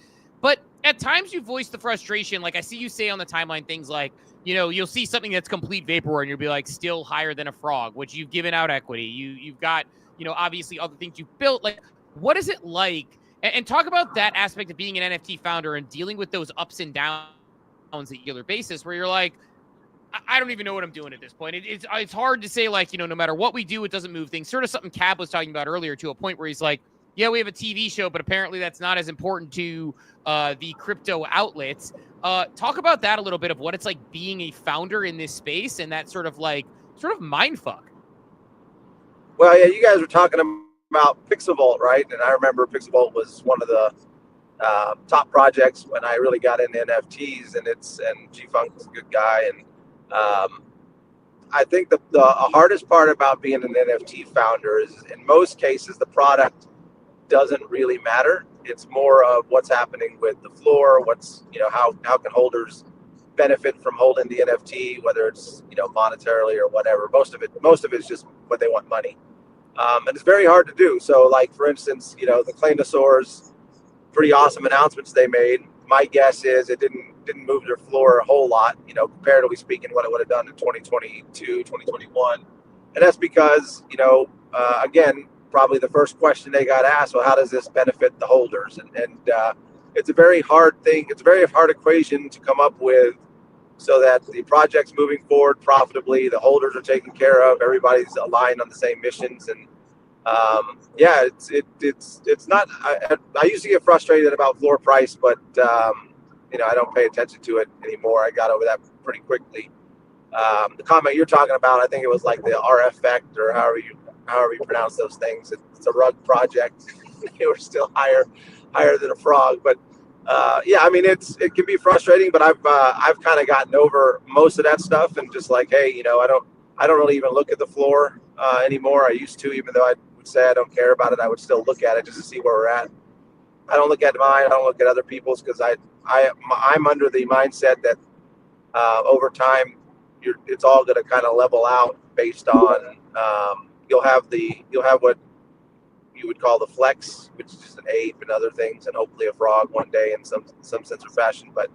But at times you voice the frustration. Like I see you say on the timeline things like, you'll see something that's complete vaporware and you'll be like still higher than a frog, which you've given out equity. You've got, obviously other things you built. Like, what is it like? And talk about that aspect of being an NFT founder and dealing with those ups and downs on a regular basis where you're like, I don't even know what I'm doing at this point. It's hard to say, like, no matter what we do, it doesn't move things. Sort of something Cab was talking about earlier, to a point where he's like, yeah, we have a TV show, but apparently that's not as important to the crypto outlets. Talk about that a little bit, of what it's like being a founder in this space and that sort of mind fuck. Well, yeah, you guys were talking about Pixelvault, right? And I remember Pixelvault was one of the top projects when I really got into NFTs, and G-Funk's a good guy. And I think the hardest part about being an NFT founder is, in most cases, the product doesn't really matter. It's more of what's happening with the floor, how can holders benefit from holding the NFT, whether it's monetarily or whatever. Most of it is just what they want, money. And it's very hard to do. So, like, for instance, the Claynosaurz, pretty awesome announcements they made. My guess is it didn't move their floor a whole lot, comparatively speaking, what it would have done in 2022, 2021. And that's because, again, probably the first question they got asked, well, how does this benefit the holders? And it's a very hard thing. It's a very hard equation to come up with, so that the project's moving forward profitably, the holders are taken care of, everybody's aligned on the same missions. And it's not. I used to get frustrated about floor price, but I don't pay attention to it anymore. I got over that pretty quickly. The comment you're talking about, I think it was like the RFect, or however you pronounce those things. It's a rug project. They were still higher than a frog, but. It can be frustrating, but I've kind of gotten over most of that stuff, and just like, hey, I don't really even look at the floor anymore. I used to, even though I would say I don't care about it, I would still look at it just to see where we're at. I don't look at mine. I don't look at other people's, because I'm under the mindset that over time it's all going to kind of level out based on you'll have what you would call the flex, which is just an ape and other things, and hopefully a frog one day in some sense or fashion. But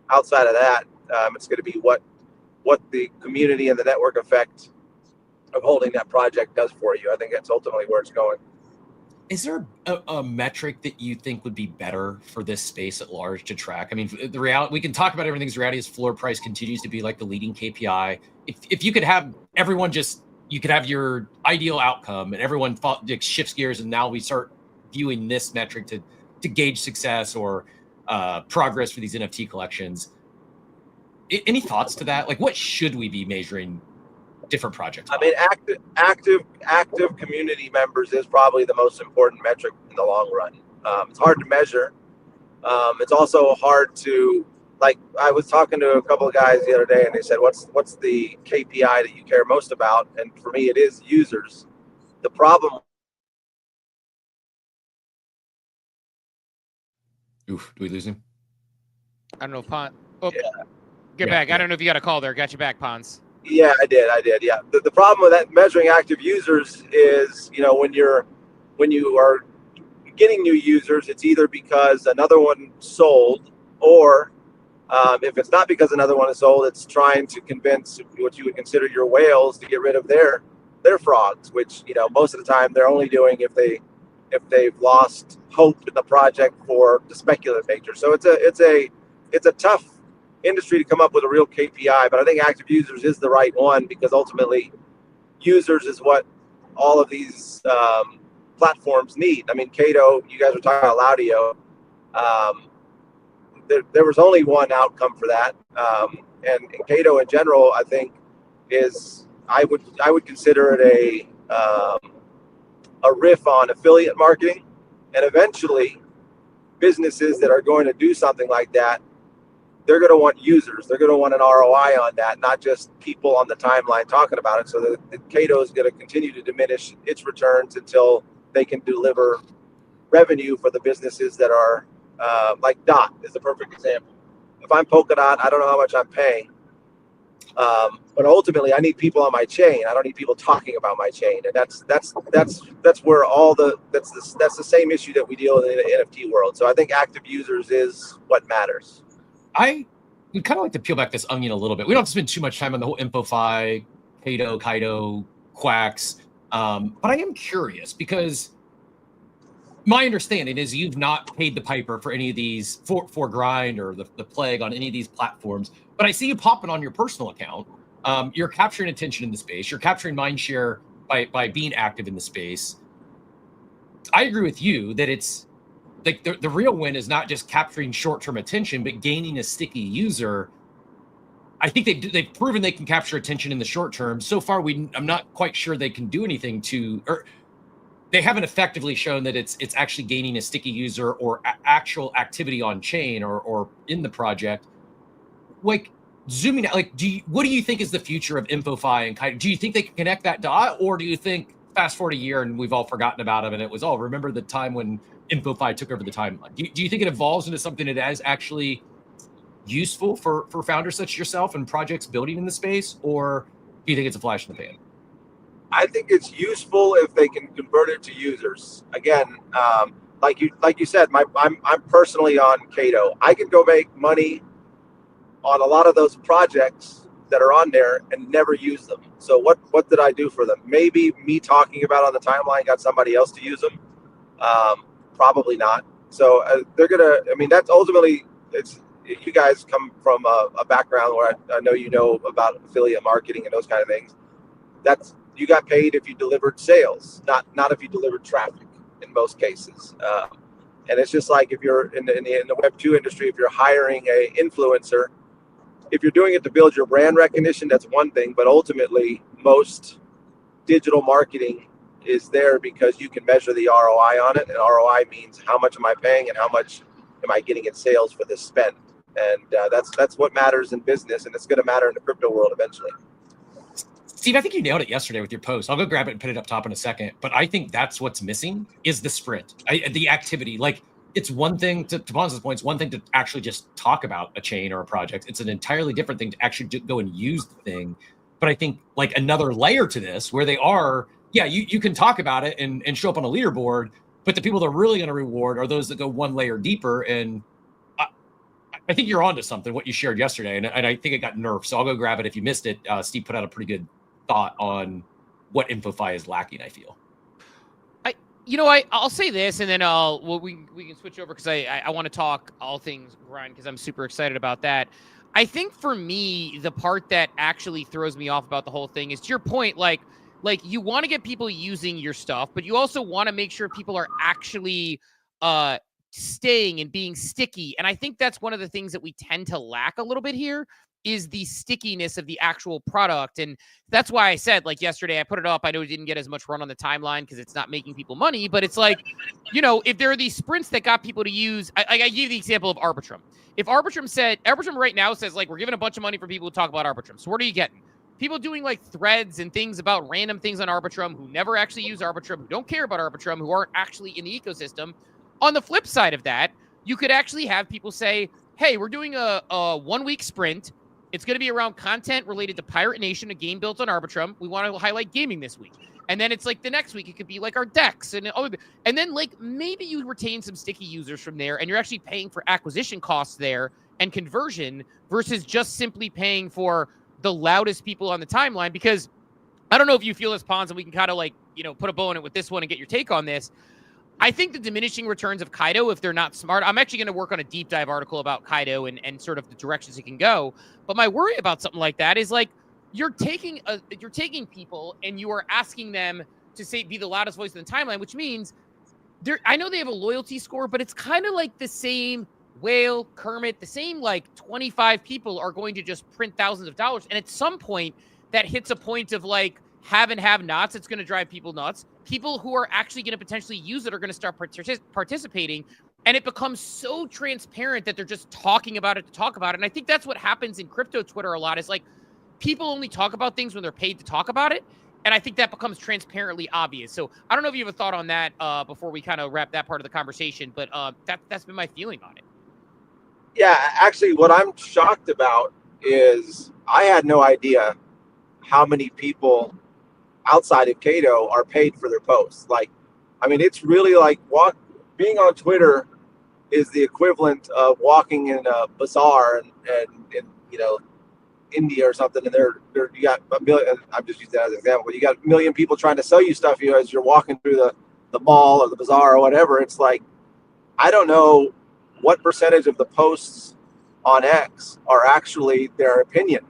outside of that, it's going to be what the community and the network effect of holding that project does for you. I think that's ultimately where it's going. Is there a metric that you think would be better for this space at large to track? I mean, the reality, we can talk about everything's reality is floor price continues to be like the leading KPI. If you could have everyone you could have your ideal outcome and everyone shifts gears, and now we start viewing this metric to gauge success or progress for these NFT collections. Any thoughts to that? Like, what should we be measuring different projects? I mean, active community members is probably the most important metric in the long run. It's hard to measure. It's also hard to, like, I was talking to a couple of guys the other day, and they said, what's the KPI that you care most about? And for me, it is users. The problem. Oof, do we lose him? I don't know if Pons. Oh, yeah. Get back. I don't know if you got a call there. Got you back, Pons. Yeah, I did. Yeah. The problem with that measuring active users is, when you are getting new users, it's either because another one sold, or If it's not because another one is sold, it's trying to convince what you would consider your whales to get rid of their frogs, which, you know, most of the time they're only doing if they've lost hope in the project for the speculative nature. So it's a tough industry to come up with a real KPI, but I think active users is the right one, because ultimately users is what all of these platforms need. I mean, Cato, you guys were talking about Laudio. There was only one outcome for that, and Cato in general, I think, is I would consider it a riff on affiliate marketing, and eventually businesses that are going to do something like that, they're going to want users. They're going to want an ROI on that, not just people on the timeline talking about it. So the Cato is going to continue to diminish its returns until they can deliver revenue for the businesses that are like Dot is a perfect example. If I'm Polkadot, I don't know how much I'm paying, but ultimately I need people on my chain. I don't need people talking about my chain, and that's where that's the same issue that we deal with in the NFT world. So I think active users is what matters. I would kind of like to peel back this onion a little bit. We don't have to spend too much time on the whole InfoFi, Cato, Kaido, Quacks, but I am curious, because my understanding is you've not paid the piper for any of these for Grind or the Plague on any of these platforms, but I see you popping on your personal account. You're capturing attention in the space. You're capturing mind share by being active in the space. I agree with you that it's like the real win is not just capturing short-term attention, but gaining a sticky user. I think they've proven they can capture attention in the short term. So far, I'm not quite sure they can do anything or they haven't effectively shown that it's actually gaining a sticky user or actual activity on chain or in the project. Like zooming out, like what do you think is the future of InfoFi and Kaido? Do you think they can connect that dot, or do you think fast forward a year and we've all forgotten about them and it was remember the time when InfoFi took over the timeline? Do you think it evolves into something that is actually useful for founders such as yourself and projects building in the space, or do you think it's a flash in the pan? I think it's useful if they can convert it to users. Again, like you said, I'm personally on Cato. I could go make money on a lot of those projects that are on there and never use them. So what did I do for them? Maybe me talking about on the timeline got somebody else to use them. Probably not. So they're gonna. I mean, that's ultimately it's. You guys come from a background where I know you know about affiliate marketing and those kind of things. That's you got paid if you delivered sales, not if you delivered traffic in most cases. And it's just like if you're in the Web2 industry, if you're hiring a influencer, if you're doing it to build your brand recognition, that's one thing. But ultimately, most digital marketing is there because you can measure the ROI on it, and ROI means how much am I paying and how much am I getting in sales for this spend. And that's what matters in business, and it's going to matter in the crypto world eventually. Steve, I think you nailed it yesterday with your post. I'll go grab it and put it up top in a second. But I think that's what's missing is the sprint, the activity. Like, it's one thing to Pons' point, it's one thing to actually just talk about a chain or a project. It's an entirely different thing to actually go and use the thing. But I think like another layer to this where they are, yeah, you can talk about it and show up on a leaderboard, but the people that are really going to reward are those that go one layer deeper. And I think you're onto something, what you shared yesterday, and I think it got nerfed. So I'll go grab it if you missed it. Steve put out a pretty good thought on what InfoFi is lacking, I feel. I'll say this, and then we can switch over because I want to talk all things Grind because I'm super excited about that. I think for me, the part that actually throws me off about the whole thing is, to your point, like you want to get people using your stuff, but you also want to make sure people are actually staying and being sticky. And I think that's one of the things that we tend to lack a little bit here is the stickiness of the actual product. And that's why I said, like yesterday, I put it up. I know it didn't get as much run on the timeline because it's not making people money, but it's like, if there are these sprints that got people to use, I gave the example of Arbitrum. If Arbitrum right now says like, we're giving a bunch of money for people who talk about Arbitrum. So what are you getting? People doing like threads and things about random things on Arbitrum who never actually use Arbitrum, who don't care about Arbitrum, who aren't actually in the ecosystem. On the flip side of that, you could actually have people say, hey, we're doing a 1 week sprint. It's going to be around content related to Pirate Nation, a game built on Arbitrum. We want to highlight gaming this week. And then it's like the next week, it could be like our decks. And then like maybe you retain some sticky users from there and you're actually paying for acquisition costs there and conversion versus just simply paying for the loudest people on the timeline. Because I don't know if you feel this, Pons, and we can kind of like, put a bow in it with this one and get your take on this. I think the diminishing returns of Kaido, if they're not smart, I'm actually going to work on a deep dive article about Kaido and sort of the directions it can go. But my worry about something like that is like, you're taking people and you are asking them to be the loudest voice in the timeline, which means I know they have a loyalty score, but it's kind of like the same Whale, Kermit, the same like 25 people are going to just print thousands of dollars. And at some point that hits a point of like have and have nots. It's going to drive people nuts. People who are actually going to potentially use it are going to start participating. And it becomes so transparent that they're just talking about it to talk about it. And I think that's what happens in crypto Twitter a lot is like people only talk about things when they're paid to talk about it. And I think that becomes transparently obvious. So I don't know if you have a thought on that before we kind of wrap that part of the conversation, but that's been my feeling on it. Yeah, actually, what I'm shocked about is I had no idea how many people outside of Cato are paid for their posts. Like, I mean, it's really like being on Twitter is the equivalent of walking in a bazaar and India or something, and you got a million. I'm just using that as an example. But you got a million people trying to sell you stuff. As you're walking through the mall or the bazaar or whatever. It's like I don't know what percentage of the posts on X are actually their opinion,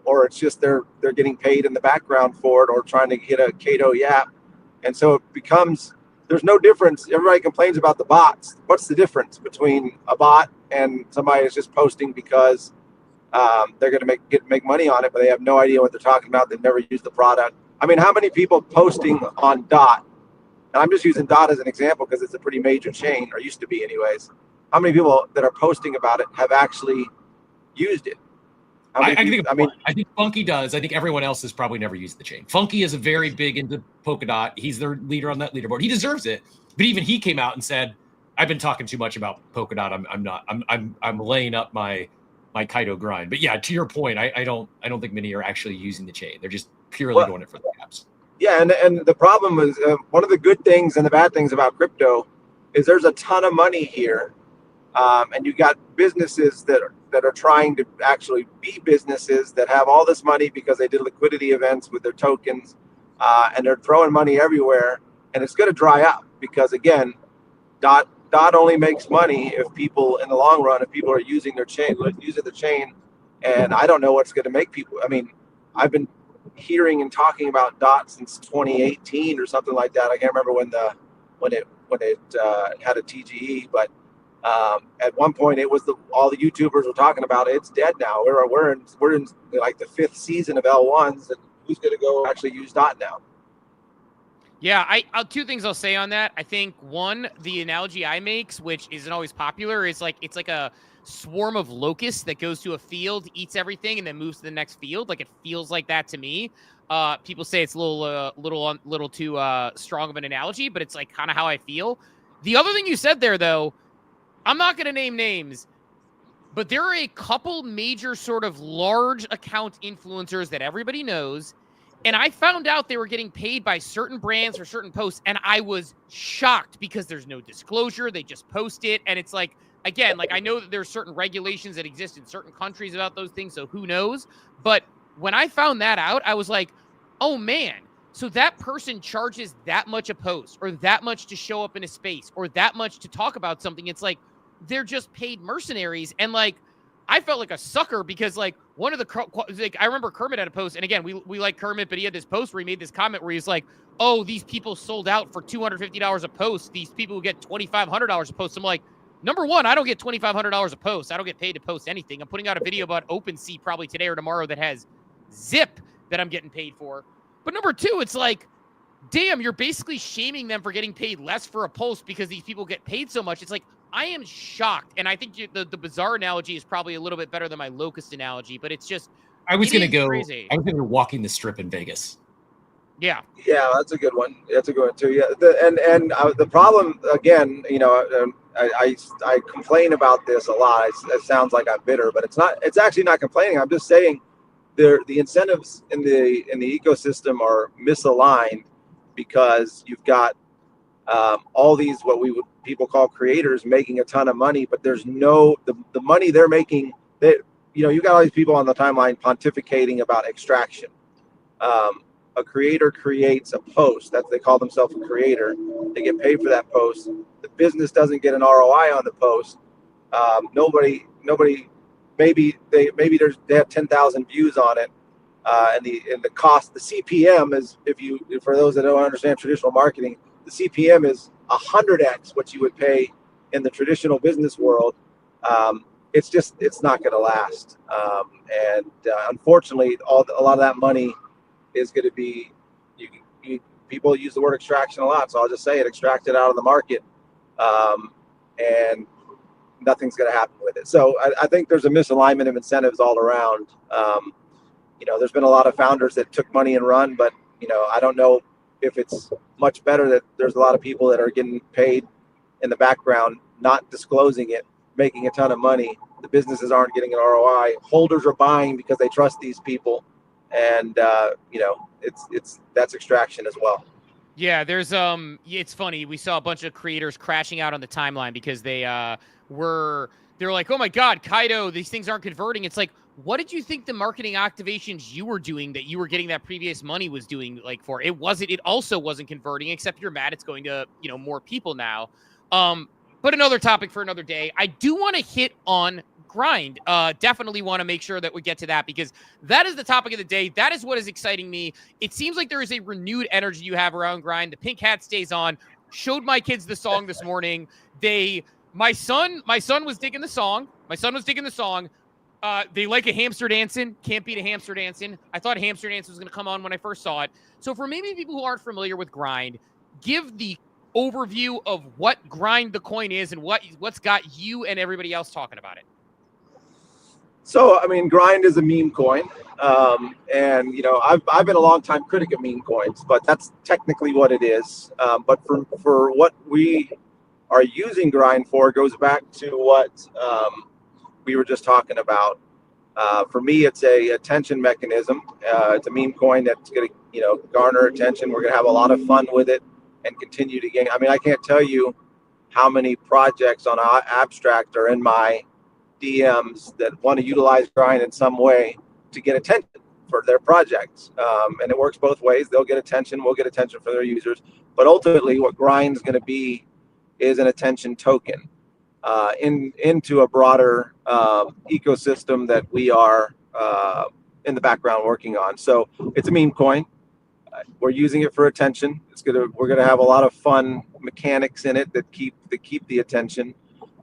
or it's just they're getting paid in the background for it, or trying to get a Cato yap, and so it becomes there's no difference. Everybody complains about the bots. What's the difference between a bot and somebody that's just posting because they're going to make money on it, but they have no idea what they're talking about. They've never used the product. I mean, how many people posting on Dot? And I'm just using Dot as an example because it's a pretty major chain, or used to be anyways. How many people that are posting about it have actually used it? I think Funky does. I think everyone else has probably never used the chain. Funky is a very big into Polkadot. He's their leader on that leaderboard. He deserves it. But even he came out and said, I've been talking too much about Polkadot. I'm laying up my Kaido grind. But yeah, to your point, I don't think many are actually using the chain. They're just purely doing it for the apps. Yeah, and the problem is one of the good things and the bad things about crypto is there's a ton of money here, and you got businesses that are trying to actually be businesses that have all this money because they did liquidity events with their tokens, and they're throwing money everywhere, and it's going to dry up because again, Dot only makes money if people in the long run, if people are using the chain, and I don't know what's going to make people. I mean, I've been hearing and talking about Dot since 2018 or something like that. I can't remember when it had a TGE, but at one point it was all the YouTubers were talking about it. It's dead now. We're in like the 5th season of L1s, and who's going to go actually use Dot now? Yeah, two things I'll say on that. I think one, the analogy I make, which isn't always popular, is like it's like a swarm of locusts that goes to a field, eats everything, and then moves to the next field. Like it feels like that to me. People say it's a little too strong of an analogy, but it's like kind of how I feel. The other thing you said there, though, I'm not going to name names, but there are a couple major sort of large account influencers that everybody knows. And I found out they were getting paid by certain brands for certain posts. And I was shocked because there's no disclosure. They just post it. And it's like, again, like I know that there's certain regulations that exist in certain countries about those things. So who knows? But when I found that out, I was like, oh man, so that person charges that much a post or that much to show up in a space or that much to talk about something. It's like, they're just paid mercenaries. And like, I felt like a sucker because like one of the, I remember Kermit had a post, and again, we like Kermit, but he had this post where he made this comment where he's like, oh, these people sold out for $250 a post. These people who get $2,500 a post. I'm like, number one, I don't get $2,500 a post. I don't get paid to post anything. I'm putting out a video about OpenSea probably today or tomorrow that has zip that I'm getting paid for. But number two, it's like, damn, you're basically shaming them for getting paid less for a post because these people get paid so much. It's like, I am shocked. And I think the bizarre analogy is probably a little bit better than my locust analogy, but it's just, I was going to go walking the strip in Vegas. Yeah. Yeah. That's a good one. That's a good one too. Yeah. The problem again, I complain about this a lot. It sounds like I'm bitter, but it's not, it's actually not complaining. I'm just saying the incentives in the ecosystem are misaligned because you've got all these, what people call creators making a ton of money, but there's the the money they're making, that, you got all these people on the timeline pontificating about extraction. A creator creates a post, that they call themselves a creator. They get paid for that post. The business doesn't get an ROI on the post. Nobody, maybe they have 10,000 views on it. And the cost, the CPM is, for those that don't understand traditional marketing, the CPM is 100x what you would pay in the traditional business world. It's not going to last. Unfortunately, a lot of that money is going to be, people use the word extraction a lot, so I'll just say it, extract it out of the market, and nothing's going to happen with it. So I think there's a misalignment of incentives all around. There's been a lot of founders that took money and run, but I don't know if it's much better that there's a lot of people that are getting paid in the background, not disclosing it, making a ton of money. The businesses aren't getting an ROI. Holders are buying because they trust these people, and that's extraction as well. Yeah, there's it's funny. We saw a bunch of creators crashing out on the timeline because they're like, oh my God, Kaido, these things aren't converting. It's like, what did you think the marketing activations you were doing that you were getting that previous money was doing for? It also wasn't converting, except you're mad it's going to, more people now. But another topic for another day. I do want to hit on grind. Definitely want to make sure that we get to that, because that is the topic of the day. That is what is exciting me. It seems like there is a renewed energy you have around grind. The pink hat stays on. Showed my kids the song this morning. My son was digging the song. They like a hamster dancing. Can't beat a hamster dancing. I thought hamster dance was going to come on when I first saw it. So for maybe people who aren't familiar with grind, give the overview of what grind the coin is and what's got you and everybody else talking about it. So, grind is a meme coin. And, I've been a long time critic of meme coins, but that's technically what it is. But for what we are using grind for, goes back to what we were just talking about. For me, it's a attention mechanism. It's a meme coin that's going to, garner attention. We're going to have a lot of fun with it and continue to gain. I can't tell you how many projects on Abstract are in my DMs that want to utilize grind in some way to get attention for their projects. And it works both ways. They'll get attention. We'll get attention for their users. But ultimately, what grind is going to be is an attention token into a broader ecosystem that we are in the background working on. So it's a meme coin. We're using it for attention. We're gonna have a lot of fun mechanics in it that keep the attention.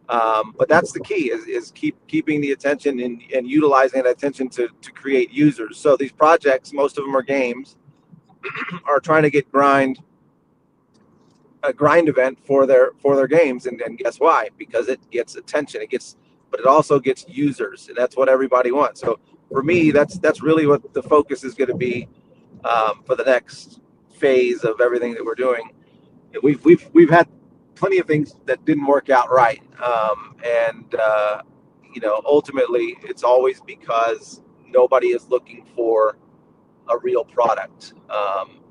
But that's the key is keeping the attention and utilizing that attention to create users. So these projects, most of them are games, are trying to get a grind event for their games, and guess why? Because it gets attention. But it also gets users, and that's what everybody wants. So for me, that's really what the focus is going to be for the next phase of everything that we're doing. We've had plenty of things that didn't work out right, and ultimately it's always because nobody is looking for a real product,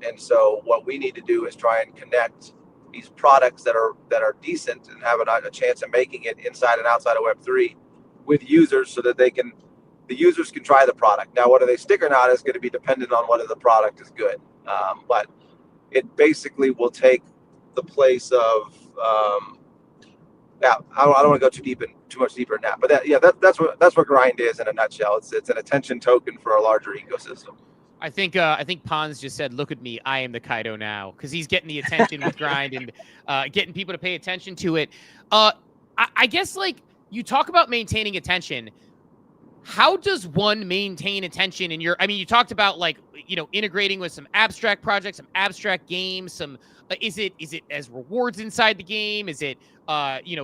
and so what we need to do is try and connect these products that are decent and have a chance of making it inside and outside of Web3 with users, so that the users can try the product. Now, whether they stick or not is going to be dependent on whether the product is good. But it basically will take the place of I don't want to go too much deeper in that. But that's what grind is in a nutshell. It's an attention token for a larger ecosystem. I think Pons just said, "Look at me, I am the Kaido now," because he's getting the attention with grind and getting people to pay attention to it. I guess you talk about maintaining attention. How does one maintain attention in your? You talked about integrating with some abstract projects, some abstract games. Some is it as rewards inside the game? Is it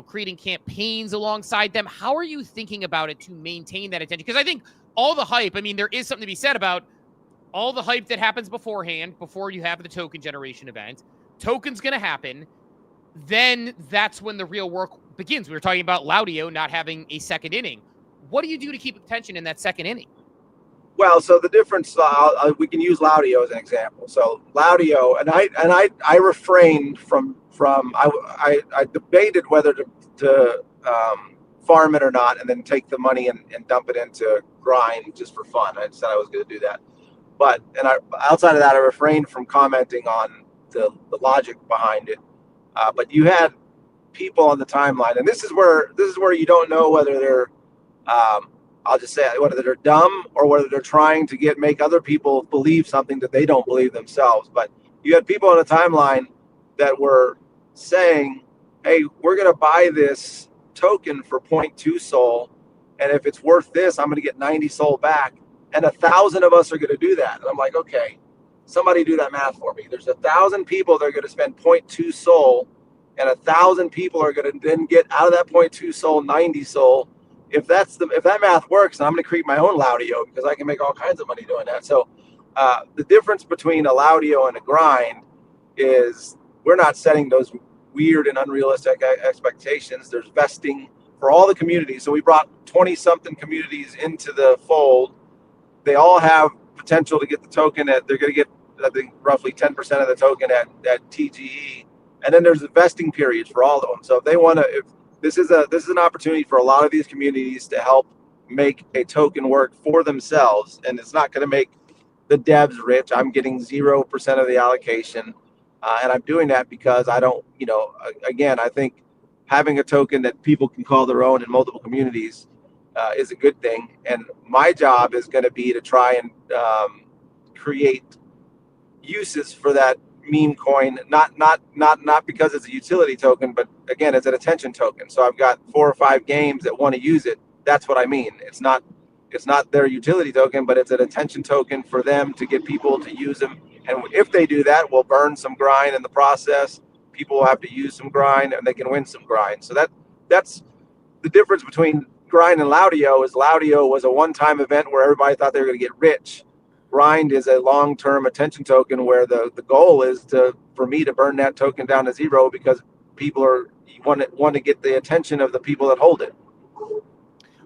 creating campaigns alongside them? How are you thinking about it to maintain that attention? Because I think all the hype. There is something to be said about all the hype that happens beforehand, before you have the token generation event. Token's going to happen. Then that's when the real work begins. We were talking about Laudio not having a second inning. What do you do to keep attention in that second inning? Well, so the difference, we can use Laudio as an example. So Laudio, and I refrained from I debated whether to farm it or not, and then take the money and dump it into grind just for fun. I said I was going to do that. But outside of that, I refrained from commenting on the logic behind it. But you had people on the timeline, and this is where you don't know whether they're I'll just say it, whether they're dumb or whether they're trying to make other people believe something that they don't believe themselves. But you had people on the timeline that were saying, hey, we're going to buy this token for 0.2 Sol, and if it's worth this, I'm going to get 90 Sol back, and 1,000 of us are going to do that. And I'm like, okay, somebody do that math for me. There's 1,000 people that are going to spend 0.2 Sol, and 1,000 people are going to then get out of that 0.2 Sol 90 Sol. If that math works, I'm going to create my own Laudio because I can make all kinds of money doing that. So the difference between a Laudio and a grind is we're not setting those weird and unrealistic expectations. There's vesting for all the communities. So we brought 20-something communities into the fold. They all have potential to get the token they're going to get, I think, roughly 10% of the token at TGE. And then there's the vesting periods for all of them. So if they want to, this is an opportunity for a lot of these communities to help make a token work for themselves, and it's not going to make the devs rich. I'm getting 0% of the allocation, and I'm doing that because I don't, again, I think having a token that people can call their own in multiple communities is a good thing. And my job is going to be to try and create uses for that Memecoin, not because it's a utility token, but again, it's an attention token. So I've got 4 or 5 games that want to use it. That's what I mean. It's not their utility token, but it's an attention token for them to get people to use them. And if they do that, we'll burn some grind in the process. People will have to use some grind, and they can win some grind. So that's the difference between grind and Laudio. Is Laudio was a one-time event where everybody thought they were going to get rich. Grind is a long-term attention token where the goal is for me to burn that token down to 0 because people want to get the attention of the people that hold it.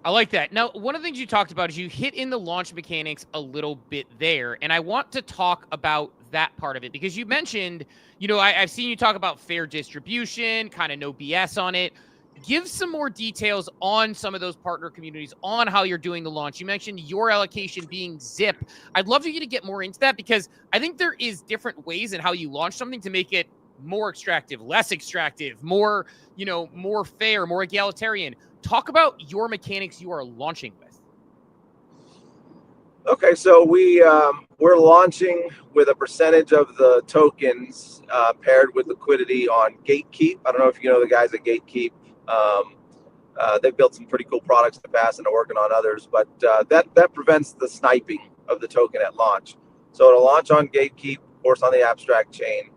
I like that. Now, one of the things you talked about is you hit in the launch mechanics a little bit there, and I want to talk about that part of it because you mentioned, I've seen you talk about fair distribution, kind of no BS on it. Give some more details on some of those partner communities, on how you're doing the launch. You mentioned your allocation being zip. I'd love for you to get more into that because I think there is different ways in how you launch something to make it more extractive, less extractive, more, more fair, more egalitarian. Talk about your mechanics you are launching with. Okay, so we're launching with a percentage of the tokens paired with liquidity on Gatekeep. I don't know if you know the guys at Gatekeep. They've built some pretty cool products in the past and are working on others, but that prevents the sniping of the token at launch. So it'll launch on Gatekeep, of course, on the abstract chain.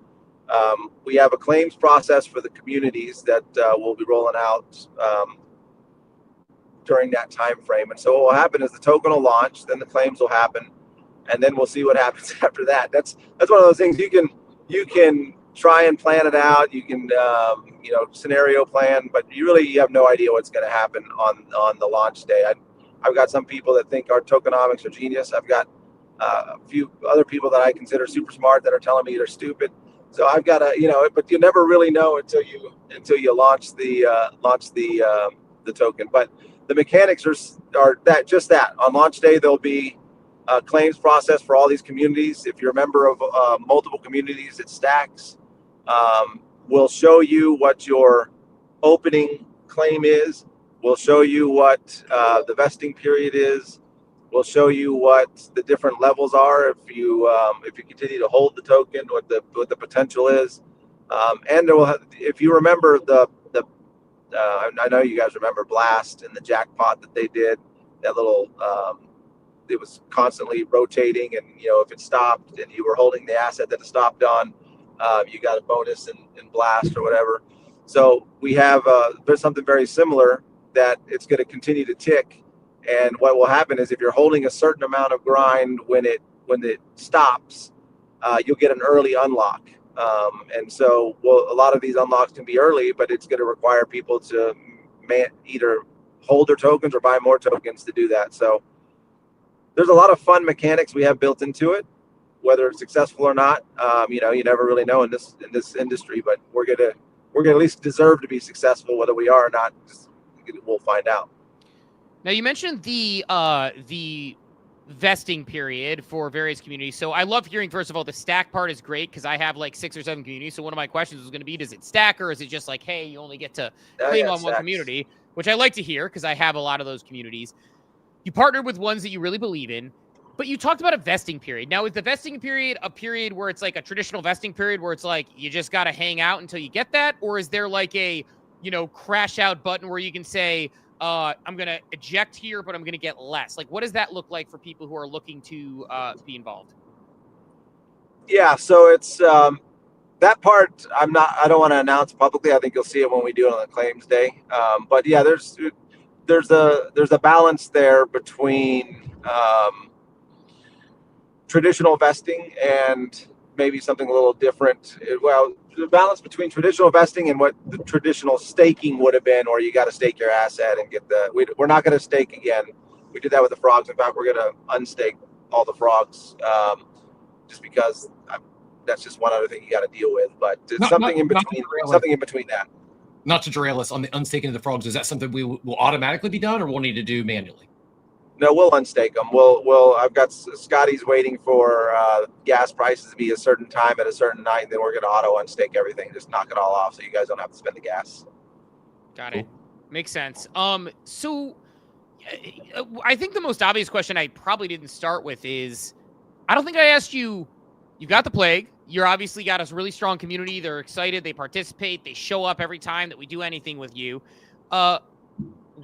We have a claims process for the communities that we'll be rolling out during that time frame. And so what will happen is the token will launch, then the claims will happen, and then we'll see what happens after that. That's one of those things you can try and plan it out. You can scenario plan, but you have no idea what's going to happen on the launch day. I've got some people that think our tokenomics are genius. I've got a few other people that I consider super smart that are telling me they're stupid. So I've got but you never really know until you launch the token. But the mechanics are that. On launch day, there'll be a claims process for all these communities. If you're a member of multiple communities, it stacks. We'll show you what your opening claim is. We'll show you what the vesting period is. We'll show you what the different levels are if you continue to hold the token, what the potential is. And if you remember I know you guys remember Blast and the jackpot that they did. That little it was constantly rotating, and if it stopped and you were holding the asset that it stopped on, you got a bonus in Blast or whatever. So we have there's something very similar that it's going to continue to tick. And what will happen is if you're holding a certain amount of grind when it stops, you'll get an early unlock. And so a lot of these unlocks can be early, but it's going to require people to either hold their tokens or buy more tokens to do that. So there's a lot of fun mechanics we have built into it. Whether it's successful or not, you never really know in this industry. But we're gonna at least deserve to be successful, whether we are or not. Just we'll find out. Now you mentioned the vesting period for various communities. So I love hearing, first of all, the stack part is great because I have like 6 or 7 communities. So one of my questions was going to be, does it stack or is it just like, hey, you only get to claim on one community, which I like to hear because I have a lot of those communities. You partnered with ones that you really believe in, but you talked about a vesting period. Now, is the vesting period a period where it's like a traditional vesting period where it's like you just got to hang out until you get that? Or is there like a, crash out button where you can say, I'm going to eject here, but I'm going to get less? Like, what does that look like for people who are looking to be involved? Yeah, so it's that part I don't want to announce publicly. I think you'll see it when we do it on the claims day. But yeah, there's a balance there between traditional vesting and maybe something a little different. Well, the balance between traditional vesting and what the traditional staking would have been, or you got to stake your asset and get we're not going to stake again. We did that with the frogs. In fact, we're going to unstake all the frogs, just because that's just one other thing you got to deal with. But it's something in between that. Not to derail us on the unstaking of the frogs, is that something we will automatically be done, or we'll need to do manually? No, we'll unstake them. I've got Scotty's waiting for gas prices to be a certain time at a certain night. Then we're going to auto unstake everything, just knock it all off, so you guys don't have to spend the gas. Got it. Makes sense. So I think the most obvious question I probably didn't start with is, I don't think I asked you. You got the plague. You're obviously got a really strong community. They're excited. They participate. They show up every time that we do anything with you.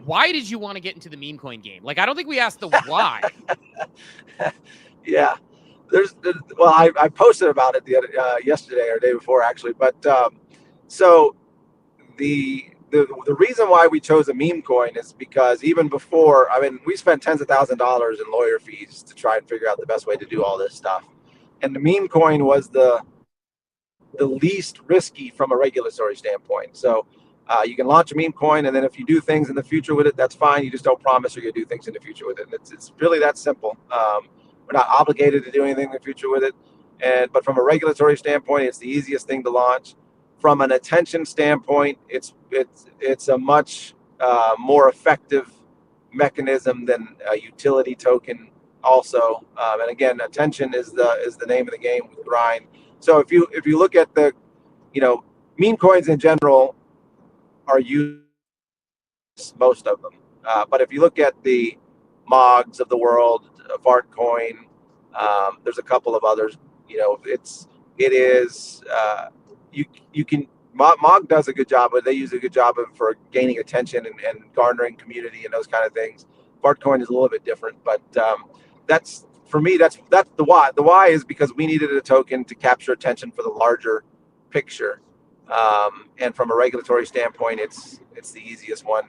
Why did you want to get into the Memecoin game? Like, I don't think we asked the why. Yeah, I posted about it yesterday or the day before, actually. But so the reason why we chose a Memecoin is because even before, we spent tens of thousands of dollars in lawyer fees to try and figure out the best way to do all this stuff, and the Memecoin was the least risky from a regulatory standpoint. So you can launch a Memecoin, and then if you do things in the future with it, that's fine. You just don't promise you're going to do things in the future with it. And it's really that simple. We're not obligated to do anything in the future with it. But from a regulatory standpoint, it's the easiest thing to launch. From an attention standpoint, it's a much more effective mechanism than a utility token also. And again, attention is the name of the game with Grind. So if you look at the, meme coins in general are used, most of them. But if you look at the Mogs of the world, Vartcoin, there's a couple of others. Mog does a good job, but they use a good job for gaining attention and garnering community and those kind of things. Vartcoin is a little bit different, but that's the why. The why is because we needed a token to capture attention for the larger picture. And from a regulatory standpoint, it's the easiest one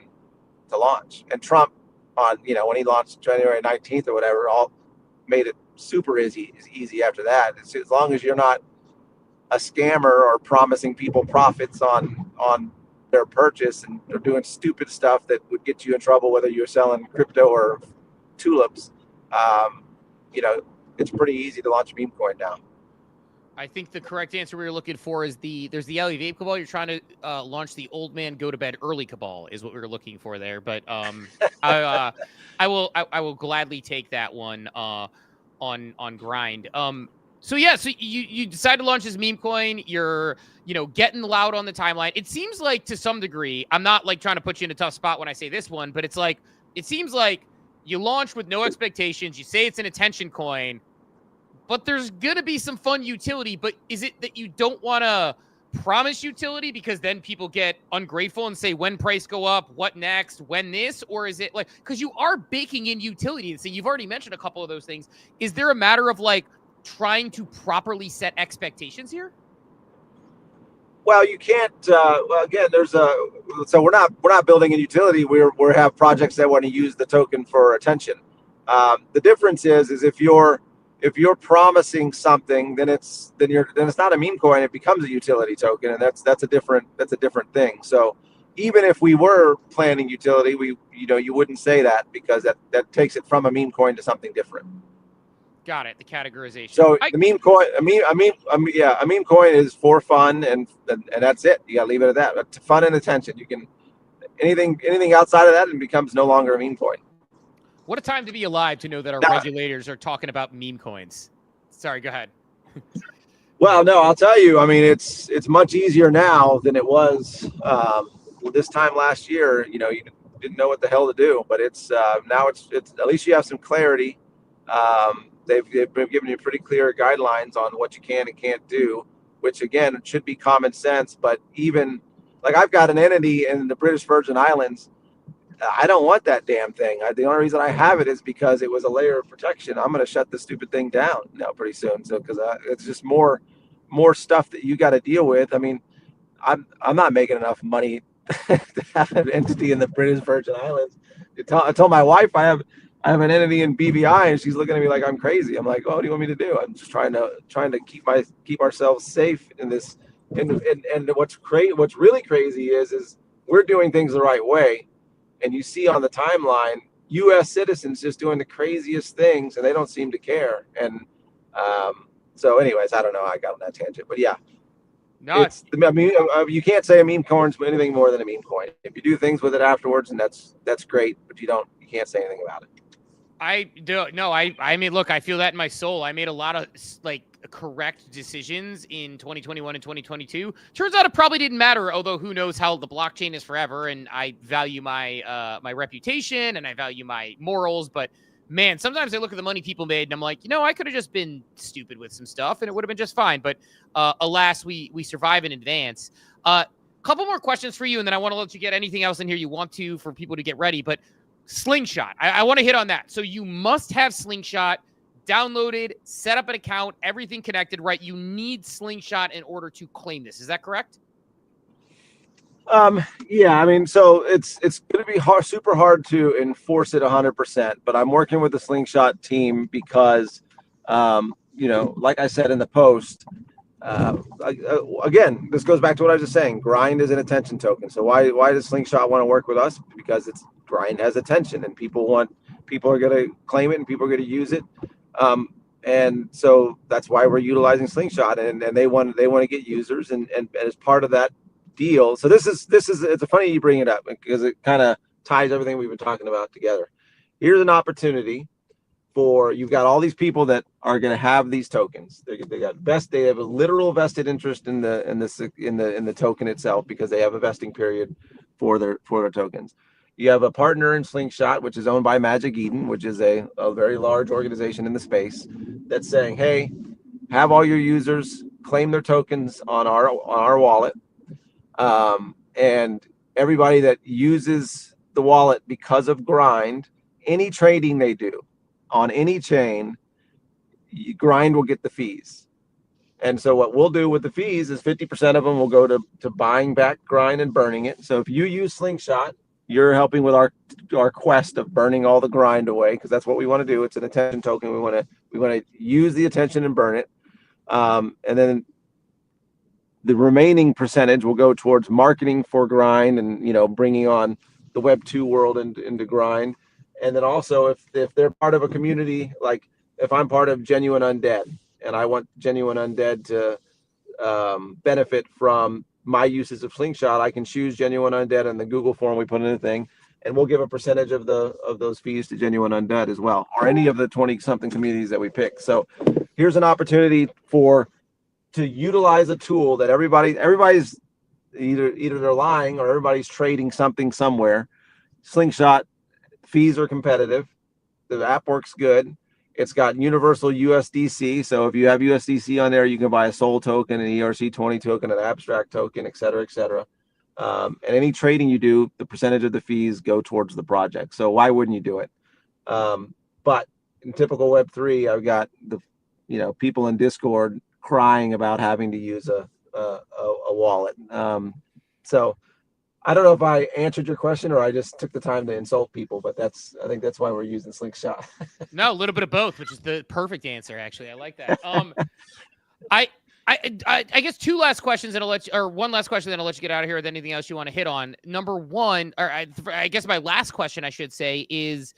to launch. And Trump, when he launched January 19th or whatever, all made it super easy after that. It's, as long as you're not a scammer or promising people profits on their purchase and they're doing stupid stuff that would get you in trouble, whether you're selling crypto or tulips, it's pretty easy to launch a meme coin now. I think the correct answer we were looking for is there's the Alley Vape Cabal. You're trying to launch the Old Man Go to Bed Early Cabal is what we were looking for there. But I will gladly take that one on Grind. So you decide to launch this meme coin. You're getting loud on the timeline. It seems like to some degree, I'm not like trying to put you in a tough spot when I say this one, but it seems like you launch with no expectations. You say it's an attention coin, but there's going to be some fun utility. But is it that you don't want to promise utility because then people get ungrateful and say, when price go up, what next, when this? Or is it like, because you are baking in utility. So you've already mentioned a couple of those things. Is there a matter of like trying to properly set expectations here? Well, you can't. Again, so we're not building a utility. We have projects that want to use the token for attention. The difference is if you're promising something, then it's not a meme coin. It becomes a utility token, and that's a different thing. So even if we were planning utility, you wouldn't say that because that takes it from a meme coin to something different. Got it. The categorization. So the meme coin, a meme coin is for fun, and that's it. You gotta leave it at that. But fun and attention. You can, anything outside of that, it becomes no longer a meme coin. What a time to be alive to know that our regulators are talking about meme coins. Sorry, go ahead. Well, no, I'll tell you. I mean, it's much easier now than it was this time last year. You didn't know what the hell to do, but it's now it's at least you have some clarity. They've been giving you pretty clear guidelines on what you can and can't do, which again should be common sense. But even like I've got an entity in the British Virgin Islands. I don't want that damn thing. The only reason I have it is because it was a layer of protection. I'm going to shut this stupid thing down now pretty soon. So because it's just more stuff that you got to deal with. I mean, I'm not making enough money to have an entity in the British Virgin Islands. I told my wife I have an entity in BVI, and she's looking at me like I'm crazy. I'm like, oh, what do you want me to do? I'm just trying to keep ourselves safe in this. And what's really crazy is we're doing things the right way. And you see on the timeline, U.S. citizens just doing the craziest things, and they don't seem to care. And so, anyways, I don't know. I got on that tangent, but yeah, no, you can't say a meme coin's anything more than a meme coin. If you do things with it afterwards, and that's great, but you can't say anything about it. I mean, look, I feel that in my soul. I made a lot of correct decisions in 2021 and 2022. Turns out it probably didn't matter, although who knows how the blockchain is forever. And I value my my reputation and I value my morals. But man, sometimes I look at the money people made and I'm like, I could have just been stupid with some stuff and it would have been just fine. But alas, we survive in advance. Couple more questions for you, and then I want to let you get anything else in here you want to for people to get ready. But Slingshot, I want to hit on that. So you must have Slingshot downloaded, set up an account, everything connected, right? You need Slingshot in order to claim this. Is that correct? Yeah, I mean, so it's going to be super hard to enforce it 100%, but I'm working with the Slingshot team because, like I said in the post, again, this goes back to what I was just saying. Grind is an attention token. So why does Slingshot want to work with us? Because Grind has attention, and people are going to claim it, and people are going to use it. And so that's why we're utilizing Slingshot, and they want to get users, and as part of that deal. So this is it's funny you bring it up because it kind of ties everything we've been talking about together. Here's an opportunity for you've got all these people that are going to have these tokens. They have a literal vested interest in the token itself because they have a vesting period for their tokens. You have a partner in Slingshot, which is owned by Magic Eden, which is a very large organization in the space that's saying, hey, have all your users claim their tokens on our wallet. And everybody that uses the wallet because of Grind, any trading they do on any chain, Grind will get the fees. And so what we'll do with the fees is 50% of them will go to buying back Grind and burning it. So if you use Slingshot, you're helping with our quest of burning all the Grind away, because that's what we want to do. It's an attention token. We want to use the attention and burn it. And then the remaining percentage will go towards marketing for Grind and, bringing on the Web 2 world into Grind. And then also if they're part of a community, like if I'm part of Genuine Undead and I want Genuine Undead to benefit from my uses of Slingshot, I can choose Genuine Undead in the Google form we put in the thing, and we'll give a percentage of those fees to Genuine Undead as well, or any of the 20-something communities that we pick. So here's an opportunity to utilize a tool that everybody's either they're lying or everybody's trading something somewhere. Slingshot fees are competitive. The app works good. It's got universal USDC. So if you have USDC on there, you can buy a SOL token, an ERC20 token, an abstract token, et cetera, et cetera. And any trading you do, the percentage of the fees go towards the project. So why wouldn't you do it? But in typical Web3, I've got the people in Discord crying about having to use a wallet. So I don't know if I answered your question or I just took the time to insult people, but I think that's why we're using Slingshot. No, a little bit of both, which is the perfect answer. Actually, I like that. I guess two last questions, and one last question, then I'll let you get out of here with anything else you want to hit on. Number one, or I guess my last question, I should say, is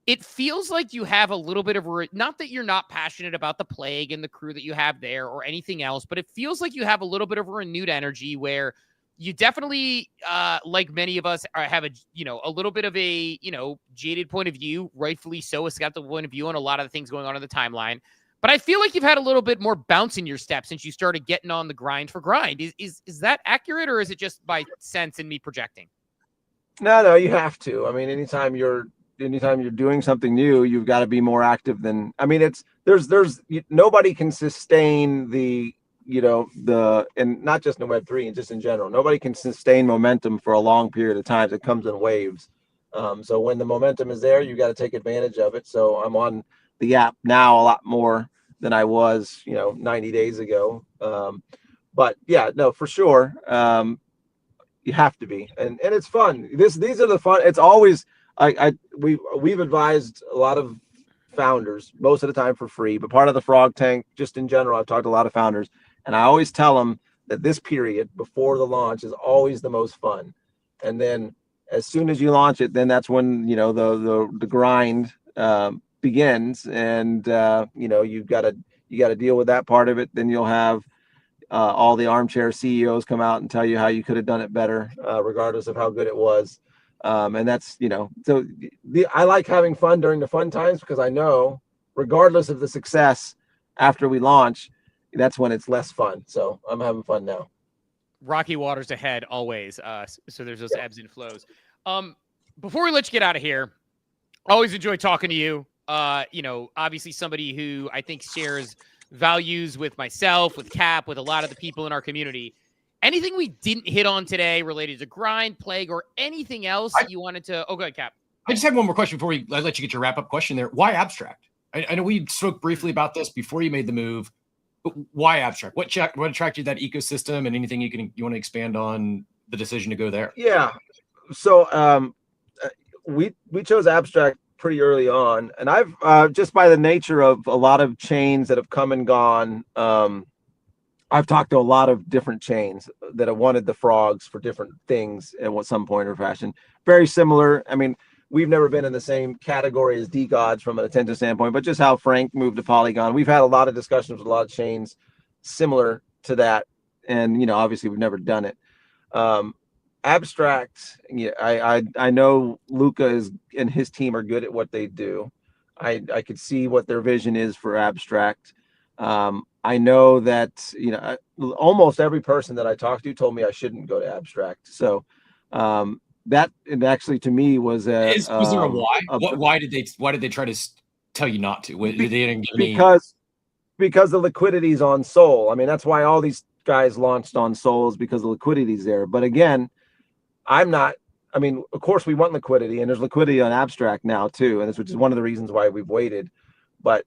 it feels like you have a little bit of, not that you're not passionate about the Plague and the crew that you have there or anything else, but it feels like you have a little bit of a renewed energy where you definitely, like many of us, have a little bit of a jaded point of view, rightfully so, a skeptical point of view on a lot of the things going on in the timeline. But I feel like you've had a little bit more bounce in your step since you started getting on the grind for grind. Is that accurate, or is it just by sense and me projecting? No, you have to. I mean, anytime you're doing something new, you've got to be more active than. I mean, there's nobody can sustain and not just in Web3 and just in general, nobody can sustain momentum for a long period of time. It comes in waves. So when the momentum is there, you got to take advantage of it. So I'm on the app now a lot more than I was, 90 days ago. But yeah, no, for sure. You have to be, and it's fun. These are the fun. It's always, we've advised a lot of founders most of the time for free, but part of the Frog Tank, just in general, I've talked to a lot of founders, and I always tell them that this period before the launch is always the most fun. And then as soon as you launch it, then that's when, the grind begins, and you got to deal with that part of it. Then you'll have all the armchair CEOs come out and tell you how you could have done it better, regardless of how good it was. And that's, so I like having fun during the fun times, because I know regardless of the success after we launch, that's when it's less fun. So I'm having fun now. Rocky waters ahead always. So there's those ebbs and flows. Before we let you get out of here, always enjoy talking to you. Obviously somebody who I think shares values with myself, with Cap, with a lot of the people in our community. Anything we didn't hit on today related to grind, plague, or anything else you wanted to? Oh, go ahead, Cap. I just have one more question before I let you get your wrap-up question there. Why abstract? I know we spoke briefly about this before you made the move, but why abstract? What attracted you to that ecosystem, and anything you want to expand on the decision to go there? Yeah. So we chose abstract pretty early on, and I've just by the nature of a lot of chains that have come and gone, I've talked to a lot of different chains that have wanted the frogs for different things at some point or fashion. Very similar. I mean, we've never been in the same category as DGods from an attention standpoint, but just how Frank moved to Polygon. We've had a lot of discussions with a lot of chains similar to that, and obviously we've never done it. Abstract, yeah, I know Luca and his team are good at what they do. I could see what their vision is for abstract. I know that almost every person that I talked to told me I shouldn't go to abstract. So that actually to me was was there a why? Why did they try to tell you not to? They didn't give because the liquidity's on Sol. I mean, that's why all these guys launched on Sol, is because the liquidity's there. But again, of course we want liquidity, and there's liquidity on abstract now too, and which is one of the reasons why we've waited. But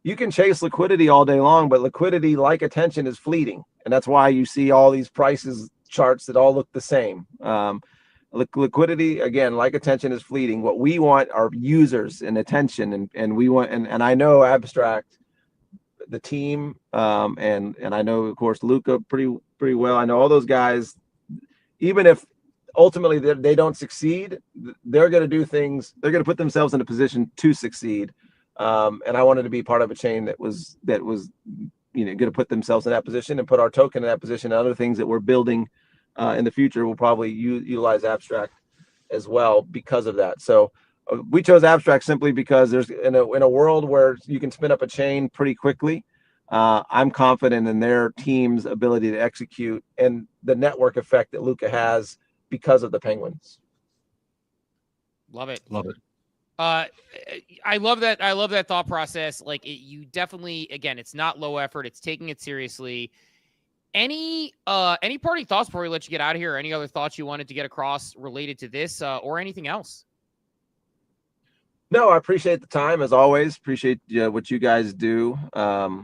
you can chase liquidity all day long, but liquidity, like attention, is fleeting. And that's why you see all these prices charts that all look the same. Liquidity, again, like attention, is fleeting. What we want are users and attention. And we want, and I know abstract, the team, and I know, of course, Luca pretty well. I know all those guys, even if ultimately they don't succeed, they're going to do things, they're going to put themselves in a position to succeed. And I wanted to be part of a chain that was going to put themselves in that position and put our token in that position. And other things that we're building in the future will probably utilize abstract as well because of that. So we chose abstract simply because there's in a world where you can spin up a chain pretty quickly. I'm confident in their team's ability to execute and the network effect that Luca has because of the Penguins. Love it. Love it. I love that. I love that thought process. Like you definitely, again, it's not low effort. It's taking it seriously. Any parting thoughts before we let you get out of here? Or any other thoughts you wanted to get across related to this, or anything else? No, I appreciate the time as always. Appreciate what you guys do.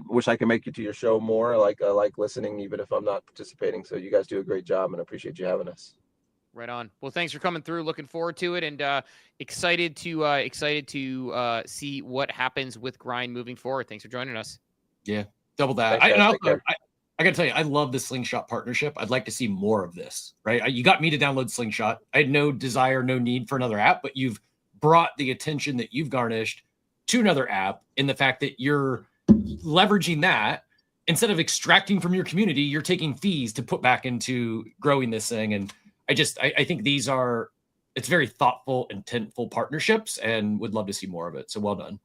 Wish I could make you to your show more. I like listening, even if I'm not participating. So you guys do a great job, and I appreciate you having us. Right on. Well, thanks for coming through. Looking forward to it, and excited to see what happens with grind moving forward. Thanks for joining us. Yeah, double that. I got to tell you, I love the Slingshot partnership. I'd like to see more of this. Right? You got me to download Slingshot. I had no desire, no need for another app, but you've brought the attention that you've garnished to another app in the fact that you're leveraging that instead of extracting from your community, you're taking fees to put back into growing this thing. And I think it's very thoughtful, intentful partnerships, and would love to see more of it. So well done.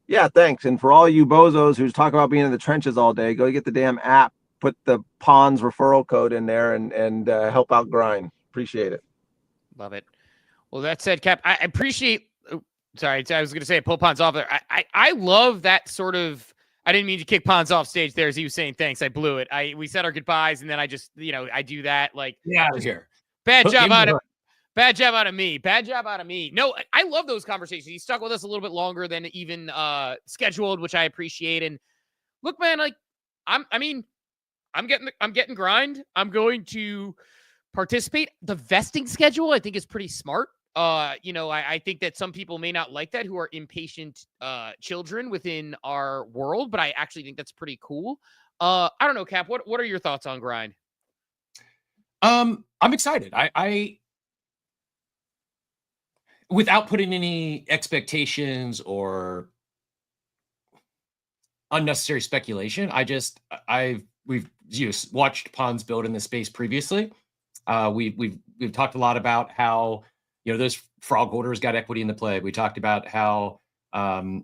Yeah, thanks. And for all you bozos who's talking about being in the trenches all day, go get the damn app, put the Pons referral code in there, and help out Grind. Appreciate it. Love it. Well, that said, Cap, I appreciate. Sorry, I was going to say pull Pons off there. I love that sort of. I didn't mean to kick Pons off stage there as he was saying thanks. I blew it. We said our goodbyes, and then I just I do that like out of here. Bad job out of me. Bad job out of me. No, I love those conversations. He stuck with us a little bit longer than even scheduled, which I appreciate. And look, man, like I'm getting Grind. I'm going to participate. The vesting schedule, I think, is pretty smart. I think that some people may not like that who are impatient children within our world, but I actually think that's pretty cool. I don't know, Cap, what are your thoughts on Grind? I'm excited. I without putting any expectations or unnecessary speculation, we've watched Pons build in this space previously. We've talked a lot about how those frog holders got equity in the play. We talked about how OSF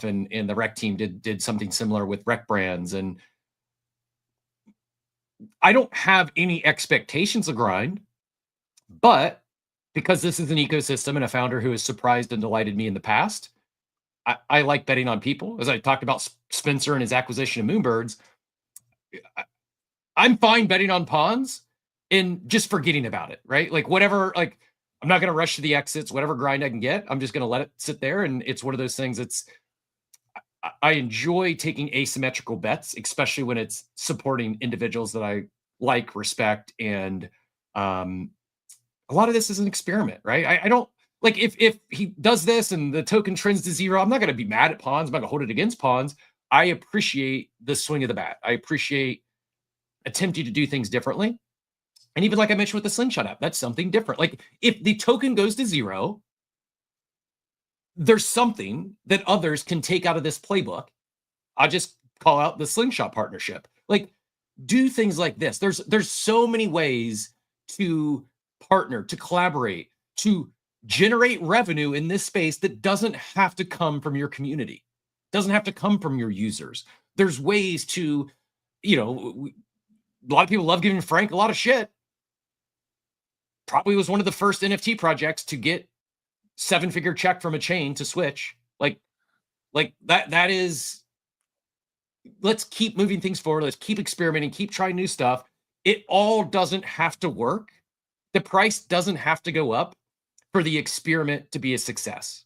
and the rec team did something similar with rec brands, and I don't have any expectations of Grind, but because this is an ecosystem and a founder who has surprised and delighted me in the past, I like betting on people. As I talked about Spencer and his acquisition of Moonbirds, I'm fine betting on Pons and just forgetting about it, right? Like whatever, like I'm not going to rush to the exits, whatever Grind I can get, I'm just going to let it sit there. And it's one of those things I enjoy taking asymmetrical bets, especially when it's supporting individuals that I like, respect, and a lot of this is an experiment, right? I don't like if he does this and the token trends to zero, I'm not going to be mad at Pons. I'm not going to hold it against Pons. I appreciate the swing of the bat. I appreciate attempting to do things differently. And even like I mentioned with the Slingshot app, that's something different. Like if the token goes to zero, there's something that others can take out of this playbook. I'll just call out the Slingshot partnership. Like do things like this. There's so many ways to partner, to collaborate, to generate revenue in this space that doesn't have to come from your community, doesn't have to come from your users. There's ways to, a lot of people love giving Frank a lot of shit. Probably was one of the first NFT projects to get 7-figure check from a chain to switch. Like that is, let's keep moving things forward. Let's keep experimenting, keep trying new stuff. It all doesn't have to work. The price doesn't have to go up for the experiment to be a success.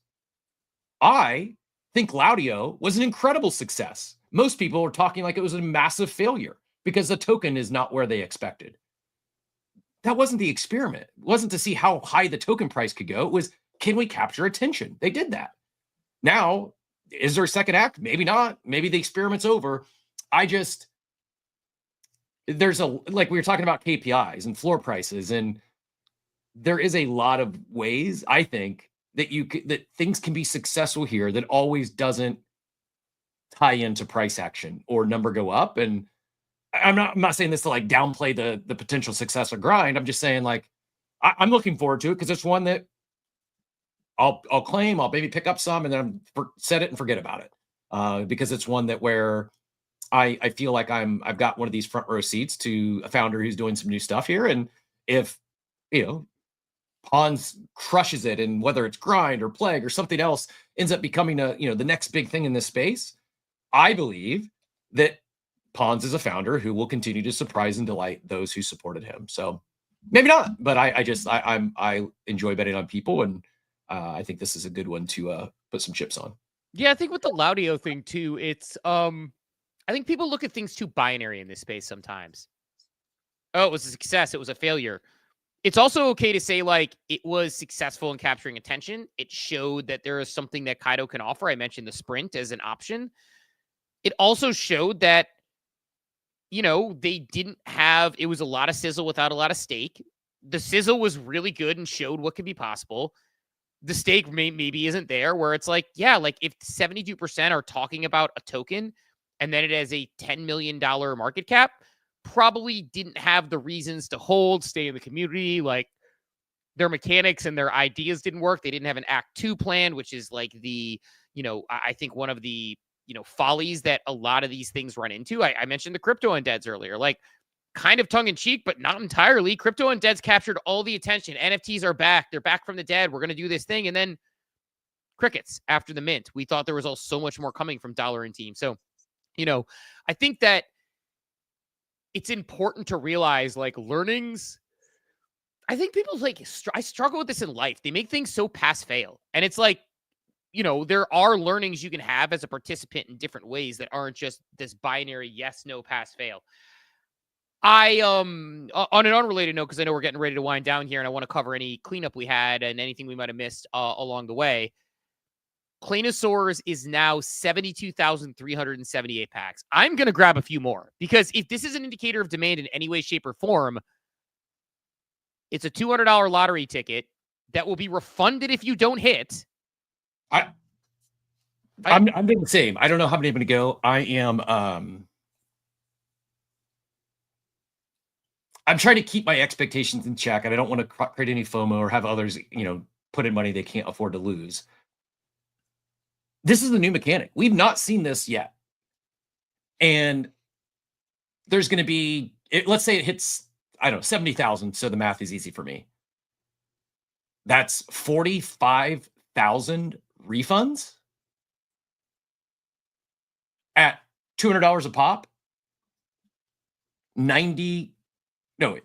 I think Laudio was an incredible success. Most people are talking like it was a massive failure because the token is not where they expected. That wasn't the experiment. It wasn't to see how high the token price could go. It was, can we capture attention? They did that. Now, is there a second act? Maybe not. Maybe the experiment's over. There's like we were talking about KPIs and floor prices, and there is a lot of ways I think that that things can be successful here that always doesn't tie into price action or number go up. And I'm not saying this to like downplay the potential success of Grind. I'm just saying like I'm looking forward to it because it's one that I'll claim, I'll maybe pick up some and then set it and forget about it because it's one that where I feel like I've got one of these front row seats to a founder who's doing some new stuff here, and if Pons crushes it, and whether it's Grind or Plague or something else ends up becoming the next big thing in this space, I believe that Pons is a founder who will continue to surprise and delight those who supported him. So maybe not, but I enjoy betting on people, and I think this is a good one to put some chips on. Yeah, I think with the Laudio thing too, it's I think people look at things too binary in this space sometimes. Oh, it was a success, it was a failure. It's also okay to say, like, it was successful in capturing attention. It showed that there is something that Kaido can offer. I mentioned the sprint as an option. It also showed that, they didn't have, it was a lot of sizzle without a lot of stake. The sizzle was really good and showed what could be possible. The stake maybe isn't there, where it's like, yeah, like if 72% are talking about a token and then it has a $10 million market cap, probably didn't have the reasons to hold, stay in the community. Like, their mechanics and their ideas didn't work. They didn't have an Act 2 plan, which is like the, I think one of the, follies that a lot of these things run into. I mentioned the crypto undeads earlier, like kind of tongue in cheek, but not entirely. Crypto undeads captured all the attention. NFTs are back. They're back from the dead. We're going to do this thing. And then crickets after the mint. We thought there was all so much more coming from Dollar and Team. So, I think that it's important to realize, like, learnings. I think people I struggle with this in life. They make things so pass fail. And it's like, there are learnings you can have as a participant in different ways that aren't just this binary yes, no, pass, fail. I, on an unrelated note, because I know we're getting ready to wind down here and I want to cover any cleanup we had and anything we might have missed along the way. Claynosaurz is now 72,378 packs. I'm going to grab a few more because if this is an indicator of demand in any way, shape, or form, it's a $200 lottery ticket that will be refunded if you don't hit. I'm doing the same. I don't know how many I'm going to go. I'm trying to keep my expectations in check, and I don't want to create any FOMO or have others, put in money they can't afford to lose. This is the new mechanic. We've not seen this yet. And there's going to be, let's say it hits, 70,000. So the math is easy for me. That's 45,000 refunds at $200 a pop. 90. No, wait.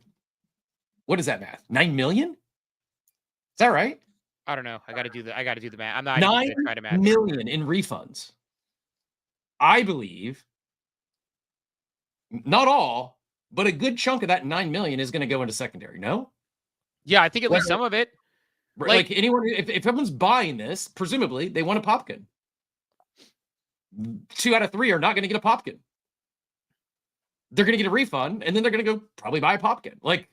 What is that math? 9 million? Is that right? I don't know. I got to do the math. I'm not 9 trying to math million in refunds. I believe not all, but a good chunk of that 9 million is going to go into secondary. No? Yeah, I think at least some of it. Like anyone, if everyone's buying this, presumably they want a Popkin. 2 out of 3 are not going to get a Popkin. They're going to get a refund, and then they're going to go probably buy a Popkin. Like,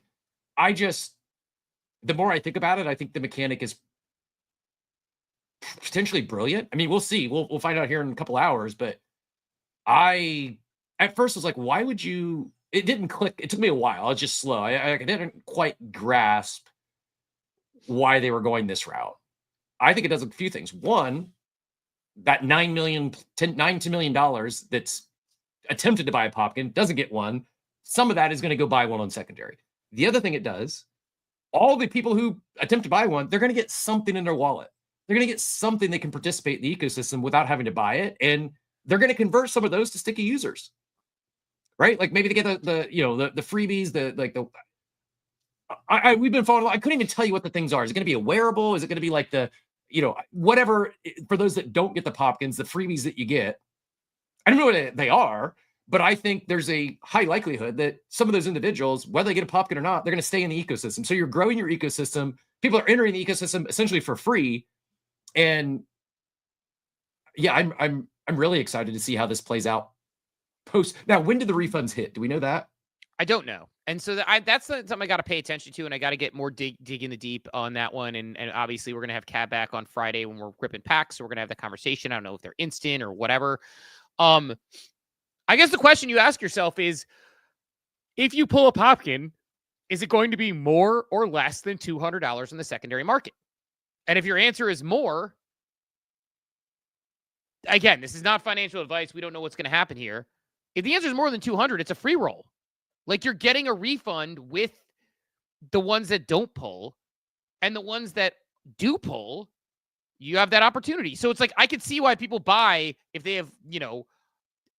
the more I think about it, I think the mechanic is potentially brilliant. I mean, we'll see. We'll find out here in a couple hours, but I at first was like, why would you? It didn't click. It took me a while. I was just slow. I didn't quite grasp why they were going this route. I think it does a few things. One, that $9 million that's attempted to buy a Popkin doesn't get one. Some of that is going to go buy one on secondary. The other thing it does, all the people who attempt to buy one, they're going to get something in their wallet. They're going to get something they can participate in the ecosystem without having to buy it. And they're going to convert some of those to sticky users, right? Like maybe they get the freebies, we've been following. I couldn't even tell you what the things are. Is it going to be a wearable? Is it going to be like whatever, for those that don't get the Popkins, the freebies that you get? I don't know what they are, but I think there's a high likelihood that some of those individuals, whether they get a Popkin or not, they're going to stay in the ecosystem. So you're growing your ecosystem. People are entering the ecosystem essentially for free. And yeah, I'm really excited to see how this plays out post. Now, when did the refunds hit? Do we know that? I don't know. And so that's something I got to pay attention to, and I got to get more dig in the deep on that one. And obviously, we're going to have Cat back on Friday when we're ripping packs, so we're going to have that conversation. I don't know if they're instant or whatever. I guess the question you ask yourself is, if you pull a Popkin, is it going to be more or less than $200 in the secondary market? And if your answer is more, again, this is not financial advice. We don't know what's going to happen here. If the answer is more than 200, it's a free roll. Like, you're getting a refund with the ones that don't pull, and the ones that do pull, you have that opportunity. So it's like, I could see why people buy, if they have,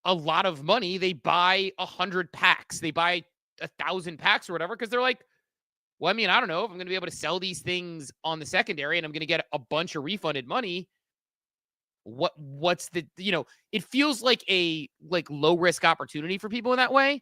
a lot of money, they buy 100 packs, they buy 1,000 packs or whatever, because they're like, well, I mean, I don't know if I'm going to be able to sell these things on the secondary and I'm going to get a bunch of refunded money. What's the, it feels like a low risk opportunity for people in that way.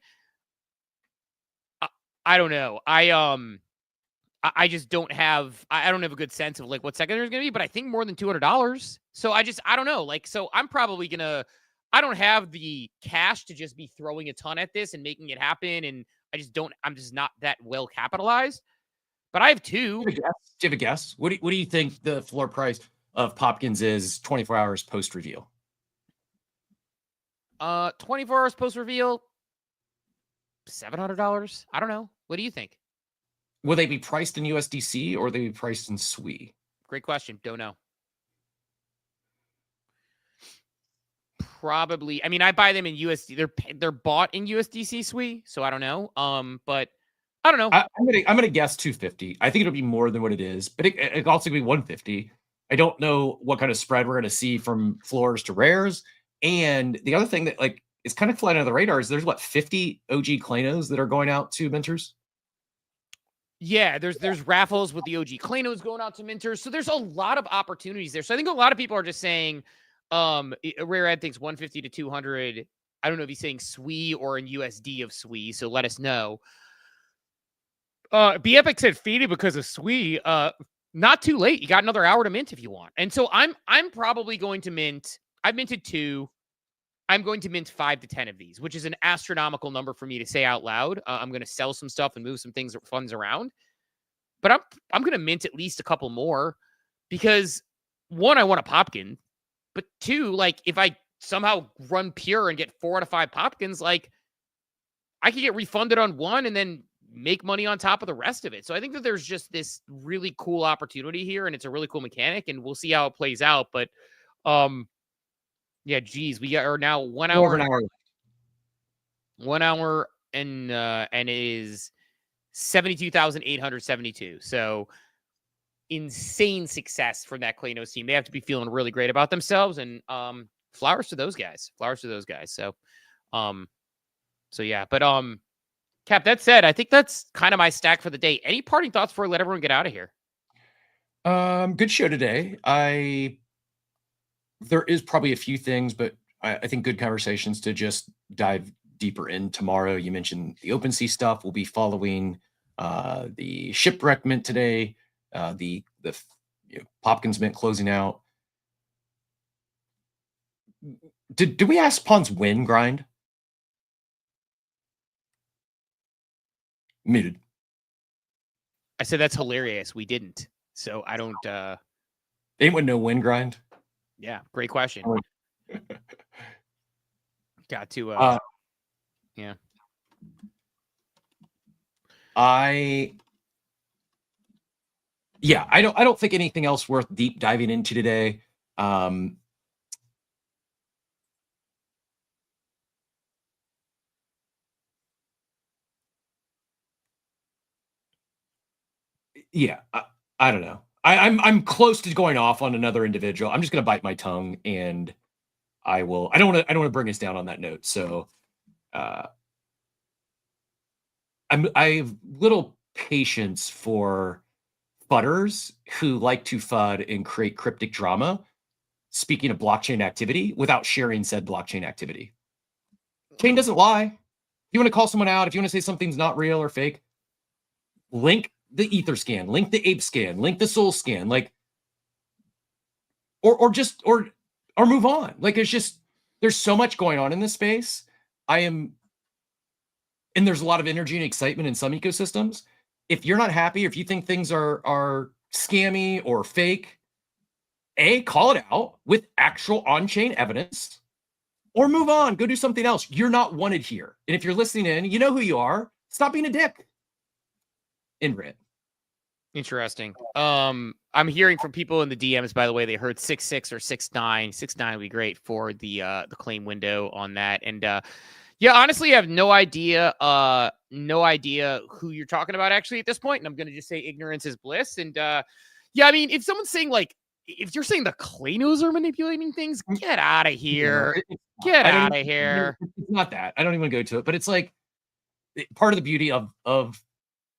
I don't know. I just don't have, I don't have a good sense of what secondary is going to be, but I think more than $200. So I don't know. So I'm probably going to, I don't have the cash to just be throwing a ton at this and making it happen. And I'm just not that well capitalized, but I have two. Do you have a guess? What do you think the floor price of Popkins is 24 hours post reveal? 24 hours post reveal, $700. I don't know. What do you think? Will they be priced in USDC or will they be priced in SWI? Great question. Don't know. Probably. I mean, I buy them in USD. They're bought in USDC SWI, so I don't know. But I don't know. I'm gonna guess 250. I think it'll be more than what it is, but it also could be 150. I don't know what kind of spread we're gonna see from floors to rares. And the other thing that like is kind of flying under the radar is there's 50 OG Claynos that are going out to minters. Yeah, there's raffles with the OG Claynos going out to minters. So there's a lot of opportunities there. So I think a lot of people are just saying, Rare Ed thinks 150 to 200. I don't know if he's saying SWI or in USD of SWI. So let us know. B Epic said faded because of SWI. Not too late. You got another hour to mint if you want. And so I'm probably going to mint. I've minted 2. I'm going to mint 5 to 10 of these, which is an astronomical number for me to say out loud. I'm going to sell some stuff and move some funds around. But I'm going to mint at least a couple more because 1, I want a Popkin. But 2, like if I somehow run pure and get 4 out of 5 Popkins, like I could get refunded on 1 and then make money on top of the rest of it. So I think that there's just this really cool opportunity here and it's a really cool mechanic and we'll see how it plays out. But, yeah, geez, we are now 1 hour. Over an hour. 1 hour and it is 72,872. So insane success from that Claynos team. They have to be feeling really great about themselves and flowers to those guys. Flowers to those guys. So yeah, but Cap, that said, I think that's kind of my stack for the day. Any parting thoughts before I let everyone get out of here? Good show today. There is probably a few things, but I think good conversations to just dive deeper in tomorrow. You mentioned the OpenSea stuff. We'll be following the shipwreck mint today, the Popkins mint closing out. Did we ask Pons win grind? Muted. I said that's hilarious. We didn't. So I don't Anyone know win grind? Yeah, great question. Got to yeah. I don't think anything else worth deep diving into today. Yeah, I don't know. I'm close to going off on another individual. I'm just gonna bite my tongue and I will. I don't want to bring us down on that note. So I have little patience for fudders who like to FUD and create cryptic drama. Speaking of blockchain activity without sharing said blockchain activity. Chain doesn't lie. If you want to call someone out, if you want to say something's not real or fake, link the ether scan, link the ape scan, link the soul scan, like, or move on. Like, there's so much going on in this space. And there's a lot of energy and excitement in some ecosystems. If you're not happy, if you think things are scammy or fake, call it out with actual on-chain evidence, or move on, go do something else. You're not wanted here. And if you're listening in, you know who you are. Stop being a dick. In red. Interesting. I'm hearing from people in the DMs, by the way, they heard 6.6 or 6.9. 6.9 would be great for the claim window on that. And yeah, honestly, I have no idea who you're talking about actually at this point. And I'm going to just say ignorance is bliss. And yeah, I mean, if someone's saying like, if you're saying the Claynos are manipulating things, get out of here. Get out of here. It's not that. I don't even go to it, but it's like part of the beauty of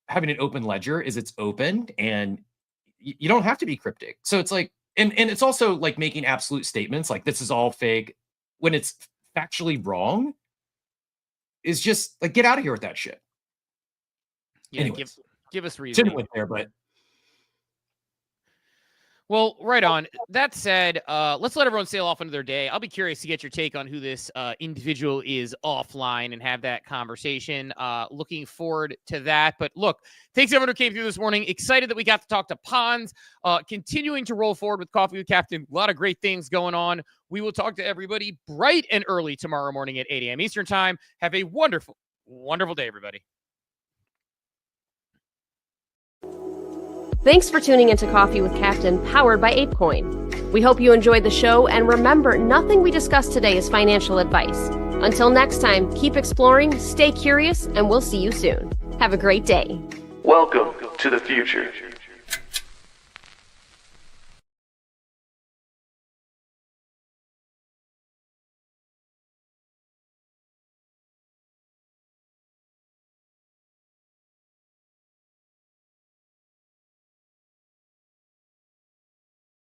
having an open ledger is it's open and you don't have to be cryptic. So it's like, and it's also like making absolute statements like this is all fake when it's factually wrong is just like, get out of here with that shit. Yeah, give us reason. With there, but Well, right on. That said, let's let everyone sail off into their day. I'll be curious to get your take on who this individual is offline and have that conversation. Looking forward to that. But look, thanks everyone who came through this morning. Excited that we got to talk to Pons. Continuing to roll forward with Coffee with Captain. A lot of great things going on. We will talk to everybody bright and early tomorrow morning at 8 a.m. Eastern Time. Have a wonderful, wonderful day, everybody. Thanks for tuning into Coffee with Captain, powered by ApeCoin. We hope you enjoyed the show, and remember, nothing we discussed today is financial advice. Until next time, keep exploring, stay curious, and we'll see you soon. Have a great day. Welcome to the future.